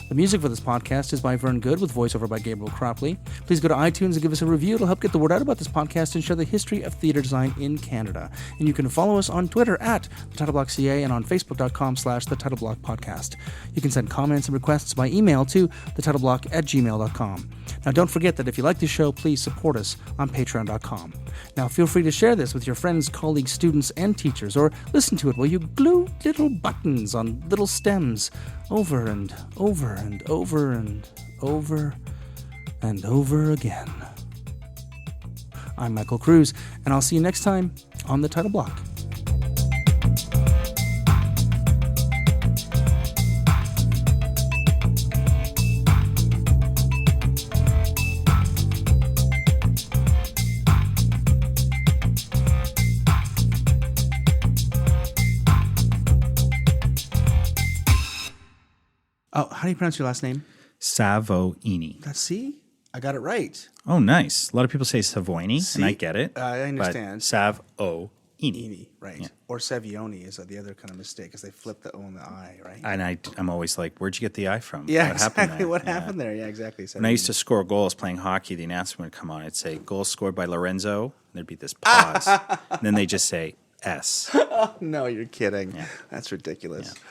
S1: The music for this podcast is by Vern Good with voiceover by Gabriel Cropley. Please go to iTunes and give us a review. It'll help get the word out about this podcast and share the history of theatre design in Canada. And you can follow us on Twitter at thetitleBlockCA and on Facebook.com/thetitleBlockPodcast. You can send comments and requests by email to thetitleBlock@gmail.com. Now, don't forget that if you like the show, please support us on Patreon.com. Now, feel free to share this with your friends, colleagues, students, and teachers, or listen to it while you glue little buttons on little stems over and over and over and over and over again. I'm Michael Cruz, and I'll see you next time on The Title Block. Oh, how do you pronounce your last name?
S5: Savoini.
S1: See? I got it right.
S5: Oh, nice. A lot of people say Savoini, and I get it.
S1: I understand.
S5: But Savoini.
S1: Eni, right.
S5: Yeah.
S1: Or Savioni is the other kind of mistake, because they flip the O and the I, right?
S5: And I'm always like, where'd you get the I from?
S1: Yeah,
S5: what happened
S1: exactly.
S5: there?
S1: What
S5: Yeah.
S1: happened there? Yeah, exactly.
S5: When I used to score goals playing hockey, the announcement would come on. It'd say, goal scored by Lorenzo. And there'd be this pause. And then they just say S.
S1: No, you're kidding.
S5: Yeah.
S1: That's ridiculous.
S5: Yeah.